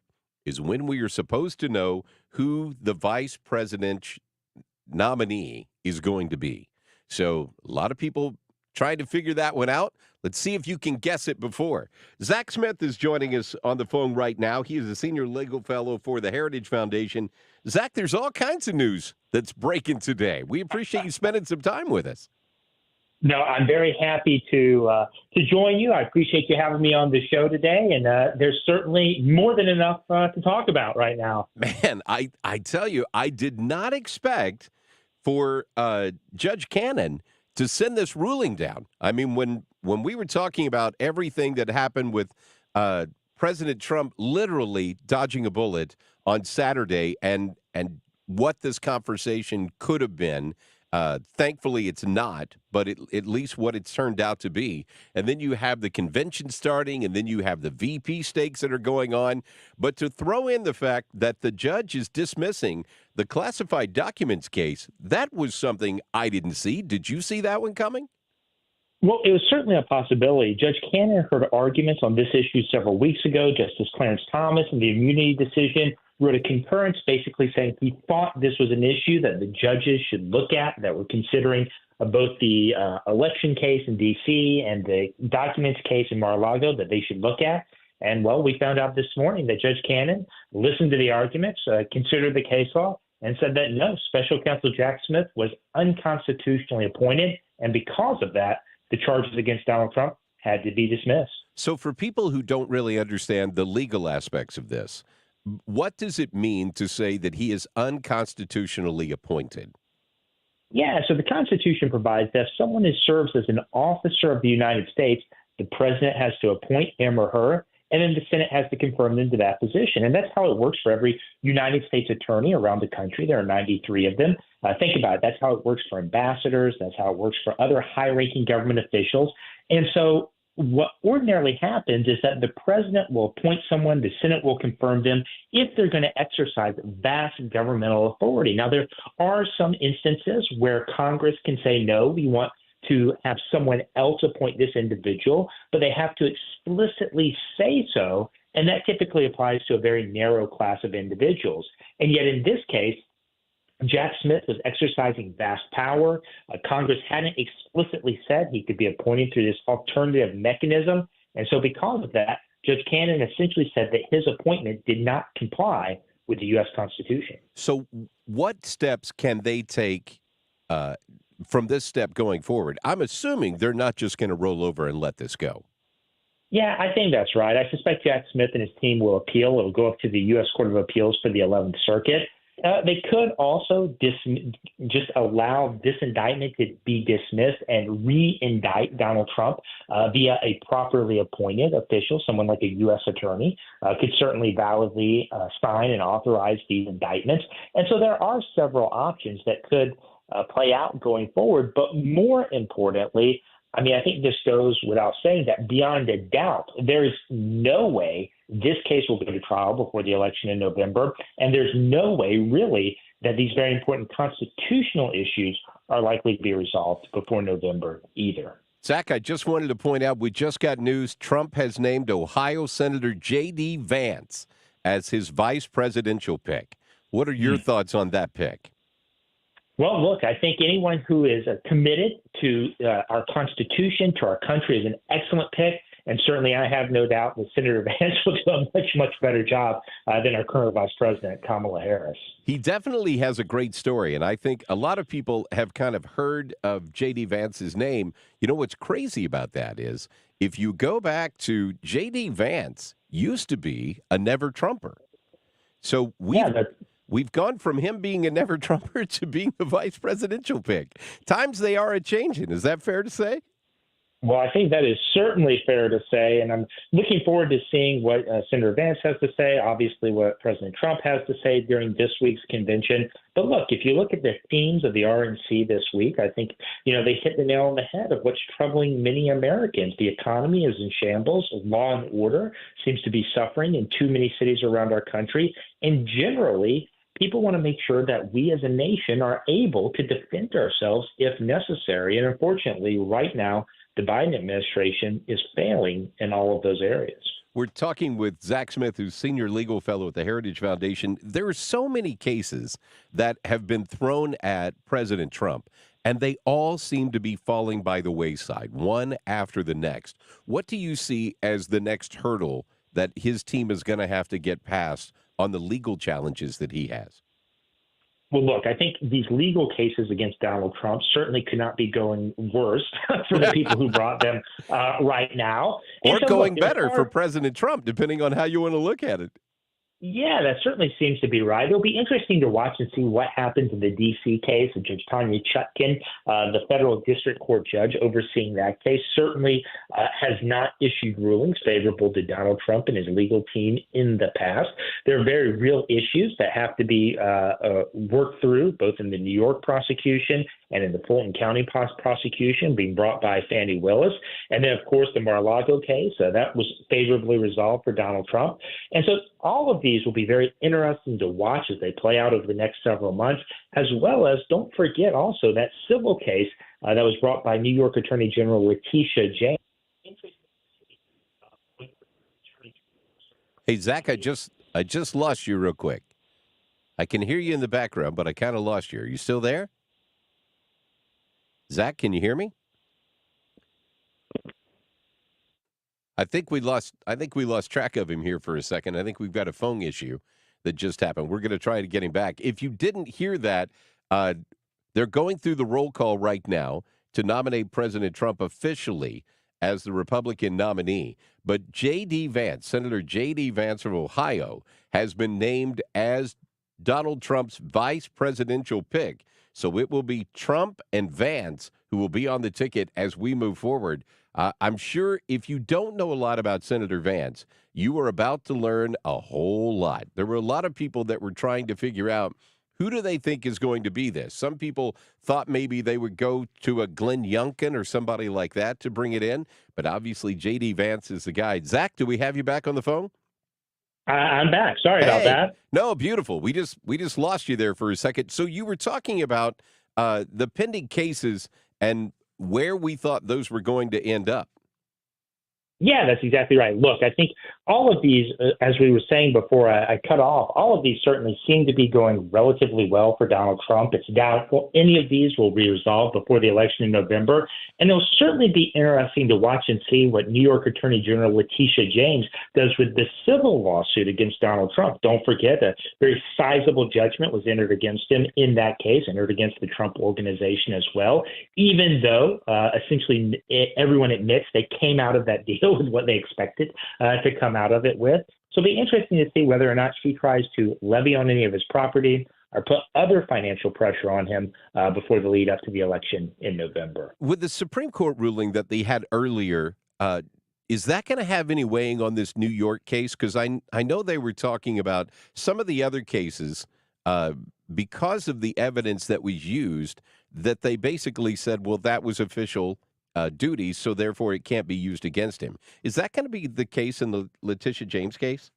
is when we are supposed to know who the vice president nominee is going to be. So a lot of people trying to figure that one out. Let's see if you can guess it before. Zach Smith is joining us on the phone right now. He is a senior legal fellow for the Heritage Foundation. Zach, there's all kinds of news that's breaking today. We appreciate you spending some time with us.
No, I'm very happy to join you. I appreciate you having me on the show today, and there's certainly more than enough to talk about right now.
Man, I tell you, I did not expect for Judge Cannon to send this ruling down. I mean, when we were talking about everything that happened with President Trump literally dodging a bullet on Saturday and what this conversation could have been, thankfully it's not, but at least what it's turned out to be. And then you have the convention starting, and then you have the VP stakes that are going on. But to throw in the fact that the judge is dismissing the classified documents case, that was something I didn't see. Did you see that one coming?
Well, it was certainly a possibility. Judge Cannon heard arguments on this issue several weeks ago. Justice Clarence Thomas in the immunity decision wrote a concurrence basically saying he thought this was an issue that the judges should look at, that were considering both the election case in D.C. and the documents case in Mar-a-Lago that they should look at. And, well, we found out this morning that Judge Cannon listened to the arguments, considered the case law, and said that, no, Special Counsel Jack Smith was unconstitutionally appointed, and because of that, the charges against Donald Trump had to be dismissed.
So for people who don't really understand the legal aspects of this, what does it mean to say that he is unconstitutionally appointed?
Yeah, so the Constitution provides that if someone serves as an officer of the United States, the president has to appoint him or her, and then the Senate has to confirm them to that position. And that's how it works for every United States attorney around the country. There are 93 of them. Think about it. That's how it works for ambassadors. That's how it works for other high-ranking government officials. And so what ordinarily happens is that the president will appoint someone, the Senate will confirm them if they're going to exercise vast governmental authority. Now, there are some instances where Congress can say, no, we want to have someone else appoint this individual, but they have to explicitly say so. And that typically applies to a very narrow class of individuals. And yet in this case, Jack Smith was exercising vast power. Congress hadn't explicitly said he could be appointed through this alternative mechanism. And so because of that, Judge Cannon essentially said that his appointment did not comply with the U.S. Constitution.
So what steps can they take from this step going forward? I'm assuming they're not just going to roll over and let this go.
Yeah, I think that's right. I suspect Jack Smith and his team will appeal. It'll go up to the U.S. Court of Appeals for the 11th Circuit. They could also just allow this indictment to be dismissed and re-indict Donald Trump via a properly appointed official, someone like a U.S. attorney, could certainly validly sign and authorize these indictments. And so there are several options that could play out going forward. But more importantly, I mean, I think this goes without saying that beyond a doubt, there is no way this case will go to trial before the election in November. And there's no way, really, that these very important constitutional issues are likely to be resolved before November either.
Zach, I just wanted to point out, we just got news. Trump has named Ohio Senator J.D. Vance as his vice presidential pick. What are your thoughts on that pick?
Well, look, I think anyone who is committed to our Constitution, to our country, is an excellent pick. And certainly I have no doubt that Senator Vance will do a much, much better job than our current Vice President, Kamala Harris.
He definitely has a great story, and I think a lot of people have kind of heard of J.D. Vance's name. You know what's crazy about that is if you go back to J.D. Vance used to be a never-Trumper. So we've gone from him being a never-Trumper to being the vice presidential pick. Times they are a-changing. Is that fair to say?
Well, I think that is certainly fair to say, and I'm looking forward to seeing what Senator Vance has to say, obviously what President Trump has to say during this week's convention. But look, if you look at the themes of the RNC this week, I think, they hit the nail on the head of what's troubling many Americans. The economy is in shambles. Law and order seems to be suffering in too many cities around our country. And generally, people want to make sure that we as a nation are able to defend ourselves if necessary. And unfortunately, right now, the Biden administration is failing in all of those areas.
We're talking with Zach Smith, who's senior legal fellow at the Heritage Foundation. There are so many cases that have been thrown at President Trump, and they all seem to be falling by the wayside, one after the next. What do you see as the next hurdle that his team is going to have to get past on the legal challenges that he has?
Well, look, I think these legal cases against Donald Trump certainly could not be going worse for the people who brought them right now.
Or going better for President Trump, depending on how you want to look at it.
Yeah, that certainly seems to be right. It'll be interesting to watch and see what happens in the D.C. case of Judge Tanya Chutkan, the federal district court judge overseeing that case, certainly has not issued rulings favorable to Donald Trump and his legal team in the past. There are very real issues that have to be worked through, both in the New York prosecution and in the Fulton County prosecution being brought by Fani Willis. And then, of course, the Mar-a-Lago case, that was favorably resolved for Donald Trump. And so all of these will be very interesting to watch as they play out over the next several months, as well as don't forget also that civil case that was brought by New York Attorney General Letitia James.
Hey, Zach, I just lost you real quick. I can hear you in the background, but I kind of lost you. Are you still there? Zach, can you hear me? I think we lost track of him here for a second. I think we've got a phone issue that just happened. We're going to try to get him back. If you didn't hear that, they're going through the roll call right now to nominate President Trump officially as the Republican nominee. But J.D. Vance, Senator J.D. Vance of Ohio, has been named as Donald Trump's vice presidential pick. So it will be Trump and Vance who will be on the ticket as we move forward. I'm sure if you don't know a lot about Senator Vance, you are about to learn a whole lot. There were a lot of people that were trying to figure out Who do they think is going to be this? Some people thought maybe they would go to a Glenn Youngkin or somebody like that to bring it in, but obviously J.D. Vance is the guy. Zach, do we have you back on the phone?
I'm back. Sorry about that.
No, beautiful. We just lost you there for a second. So you were talking about the pending cases and where we thought those were going to end up.
Yeah, that's exactly right. Look, I think all of these, as we were saying before I cut off, all of these certainly seem to be going relatively well for Donald Trump. It's doubtful any of these will be resolved before the election in November. And it'll certainly be interesting to watch and see what New York Attorney General Letitia James does with the civil lawsuit against Donald Trump. Don't forget, a very sizable judgment was entered against him in that case, entered against the Trump organization as well, even though essentially everyone admits they came out of that deal with what they expected to come out of it with. So it'll be interesting to see whether or not she tries to levy on any of his property or put other financial pressure on him before the lead up to the election in November.
With the Supreme Court ruling that they had earlier, is that going to have any weighing on this New York case? Because I know they were talking about some of the other cases because of the evidence that was used, that they basically said, well, that was official duties, so therefore it can't be used against him. Is that going to be the case in the Letitia James case?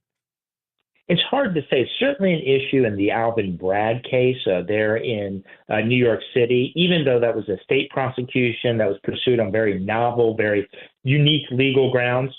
It's hard to say. It's certainly an issue in the Alvin Bragg case there in New York City, even though that was a state prosecution that was pursued on very novel, very unique legal grounds.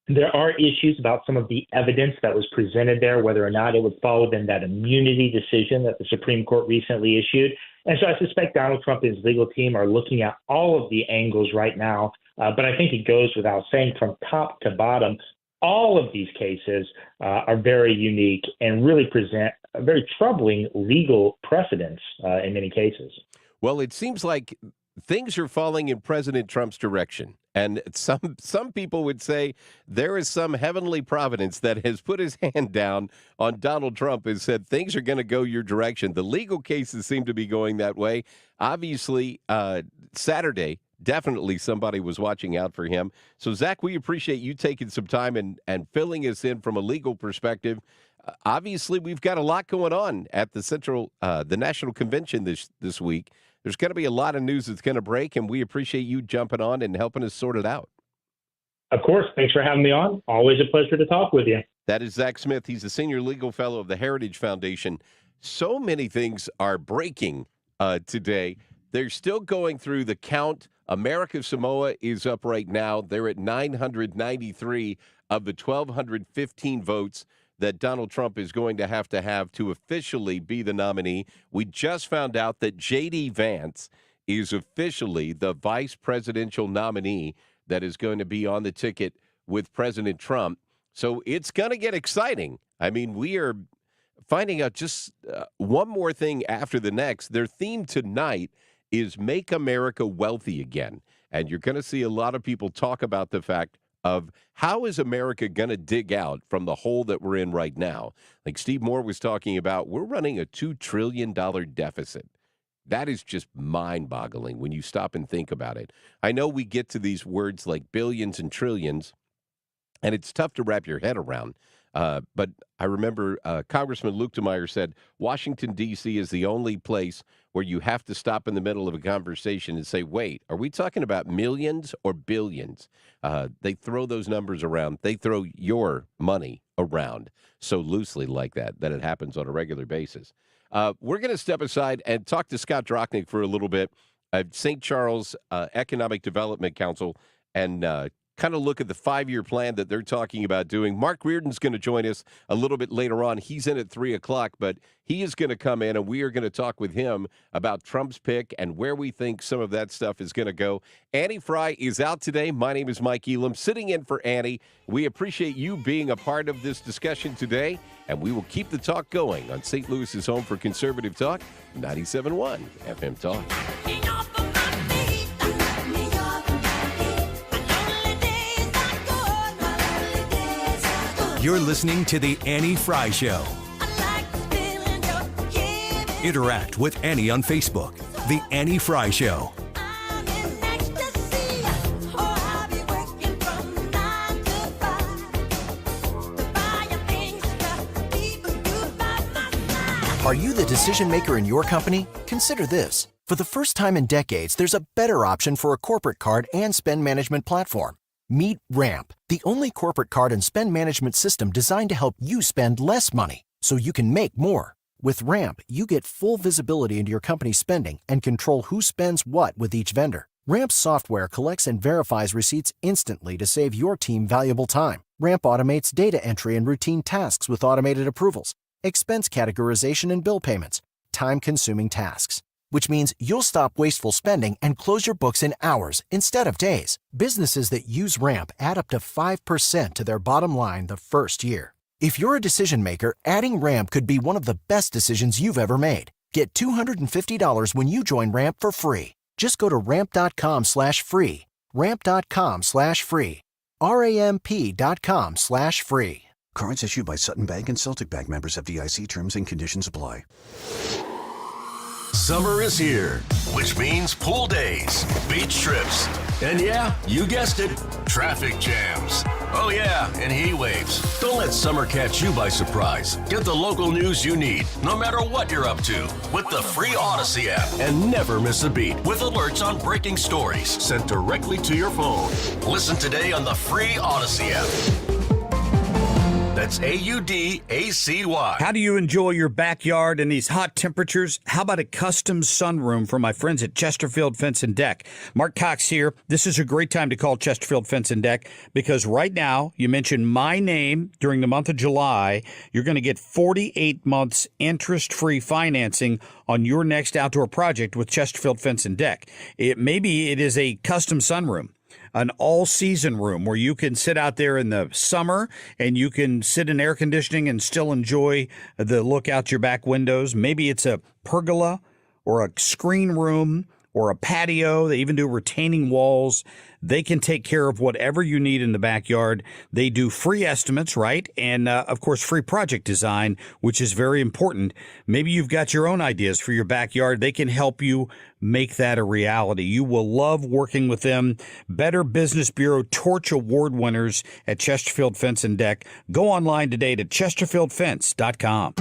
There are issues about some of the evidence that was presented there, whether or not it would fall within that immunity decision that the Supreme Court recently issued. And so I suspect Donald Trump and his legal team are looking at all of the angles right now. But I think it goes without saying, from top to bottom, all of these cases are very unique and really present a very troubling legal precedents in many cases.
Well, it seems like things are falling in President Trump's direction. And some people would say there is some heavenly providence that has put his hand down on Donald Trump and said things are going to go your direction. The legal cases seem to be going that way. Obviously, Saturday, definitely somebody was watching out for him. So, Zach, we appreciate you taking some time and filling us in from a legal perspective. Obviously, we've got a lot going on at the National Convention this week. There's going to be a lot of news that's going to break, and we appreciate you jumping on and helping us sort it out.
Of course. Thanks for having me on. Always a pleasure to talk with you.
That is Zach Smith. He's a senior legal fellow of the Heritage Foundation. So many things are breaking today. They're still going through the count. America Samoa is up right now. They're at 993 of the 1,215 votes that Donald Trump is going to have to officially be the nominee. We just found out that J.D. Vance is officially the vice presidential nominee that is going to be on the ticket with President Trump. So it's going to get exciting. I mean, we are finding out just one more thing after the next. Their theme tonight is Make America Wealthy Again. And you're going to see a lot of people talk about the fact of how is America going to dig out from the hole that we're in right now. Like Steve Moore was talking about, we're running a $2 trillion deficit. That is just mind-boggling when you stop and think about it. I know we get to these words like billions and trillions, and it's tough to wrap your head around. But I remember Congressman Luke DeMeyer said, Washington, D.C. is the only place where you have to stop in the middle of a conversation and say, wait, are we talking about millions or billions? They throw those numbers around. They throw your money around so loosely like that it happens on a regular basis. We're going to step aside and talk to Scott Drochnik for a little bit at St. Charles Economic Development Council and kind of look at the 5-year plan that they're talking about doing. Mark Reardon's going to join us a little bit later on. He's in at 3 o'clock, but he is going to come in, and we are going to talk with him about Trump's pick and where we think some of that stuff is going to go. Annie Fry is out today. My name is Mike Elam, sitting in for Annie. We appreciate you being a part of this discussion today, and we will keep the talk going on St. Louis's home for conservative talk, 97.1 FM Talk.
You're listening to The Annie Fry Show. Interact with Annie on Facebook. The Annie Fry Show.
Are you the decision maker in your company? Consider this. For the first time in decades, there's a better option for a corporate card and spend management platform. Meet Ramp, the only corporate card and spend management system designed to help you spend less money so you can make more. With Ramp, you get full visibility into your company's spending and control who spends what with each vendor. Ramp's software collects and verifies receipts instantly to save your team valuable time. Ramp automates data entry and routine tasks with automated approvals, expense categorization and bill payments, time-consuming tasks. Which means you'll stop wasteful spending and close your books in hours instead of days. Businesses that use Ramp add up to 5% to their bottom line the first year. If you're a decision maker, adding Ramp could be one of the best decisions you've ever made. Get $250 when you join Ramp for free. Just go to ramp.com/free. Ramp.com/free. RAMP.com/free.
Cards issued by Sutton Bank and Celtic Bank, members FDIC. Terms and conditions apply.
Summer is here, which means pool days, beach trips, and yeah, you guessed it, traffic jams. Oh yeah, and heat waves. Don't let summer catch you by surprise. Get the local news you need, no matter what you're up to, with the free Odyssey app. And never miss a beat with alerts on breaking stories sent directly to your phone. Listen today on the free Odyssey app. That's AUDACY.
How do you enjoy your backyard in these hot temperatures? How about a custom sunroom from my friends at Chesterfield Fence and Deck? Mark Cox here. This is a great time to call Chesterfield Fence and Deck because right now, you mention my name during the month of July, you're going to get 48 months interest-free financing on your next outdoor project with Chesterfield Fence and Deck. Maybe it is a custom sunroom, an all-season room where you can sit out there in the summer and you can sit in air conditioning and still enjoy the look out your back windows. Maybe it's a pergola or a screen room or a patio. They even do retaining walls. They can take care of whatever you need in the backyard. They do free estimates, right? And, of course, free project design, which is very important. Maybe you've got your own ideas for your backyard. They can help you make that a reality. You will love working with them. Better Business Bureau Torch Award winners at Chesterfield Fence and Deck. Go online today to chesterfieldfence.com.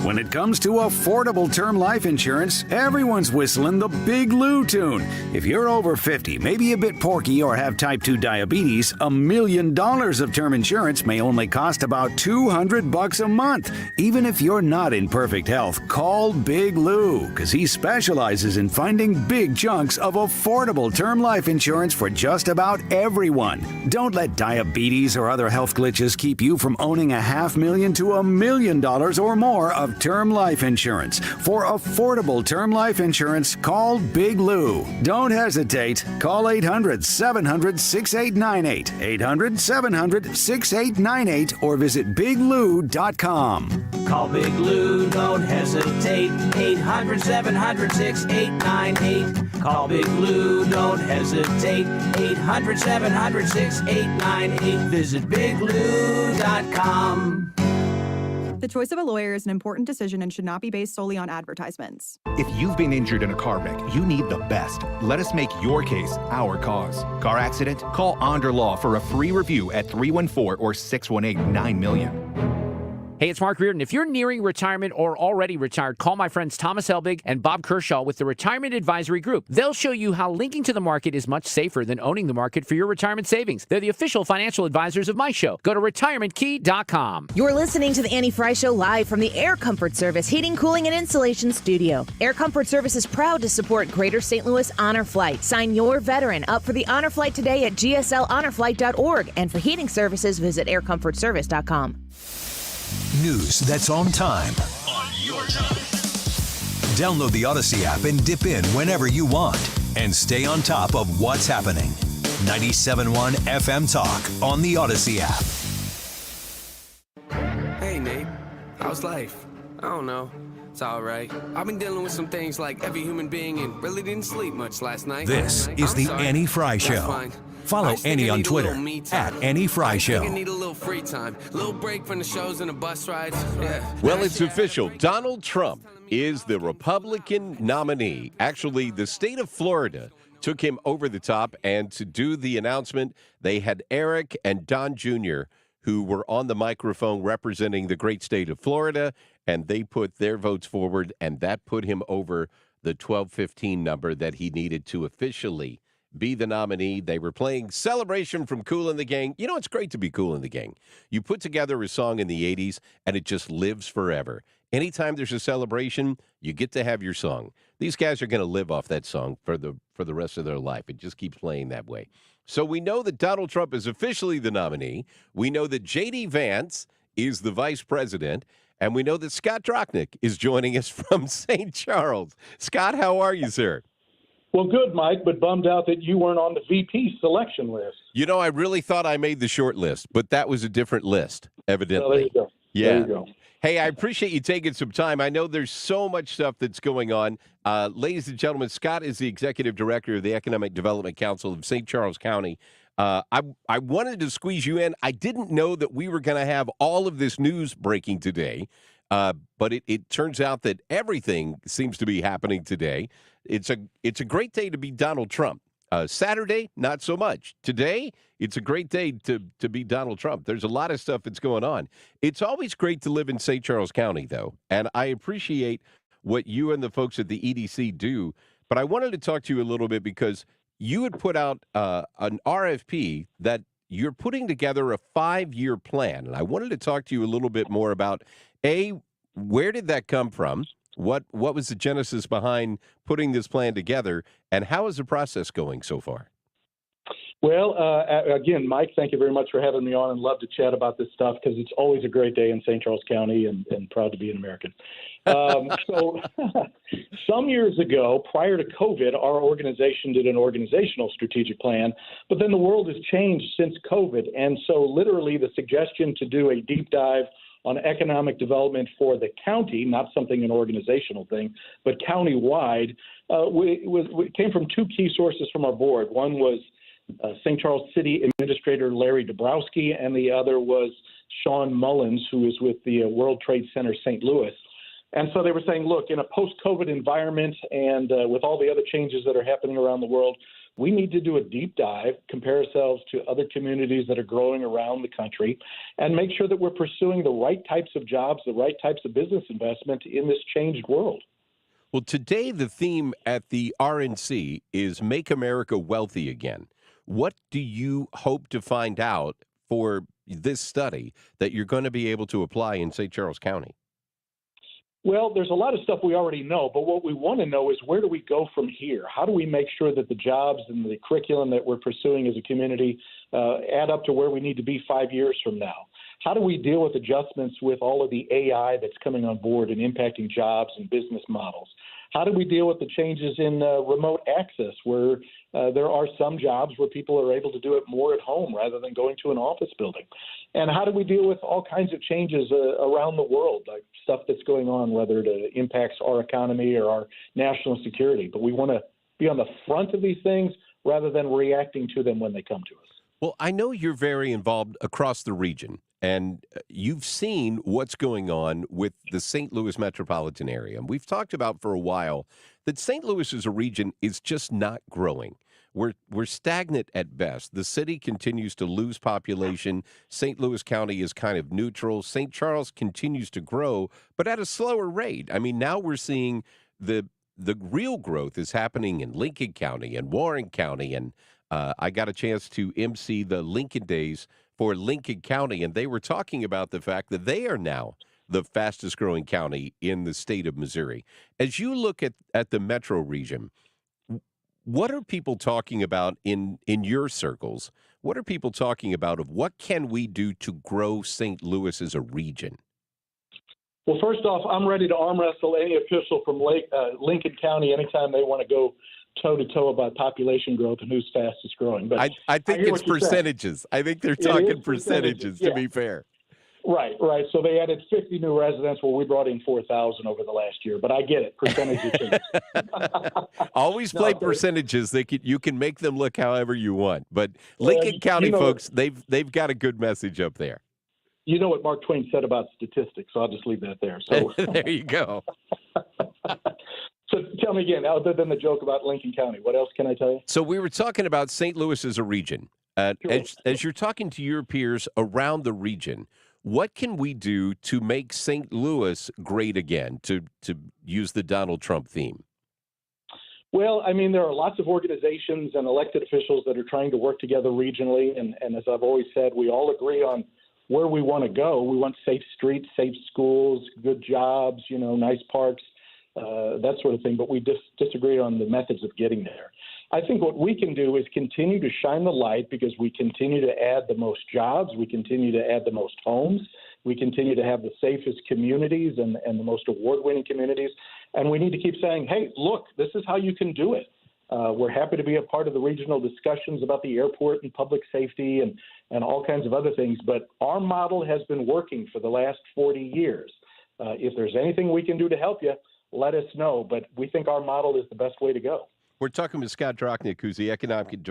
When it comes to affordable term life insurance, everyone's whistling the Big Lou tune. If you're over 50, maybe a bit porky, or have type 2 diabetes, $1 million of term insurance may only cost about $200 a month. Even if you're not in perfect health, call Big Lou, because he specializes in finding big chunks of affordable term life insurance for just about everyone. Don't let diabetes or other health glitches keep you from owning $500,000 to $1 million or more of term life insurance. For affordable term life insurance, call Big Lou. Don't hesitate. Call 800-700-6898, 800-700-6898, or visit biglou.com.
Call Big Lou, don't hesitate, 800-700-6898. Call Big Lou, don't hesitate, 800-700-6898. Visit biglou.com.
The choice of a lawyer is an important decision and should not be based solely on advertisements.
If you've been injured in a car wreck, you need the best. Let us make your case our cause. Car accident? Call Onder Law for a free review at 314 or 618-900,000.
Hey, it's Mark Reardon. If you're nearing retirement or already retired, call my friends Thomas Helbig and Bob Kershaw with the Retirement Advisory Group. They'll show you how linking to the market is much safer than owning the market for your retirement savings. They're the official financial advisors of my show. Go to retirementkey.com.
You're listening to the Annie Fry Show live from the Air Comfort Service Heating, Cooling, and Insulation Studio. Air Comfort Service is proud to support Greater St. Louis Honor Flight. Sign your veteran up for the Honor Flight today at gslhonorflight.org. And for heating services, visit aircomfortservice.com.
News that's on time.
On your time.
Download the Odyssey app and dip in whenever you want. And stay on top of what's happening. 97.1 FM Talk on the Odyssey app.
Hey, Nate. How's life? I don't know. It's all right. I've been dealing with some things like every human being and really didn't sleep much last night.
This is the Annie Fry Show. Follow Annie on Twitter at Annie Fry Show.
I need a little free time, a little break from the shows and the bus rides. Yeah.
Well, it's official. Donald Trump is the Republican nominee. Actually, the state of Florida took him over the top, and to do the announcement, they had Eric and Don Jr., who were on the microphone representing the great state of Florida, and they put their votes forward, and that put him over the 1215 number that he needed to officially be the nominee. They were playing Celebration from Kool and the Gang. You know, it's great to be Kool and the Gang. You put together a song in the 80s, and it just lives forever. Anytime there's a celebration, you get to have your song. These guys are going to live off that song for the rest of their life. It just keeps playing that way. So we know that Donald Trump is officially the nominee. We know that J.D. Vance is the vice president. And we know that Scott Drochnik is joining us from St. Charles. Scott, how are you, sir?
Well, good, Mike, but bummed out that you weren't on the VP selection list.
You know, I really thought I made the short list, but that was a different list, evidently.
Well, there you go.
Yeah.
There you go.
Hey, I appreciate you taking some time. I know there's so much stuff that's going on. Ladies and gentlemen, Scott is the executive director of the Economic Development Council of St. Charles County. I wanted to squeeze you in. I didn't know that we were going to have all of this news breaking today, but it turns out that everything seems to be happening today. It's a great day to be Donald Trump. Saturday, not so much. Today, it's a great day to be Donald Trump. There's a lot of stuff that's going on. It's always great to live in St. Charles County, though, and I appreciate what you and the folks at the EDC do. But I wanted to talk to you a little bit because you had put out an RFP that you're putting together a 5-year plan. And I wanted to talk to you a little bit more about, A, where did that come from? What was the genesis behind putting this plan together? And how is the process going so far?
Well, again, Mike, thank you very much for having me on, and love to chat about this stuff because it's always a great day in St. Charles County, and proud to be an American. So some years ago, prior to COVID, our organization did an organizational strategic plan, but then the world has changed since COVID. And so literally the suggestion to do a deep dive on economic development for the county, not something an organizational thing, but county-wide, we came from two key sources from our board. One was St. Charles City Administrator Larry Dabrowski, and the other was Sean Mullins, who is with the World Trade Center St. Louis. And so they were saying, look, in a post-COVID environment and with all the other changes that are happening around the world, we need to do a deep dive, compare ourselves to other communities that are growing around the country, and make sure that we're pursuing the right types of jobs, the right types of business investment in this changed world.
Well, today the theme at the RNC is Make America Wealthy Again. What do you hope to find out for this study that you're going to be able to apply in St. Charles County?
Well, there's a lot of stuff we already know, but what we want to know is where do we go from here? How do we make sure that the jobs and the curriculum that we're pursuing as a community add up to where we need to be 5 years from now? How do we deal with adjustments with all of the AI that's coming on board and impacting jobs and business models? How do we deal with the changes in remote access where there are some jobs where people are able to do it more at home rather than going to an office building? And how do we deal with all kinds of changes around the world, like stuff that's going on, whether it impacts our economy or our national security? But we want to be on the front of these things rather than reacting to them when they come to us.
Well, I know you're very involved across the region, and you've seen what's going on with the St. Louis metropolitan area. And we've talked about for a while that St. Louis as a region is just not growing. We're stagnant at best. The city continues to lose population. St. Louis County is kind of neutral. St. Charles continues to grow, but at a slower rate. I mean, now we're seeing the real growth is happening in Lincoln County and Warren County. And I got a chance to MC the Lincoln Days for Lincoln County, and they were talking about the fact that they are now the fastest growing county in the state of Missouri. As you look at the metro region, what are people talking about in your circles? What are people talking about of what can we do to grow St. Louis as a region?
Well, first off, I'm ready to arm wrestle any official from Lincoln County anytime they want to go toe-to-toe about population growth and who's fastest growing. But
I think it's percentages. I think they're talking percentages, to be fair.
Right. So they added 50 new residents. Well, we brought in 4,000 over the last year, but I get it. Percentages.
Always play percentages. You can make them look however you want. But Lincoln County folks, they've got a good message up there.
You know what Mark Twain said about statistics, so I'll just leave that there. So
there you go.
So tell me again, other than the joke about Lincoln County, what else can I tell you?
So we were talking about St. Louis as a region.
Sure.
As you're talking to your peers around the region, What can we do to make St. Louis great again, to use the Donald Trump theme?
Well, I mean, there are lots of organizations and elected officials that are trying to work together regionally. And as I've always said, we all agree on where we want to go. We want safe streets, safe schools, good jobs, nice parks, that sort of thing. But we disagree on the methods of getting there. I think what we can do is continue to shine the light because we continue to add the most jobs. We continue to add the most homes. We continue to have the safest communities and the most award-winning communities. And we need to keep saying, hey, look, this is how you can do it. We're happy to be a part of the regional discussions about the airport and public safety and all kinds of other things. But our model has been working for the last 40 years. If there's anything we can do to help you, let us know. But we think our model is the best way to go.
We're talking with Scott Drochnik, who's the Economic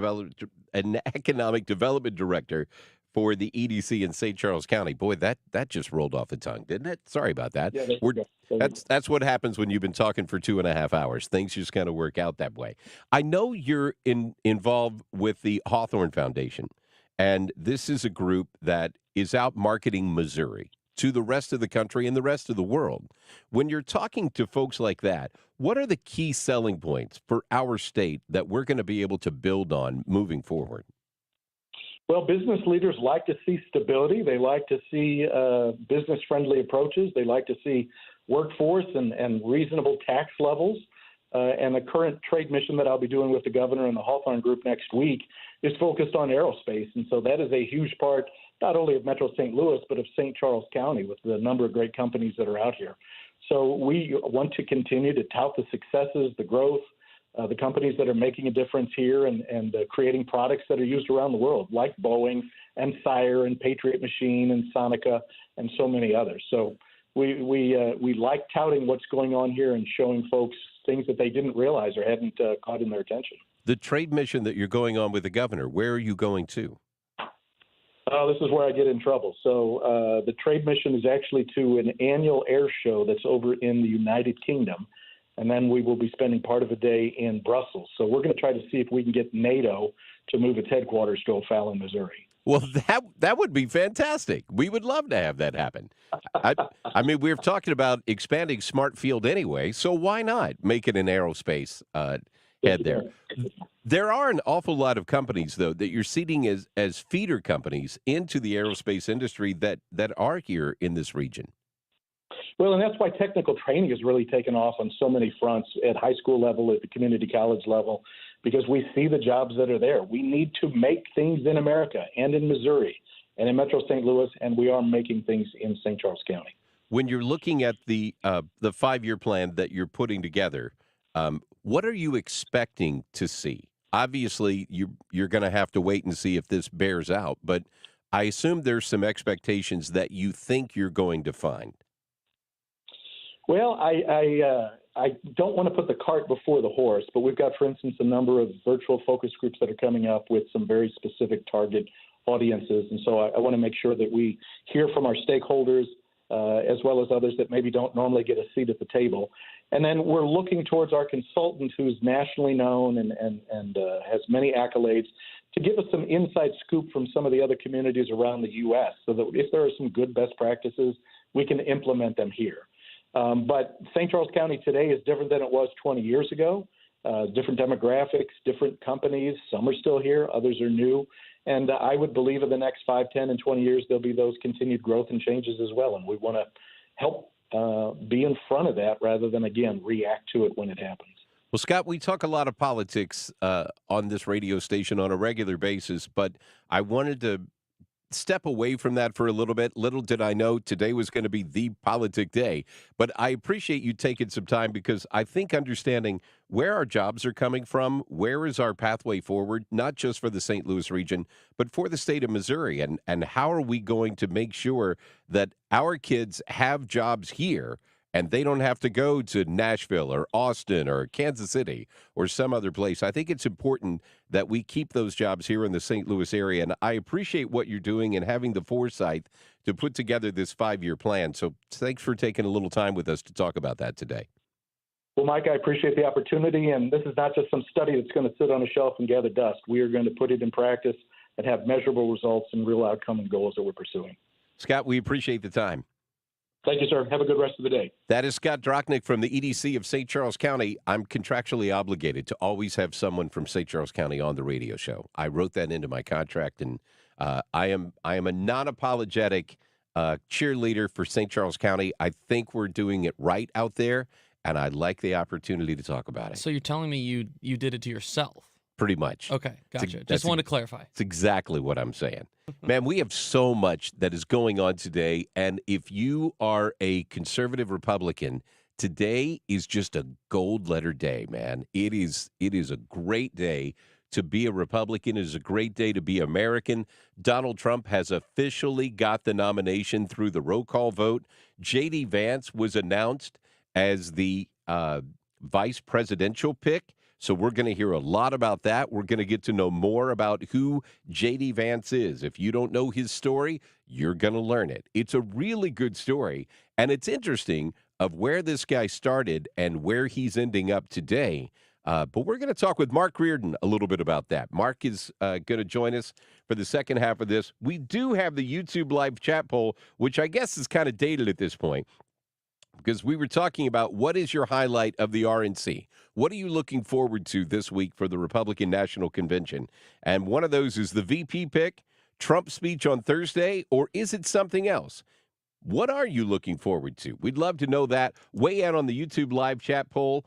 Development Director for the EDC in St. Charles County. Boy, that just rolled off the tongue, didn't it? Sorry about that.
Yeah,
that's what happens when you've been talking for 2.5 hours. Things just kind of work out that way. I know you're involved with the Hawthorne Foundation, and this is a group that is out marketing Missouri to the rest of the country and the rest of the world. When you're talking to folks like that, what are the key selling points for our state that we're going to be able to build on moving forward?
Well, business leaders like to see stability. They like to see business-friendly approaches. They like to see workforce and reasonable tax levels. And the current trade mission that I'll be doing with the governor and the Hawthorne Group next week is focused on aerospace. And so that is a huge part, not only of Metro St. Louis, but of St. Charles County with the number of great companies that are out here. So we want to continue to tout the successes, the growth, the companies that are making a difference here and creating products that are used around the world, like Boeing and Sire and Patriot Machine and Sonica and so many others. So we like touting what's going on here and showing folks things that they didn't realize or hadn't caught in their attention.
The trade mission that you're going on with the governor, where are you going to?
This is where I get in trouble. So the trade mission is actually to an annual air show that's over in the United Kingdom. And then we will be spending part of a day in Brussels. So we're going to try to see if we can get NATO to move its headquarters to O'Fallon, Missouri.
Well, that would be fantastic. We would love to have that happen. I mean, we're talking about expanding Smart Field anyway, so why not make it an aerospace head there? There are an awful lot of companies, though, that you're seeding as feeder companies into the aerospace industry that are here in this region.
Well, and that's why technical training has really taken off on so many fronts at high school level, at the community college level, because we see the jobs that are there. We need to make things in America and in Missouri and in Metro St. Louis, and we are making things in St. Charles County.
When you're looking at the 5-year plan that you're putting together, what are you expecting to see? Obviously, you're going to have to wait and see if this bears out, but I assume there's some expectations that you think you're going to find.
Well, I don't want to put the cart before the horse, but we've got, for instance, a number of virtual focus groups that are coming up with some very specific target audiences. And so I want to make sure that we hear from our stakeholders as well as others that maybe don't normally get a seat at the table. And then we're looking towards our consultant who's nationally known and has many accolades to give us some inside scoop from some of the other communities around the U.S. so that if there are some good best practices, we can implement them here. But St. Charles County today is different than it was 20 years ago. Different demographics, different companies. Some are still here, others are new. And I would believe in the next 5, 10, and 20 years, there'll be those continued growth and changes as well. And we want to help be in front of that rather than, again, react to it when it happens.
Well, Scott, we talk a lot of politics on this radio station on a regular basis, but I wanted to step away from that for a little bit. Little did I know today was going to be the politic day, but I appreciate you taking some time because I think understanding where our jobs are coming from, where is our pathway forward, not just for the St. Louis region, but for the state of Missouri, and how are we going to make sure that our kids have jobs here and they don't have to go to Nashville or Austin or Kansas City or some other place. I think it's important that we keep those jobs here in the St. Louis area, and I appreciate what you're doing and having the foresight to put together this 5-year plan. So thanks for taking a little time with us to talk about that today.
Well, Mike, I appreciate the opportunity, and this is not just some study that's going to sit on a shelf and gather dust. We are going to put it in practice and have measurable results and real outcome and goals that we're pursuing.
Scott, we appreciate the time.
Thank you, sir. Have a good rest of the day.
That is Scott Drochnik from the EDC of St. Charles County. I'm contractually obligated to always have someone from St. Charles County on the radio show. I wrote that into my contract, and I am a non-apologetic cheerleader for St. Charles County. I think we're doing it right out there, and I'd like the opportunity to talk about it.
So you're telling me you did it to yourself?
Pretty much.
Okay, gotcha. Just wanted to clarify.
It's exactly what I'm saying. Man, we have so much that is going on today, and if you are a conservative Republican, today is just a gold-letter day, man. It is a great day to be a Republican. It is a great day to be American. Donald Trump has officially got the nomination through the roll call vote. J.D. Vance was announced as the vice presidential pick. So we're going to hear a lot about that. We're going to get to know more about who J.D. Vance is. If you don't know his story, you're going to learn it. It's a really good story, and it's interesting of where this guy started and where he's ending up today. But we're going to talk with Mark Reardon a little bit about that. Mark is going to join us for the second half of this. We do have the YouTube live chat poll, which I guess is kind of dated at this point, because we were talking about what is your highlight of the RNC? What are you looking forward to this week for the Republican National Convention? And one of those is the VP pick, Trump's speech on Thursday, or is it something else? What are you looking forward to? We'd love to know that. Weigh in on the YouTube live chat poll.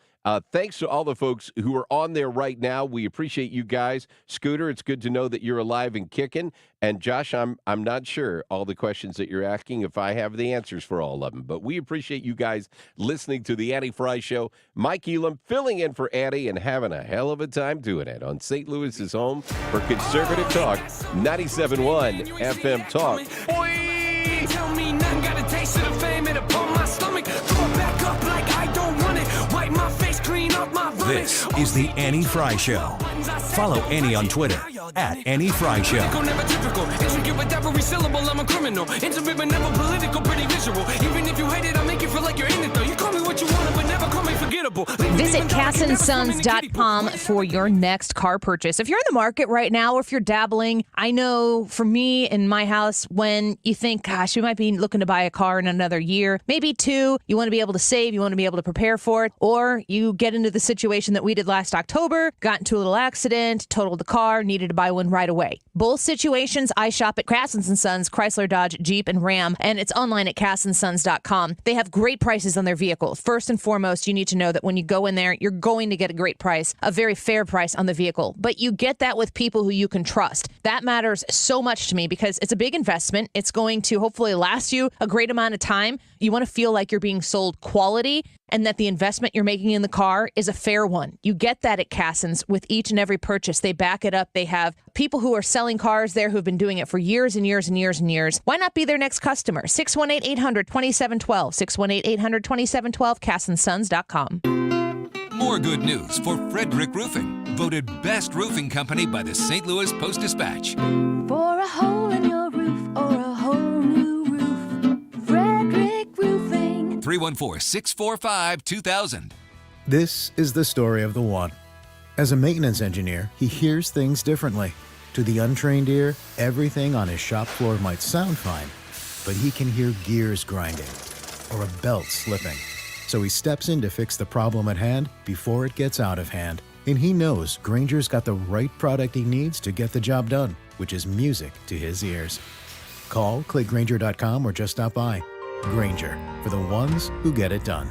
Thanks to all the folks who are on there right now. We appreciate you guys. Scooter, it's good to know that you're alive and kicking. And Josh, I'm not sure all the questions that you're asking if I have the answers for all of them. But we appreciate you guys listening to the Annie Fry Show. Mike Elam filling in for Annie and having a hell of a time doing it on St. Louis's home for Conservative Talk, 97.1 FM Talk.
Tell me nothing, got a taste of the fame and upon my stomach. Throw it back up like I don't want it. Wipe my face, clean up my vomit.
This is the Annie Fry Show. Follow Annie on Twitter at Annie Fry Show.
Never typical, intricate with every syllable. I'm a criminal, intimate but never political, pretty visual. Even if you hate it, I make you feel like you're in it though. You call me what you want, but never call me forgettable.
Visit CassandSons.com for your next car purchase. If you're in the market right now, or if you're dabbling, I know for me in my house, when you think, gosh, we might be looking to buy a car in another year, maybe two, you want to be able to save, you want to be able to prepare for it, or you get into the situation that we did last October, got into a little accident, totaled the car, needed to buy one right away. Both situations, I shop at Cassand's & Sons, Chrysler, Dodge, Jeep, and Ram, and it's online at CassandSons.com. They have great prices on their vehicles. First and foremost, you need to know that when you go in there, you're going to get a great price, a very fair price on the vehicle. But you get that with people who you can trust. That matters so much to me because it's a big investment. It's going to hopefully last you a great amount of time. You want to feel like you're being sold quality and that the investment you're making in the car is a fair one. You get that at Cassand's with each and every purchase. They back it up. They have people who are selling cars there who've been doing it for years and years and years and years. Why not be their next customer? 618-800-2712. 618-800-2712, CassandSons.com.
More good news for Frederick Roofing, voted best roofing company by the St. Louis Post-Dispatch.
For a hole in your roof or a whole new roof, Frederick Roofing.
314-645-2000.
This is the story of the one. As a maintenance engineer, he hears things differently. To the untrained ear, everything on his shop floor might sound fine, but he can hear gears grinding or a belt slipping. So he steps in to fix the problem at hand before it gets out of hand. And he knows Grainger's got the right product he needs to get the job done, which is music to his ears. Call, click Grainger.com, or just stop by. Grainger, for the ones who get it done.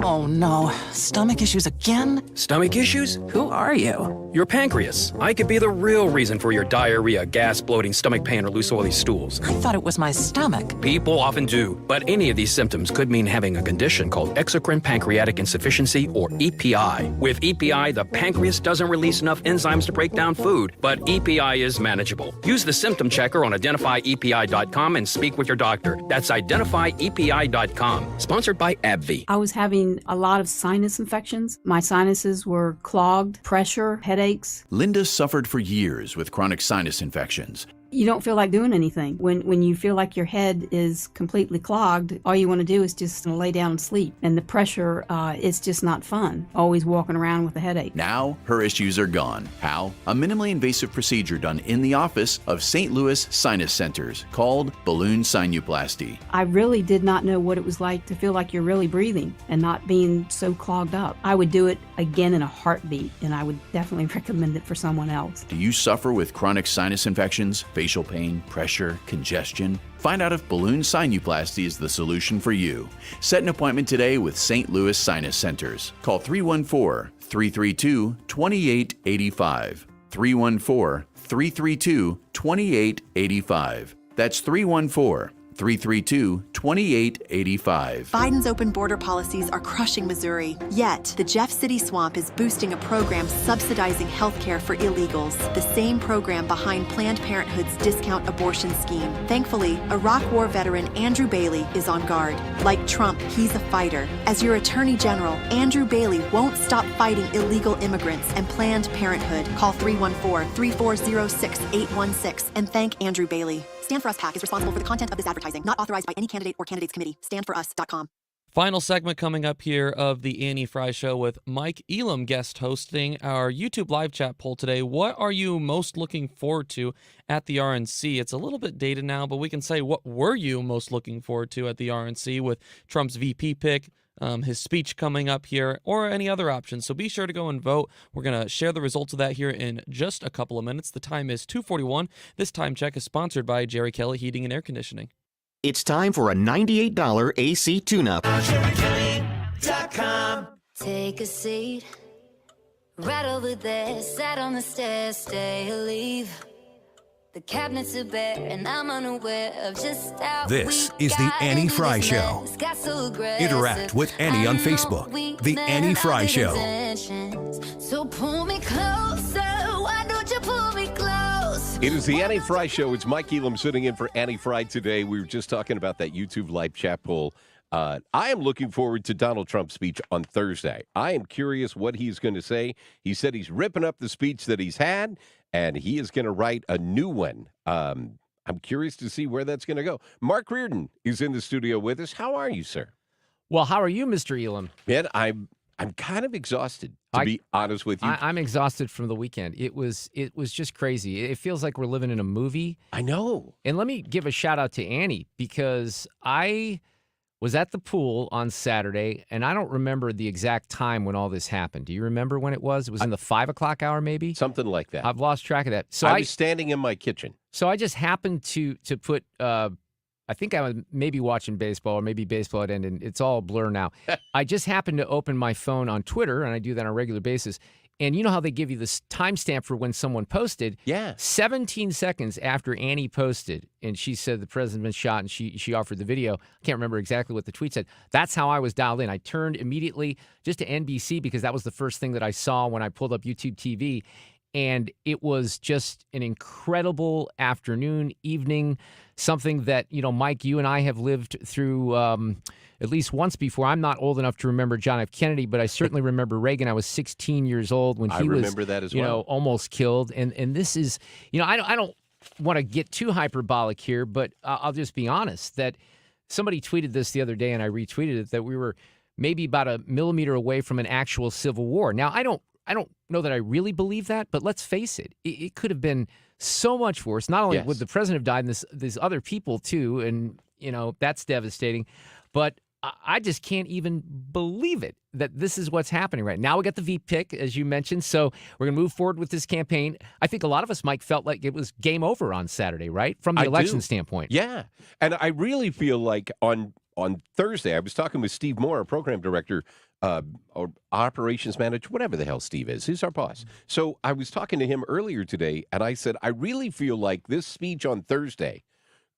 Oh no, stomach issues again?
Stomach issues?
Who are you?
Your pancreas. I could be the real reason for your diarrhea, gas, bloating, stomach pain, or loose oily stools.
I thought it was my stomach.
People often do, but any of these symptoms could mean having a condition called exocrine pancreatic insufficiency, or EPI. With EPI, the pancreas doesn't release enough enzymes to break down food, but EPI is manageable. Use the symptom checker on identifyepi.com and speak with your doctor. That's identifyepi.com. Sponsored by AbbVie.
I was having a lot of sinus infections. My sinuses were clogged, pressure, headaches.
Linda suffered for years with chronic sinus infections.
You don't feel like doing anything. When you feel like your head is completely clogged, all you want to do is just lay down and sleep. And the pressure, it's just not fun, always walking around with a headache.
Now, her issues are gone. How? A minimally invasive procedure done in the office of St. Louis Sinus Centers called balloon sinuplasty.
I really did not know what it was like to feel like you're really breathing and not being so clogged up. I would do it again in a heartbeat, and I would definitely recommend it for someone else.
Do you suffer with chronic sinus infections, facial pain, pressure, congestion? Find out if balloon sinuplasty is the solution for you. Set an appointment today with St. Louis Sinus Centers. Call 314-332-2885. 314-332-2885. That's 314-332-2885.
Biden's open border policies are crushing Missouri. Yet, the Jeff City Swamp is boosting a program subsidizing health care for illegals, the same program behind Planned Parenthood's discount abortion scheme. Thankfully, Iraq War veteran Andrew Bailey is on guard. Like Trump, he's a fighter. As your Attorney General, Andrew Bailey won't stop fighting illegal immigrants and Planned Parenthood. Call 314-340-6816 and thank Andrew Bailey. Stand For Us PAC is responsible for the content of this advertising, not authorized by any candidate or candidates committee. StandForUs.com.
Final segment coming up here of the Annie Fry Show with Mike Elam guest hosting our YouTube live chat poll today. What are you most looking forward to at the RNC? It's a little bit dated now, but we can say what were you most looking forward to at the RNC with Trump's VP pick, his speech coming up here, or any other options. So be sure to go and vote. We're going to share the results of that here in just a couple of minutes. The time is 2:41. This time check is sponsored by Jerry Kelly Heating and Air Conditioning.
It's time for a $98 AC tune-up.
Take a seat right over there. Sat on the stairs, stay or leave. The cabinets are bare, and I'm unaware of just how
This is the Annie Fry Show. Interact with Annie on Facebook. The Annie Fry Show.
So pull me closer. Why don't you pull me close?
It is the Annie Fry Show. It's Mike Elam sitting in for Annie Fry today. We were just talking about that YouTube live chat poll. I am looking forward to Donald Trump's speech on Thursday. I am curious what he's going to say. He said he's ripping up the speech that he's had, and he is going to write a new one. I'm curious to see where that's going to go. Mark Reardon is in the studio with us. How are you, sir?
Well, how are you, Mr. Elam?
Man, I'm kind of exhausted, to be honest with you.
I'm exhausted from the weekend. It was just crazy. It feels like we're living in a movie.
I know.
And let me give a shout out to Annie, because I was at the pool on Saturday, and I don't remember the exact time when all this happened. Do you remember when it was? It was in the 5 o'clock hour, maybe?
Something like that.
I've lost track of that. So
I was standing in my kitchen.
So I just happened to put, I think I was maybe watching baseball, or maybe baseball had ended. It's all a blur now. I just happened to open my phone on Twitter, and I do that on a regular basis. And you know how they give you this timestamp for when someone posted?
Yeah.
17 seconds after Annie posted, and she said the president's been shot, and she offered the video. I can't remember exactly what the tweet said. That's how I was dialed in. I turned immediately just to NBC, because that was the first thing that I saw when I pulled up YouTube TV. And it was just an incredible afternoon, evening, something that, you know, Mike, you and I have lived through at least once before. I'm not old enough to remember John F. Kennedy, but I certainly remember Reagan. I was 16 years old when he was,
that as
you know, almost killed. And this is, you know, I don't want to get too hyperbolic here, but I'll just be honest that somebody tweeted this the other day, and I retweeted it, that we were maybe about a millimeter away from an actual civil war. Now, I don't know that I really believe that, but let's face it, it could have been so much worse. Not only would the president have died, and there's other people too, and, you know, that's devastating. But I just can't even believe it that this is what's happening right now. We got the V pick, as you mentioned, so we're going to move forward with this campaign. I think a lot of us, Mike, felt like it was game over on Saturday, right? From the election standpoint.
Yeah, and I really feel like on Thursday, I was talking with Steve Moore, our program director, or operations manager, whatever the hell Steve is. He's our boss. So I was talking to him earlier today, and I said, I really feel like this speech on Thursday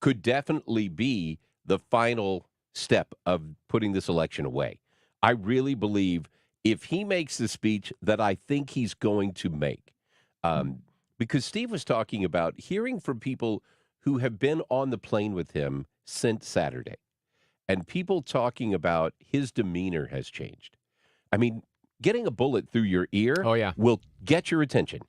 could definitely be the final step of putting this election away. I really believe if he makes the speech that I think he's going to make, because Steve was talking about hearing from people who have been on the plane with him since Saturday, and people talking about his demeanor has changed. I mean, getting a bullet through your ear will get your attention.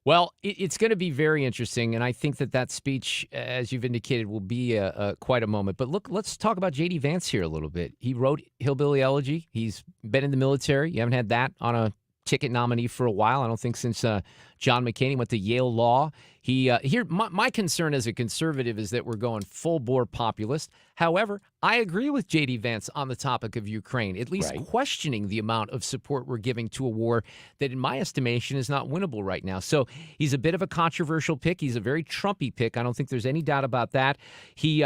Well, it's going to be very interesting, and I think that speech, as you've indicated, will be quite a moment. But look, let's talk about J.D. Vance here a little bit. He wrote Hillbilly Elegy. He's been in the military. You haven't had that on a ticket nominee for a while. I don't think since John McCain. He went to Yale Law. My concern as a conservative is that we're going full bore populist. However, I agree with J.D. Vance on the topic of Ukraine, at least questioning the amount of support we're giving to a war that, in my estimation, is not winnable right now. So he's a bit of a controversial pick. He's a very Trumpy pick. I don't think there's any doubt about that. He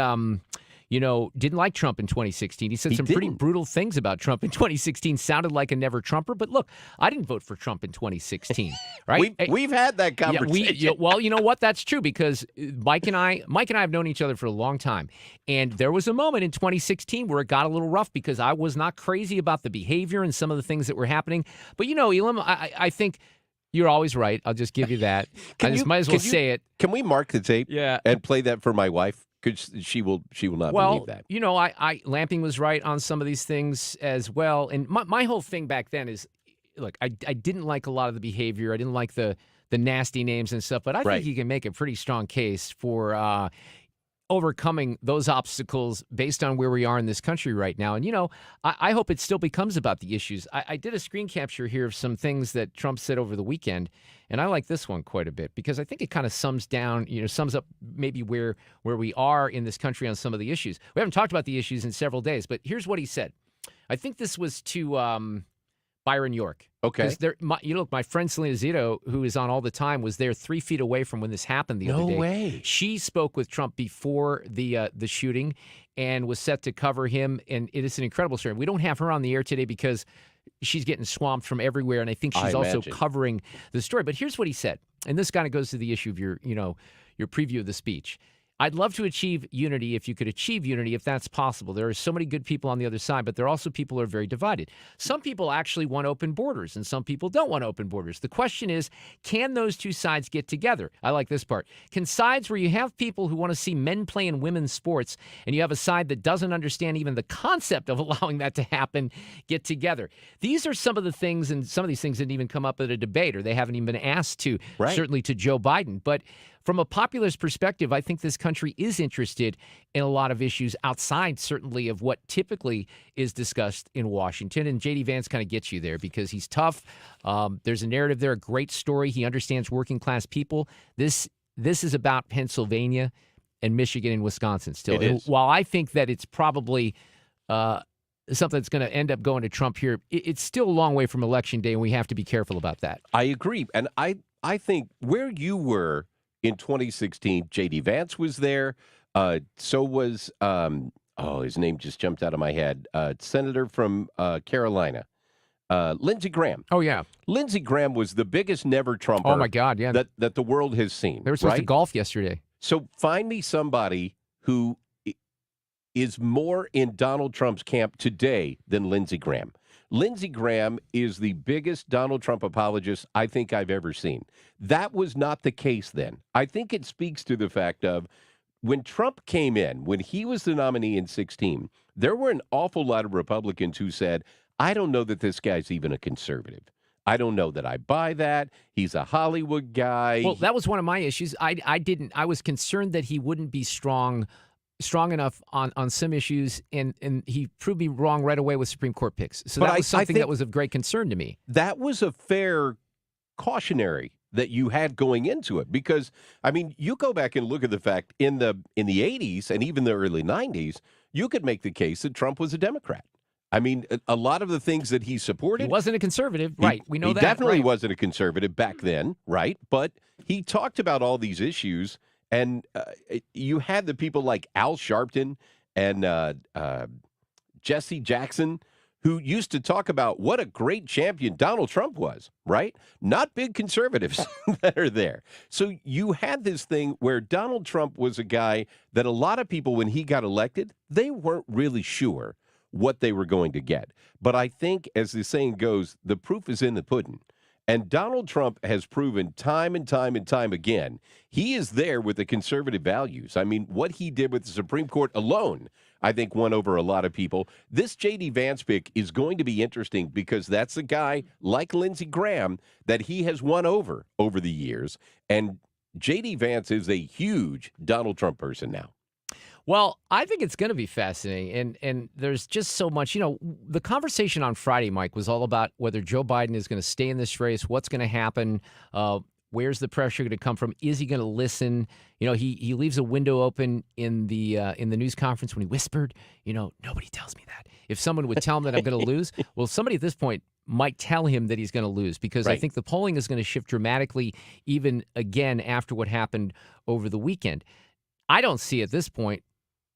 didn't like Trump in 2016. He said pretty brutal things about Trump in 2016. Sounded like a never Trumper. But look, I didn't vote for Trump in 2016, right?
We've had that conversation.
Well, you know what? That's true because Mike and I have known each other for a long time. And there was a moment in 2016 where it got a little rough because I was not crazy about the behavior and some of the things that were happening. But, Elam, I think you're always right. I'll just give you that. Might as well say it.
Can we mark the tape and play that for my wife? Because she will not believe that.
Lamping was right on some of these things as well. And my whole thing back then is, look, I didn't like a lot of the behavior. I didn't like the nasty names and stuff. But I think you can make a pretty strong case for overcoming those obstacles based on where we are in this country right now. And, I hope it still becomes about the issues. I did a screen capture here of some things that Trump said over the weekend, and I like this one quite a bit because I think it kind of sums up maybe where we are in this country on some of the issues. We haven't talked about the issues in several days, but here's what he said. I think this was to Byron York.
Okay.
My friend Selena Zito, who is on all the time, was there 3 feet away from when this happened the other day.
No way.
She spoke with Trump before the shooting and was set to cover him, and it is an incredible story. We don't have her on the air today because she's getting swamped from everywhere, and I think she's also covering the story. But here's what he said, and this kind of goes to the issue of your preview of the speech. I'd love to achieve unity if you could achieve unity, if that's possible. There are so many good people on the other side, but there are also people who are very divided. Some people actually want open borders, and some people don't want open borders. The question is, can those two sides get together? I like this part. Can sides where you have people who want to see men play in women's sports, and you have a side that doesn't understand even the concept of allowing that to happen, get together? These are some of the things, and some of these things didn't even come up at a debate, or they haven't even been asked to, certainly to Joe Biden. But from a populist perspective, I think this country is interested in a lot of issues outside, certainly, of what typically is discussed in Washington. And J.D. Vance kind of gets you there because he's tough. There's a narrative there, a great story. He understands working class people. This is about Pennsylvania and Michigan and Wisconsin still.
It is.
While I think that it's probably something that's going to end up going to Trump here, it's still a long way from Election Day, and we have to be careful about that.
I agree. And I think where you were in 2016, J.D. Vance was there. So was, his name just jumped out of my head, Senator from Carolina, Lindsey Graham.
Oh, yeah.
Lindsey Graham was the biggest never Trumper.
Oh, my God, yeah.
That the world has seen.
They were supposed to golf yesterday.
So find me somebody who is more in Donald Trump's camp today than Lindsey Graham. Lindsey Graham is the biggest Donald Trump apologist I think I've ever seen. That was not the case then. I think it speaks to the fact of when Trump came in, when he was the nominee in 2016, there were an awful lot of Republicans who said, I don't know that this guy's even a conservative. I don't know that I buy that. He's a Hollywood guy.
Well, that was one of my issues. I was concerned that he wouldn't be strong enough on some issues, and he proved me wrong right away with Supreme Court picks. So that was something that was of great concern to me.
That was a fair cautionary that you had going into it because, I mean, you go back and look at the fact in the 80s and even the early 90s, you could make the case that Trump was a Democrat. I mean, a lot of the things that he supported.
He wasn't a conservative, right? We know that.
He definitely wasn't a conservative back then, right? But he talked about all these issues. And you had the people like Al Sharpton and Jesse Jackson who used to talk about what a great champion Donald Trump was, right? Not big conservatives that are there. So you had this thing where Donald Trump was a guy that a lot of people, when he got elected, they weren't really sure what they were going to get. But I think, as the saying goes, the proof is in the pudding. And Donald Trump has proven time and time and time again, he is there with the conservative values. I mean, what he did with the Supreme Court alone, I think won over a lot of people. This J.D. Vance pick is going to be interesting because that's a guy like Lindsey Graham that he has won over the years. And J.D. Vance is a huge Donald Trump person now.
Well, I think it's going to be fascinating, and there's just so much. The conversation on Friday, Mike, was all about whether Joe Biden is going to stay in this race, what's going to happen, where's the pressure going to come from, is he going to listen? He leaves a window open in the news conference when he whispered, nobody tells me that. If someone would tell him that I'm going to lose, well, somebody at this point might tell him that he's going to lose because I think the polling is going to shift dramatically even again after what happened over the weekend. I don't see at this point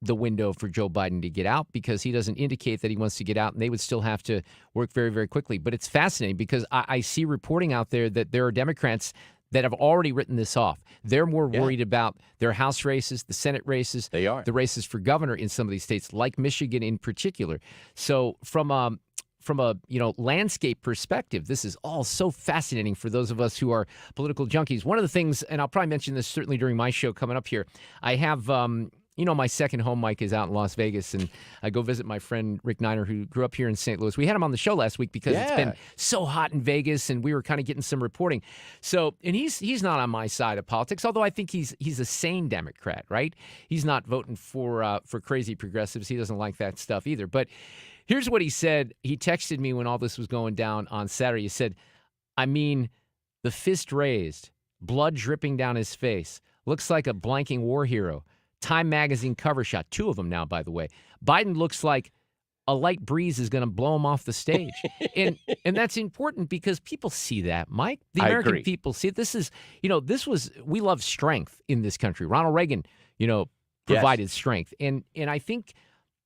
the window for Joe Biden to get out because he doesn't indicate that he wants to get out, and they would still have to work very, very quickly. But it's fascinating because I see reporting out there that there are Democrats that have already written this off. They're more worried about their House races, the Senate races,
they are
the races for governor in some of these states, like Michigan in particular. So from a landscape perspective, this is all so fascinating for those of us who are political junkies. One of the things, and I'll probably mention this certainly during my show coming up here, I have my second home, Mike, is out in Las Vegas, and I go visit my friend Rick Niner, who grew up here in St. Louis. We had him on the show last week because it's been so hot in Vegas, and we were kind of getting some reporting. So, and he's not on my side of politics, although I think he's a sane Democrat, right? He's not voting for crazy progressives. He doesn't like that stuff either. But here's what he said. He texted me when all this was going down on Saturday. He said, the fist raised, blood dripping down his face, looks like a blanking war hero. Time magazine cover shot, 2 of them now, by the way. Biden looks like a light breeze is going to blow him off the stage. and that's important because people see that, Mike. The American people see it. This is, we love strength in this country. Ronald Reagan, provided strength. And I think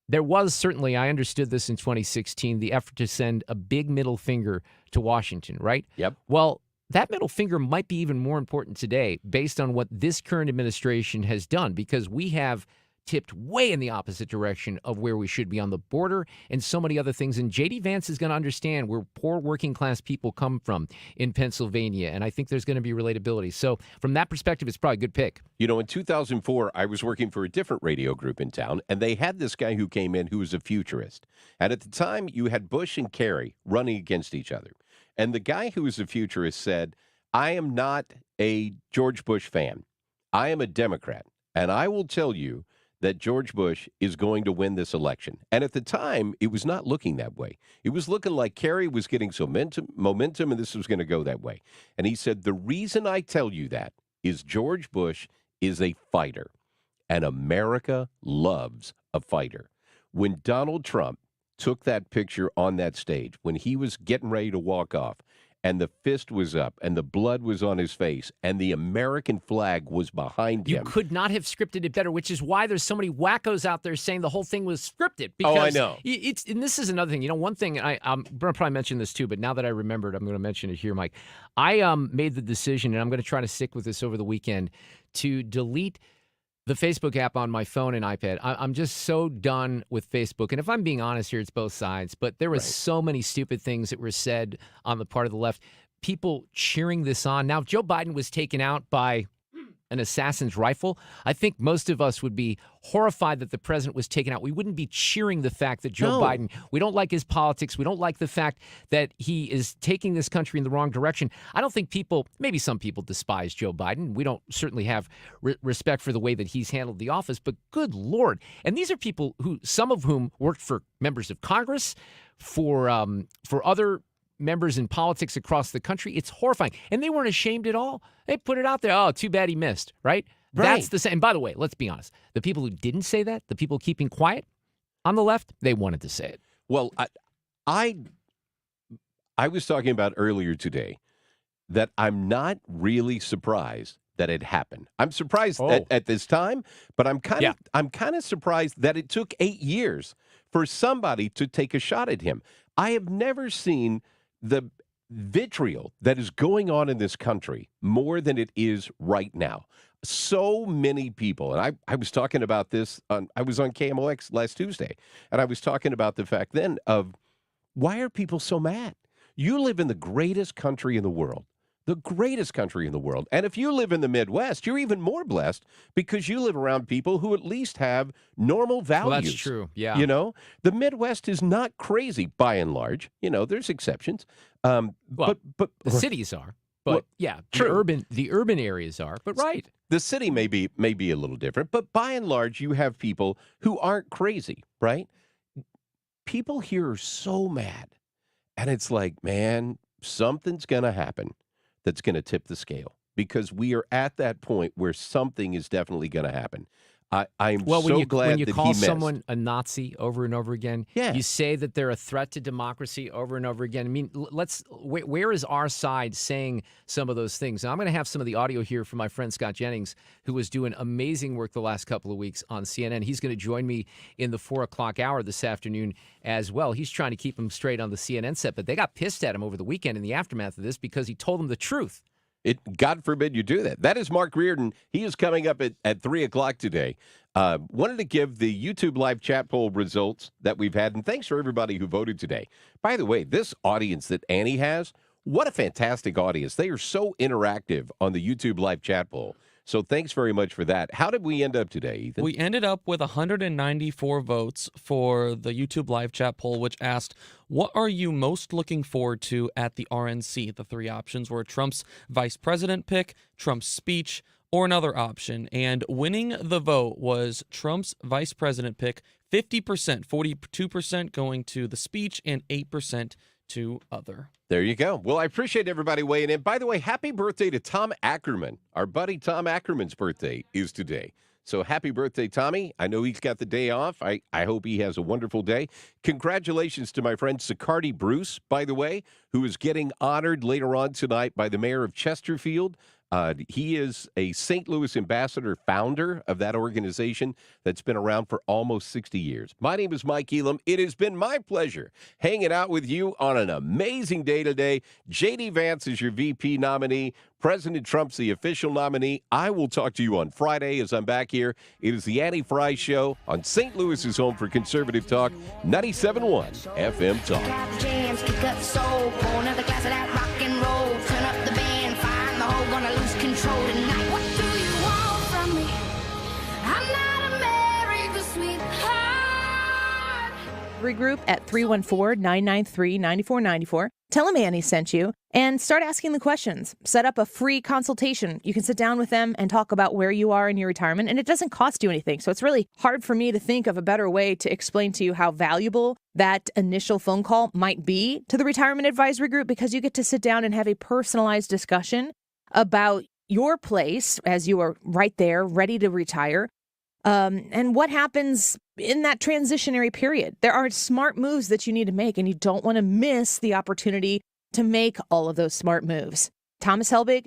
there was certainly, I understood this in 2016, the effort to send a big middle finger to Washington, right?
Yep.
Well, that middle finger might be even more important today based on what this current administration has done, because we have tipped way in the opposite direction of where we should be on the border and so many other things. And J.D. Vance is going to understand where poor working class people come from in Pennsylvania. And I think there's going to be relatability. So from that perspective, it's probably a good pick.
In 2004, I was working for a different radio group in town, and they had this guy who came in who was a futurist. And at the time, you had Bush and Kerry running against each other. And the guy who was a futurist said, I am not a George Bush fan. I am a Democrat. And I will tell you that George Bush is going to win this election. And at the time, it was not looking that way. It was looking like Kerry was getting some momentum, and this was going to go that way. And he said, the reason I tell you that is George Bush is a fighter, and America loves a fighter. When Donald Trump took that picture on that stage, when he was getting ready to walk off, and the fist was up, and the blood was on his face, and the American flag was behind him.
You could not have scripted it better, which is why there's so many wackos out there saying the whole thing was scripted. Because
I know.
And this is another thing. One thing, I'm going to probably mention this too, but now that I remembered, I'm going to mention it here, Mike. I made the decision, and I'm going to try to stick with this over the weekend, to delete the Facebook app on my phone and iPad. I'm just so done with Facebook. And if I'm being honest here, it's both sides. But there was so many stupid things that were said on the part of the left. People cheering this on. Now, if Joe Biden was taken out by an assassin's rifle, I think most of us would be horrified that the president was taken out. We wouldn't be cheering the fact that Joe Biden, we don't like his politics. We don't like the fact that he is taking this country in the wrong direction. I don't think maybe some people despise Joe Biden. We don't certainly have respect for the way that he's handled the office, but good Lord. And these are people some of whom worked for members of Congress, for other members in politics across the country. It's horrifying. And they weren't ashamed at all. They put it out there. Oh, too bad he missed, right? That's the same. And by the way, let's be honest. The people who didn't say that, the people keeping quiet on the left, they wanted to say it.
Well, I was talking about earlier today that I'm not really surprised that it happened. I'm surprised at this time, but I'm kind of surprised that it took 8 years for somebody to take a shot at him. I have never seen the vitriol that is going on in this country more than it is right now. So many people, and I was talking about this, I was on KMOX last Tuesday, and I was talking about the fact then of why are people so mad? You live in the greatest country in the world, the greatest country in the world. And if you live in the Midwest, you're even more blessed because you live around people who at least have normal values.
Well, that's true. Yeah.
You know, the Midwest is not crazy by and large. You know, there's exceptions.
Well,
but
the cities are. But
Well,
yeah,
true.
the urban areas are. But right.
The city may be a little different, but by and large, you have people who aren't crazy, right? People here are so mad. And it's like, man, something's going to happen that's going to tip the scale because we are at that point where something is definitely going to happen. I'm so glad
when you
that
call
he missed.
someone a Nazi over and over again,
Yeah.
you say that they're a threat to democracy over and over again. I mean, where is our side saying some of those things? Now, I'm going to have some of the audio here from my friend Scott Jennings, who was doing amazing work the last couple of weeks on CNN. He's going to join me in the 4 o'clock hour this afternoon as well. He's trying to keep him straight on the CNN set, but they got pissed at him over the weekend in the aftermath of this because he told them the truth.
God forbid you do that. That is Mark Reardon. He is coming up at 3 o'clock today. Wanted to give the YouTube live chat poll results that we've had, and thanks for everybody who voted today. By the way, this audience that Annie has, what a fantastic audience. They are so interactive on the YouTube live chat poll. So thanks very much for that. How did we end up today, Ethan?
We ended up with 194 votes for the YouTube live chat poll, which asked, what are you most looking forward to at the RNC? The three options were Trump's vice president pick, Trump's speech, or another option. And winning the vote was Trump's vice president pick, 50%, 42% going to the speech, and 8% to other.
There you go. Well, I appreciate everybody weighing in. By the way, happy birthday to Tom Ackerman. Our buddy Tom Ackerman's birthday is today. So happy birthday, Tommy. I know he's got the day off. I hope he has a wonderful day. Congratulations to my friend Sicardi Bruce, by the way, who is getting honored later on tonight by the mayor of Chesterfield. He is a St. Louis ambassador founder of that organization that's been around for almost 60 years. My name is Mike Elam. It has been my pleasure hanging out with you on an amazing day today. J.D. Vance is your VP nominee. President Trump's the official nominee. I will talk to you on Friday as I'm back here. It is the Annie Fry Show on St. Louis's home for conservative talk, 97.1 FM Talk.
Grab the jams, kick up the soul, pour another glass of that rock and roll, turn up the band, find the hole, gonna lose control tonight. What do you want from me? I'm not America's sweetheart.
Regroup at 314-993-9494. Tell them Annie sent you and start asking the questions. Set up a free consultation. You can sit down with them and talk about where you are in your retirement, and it doesn't cost you anything. So it's really hard for me to think of a better way to explain to you how valuable that initial phone call might be to the Retirement Advisory Group, because you get to sit down and have a personalized discussion about your place as you are right there, ready to retire. And what happens in that transitionary period. There are smart moves that you need to make, and you don't want to miss the opportunity to make all of those smart moves. Thomas Helbig,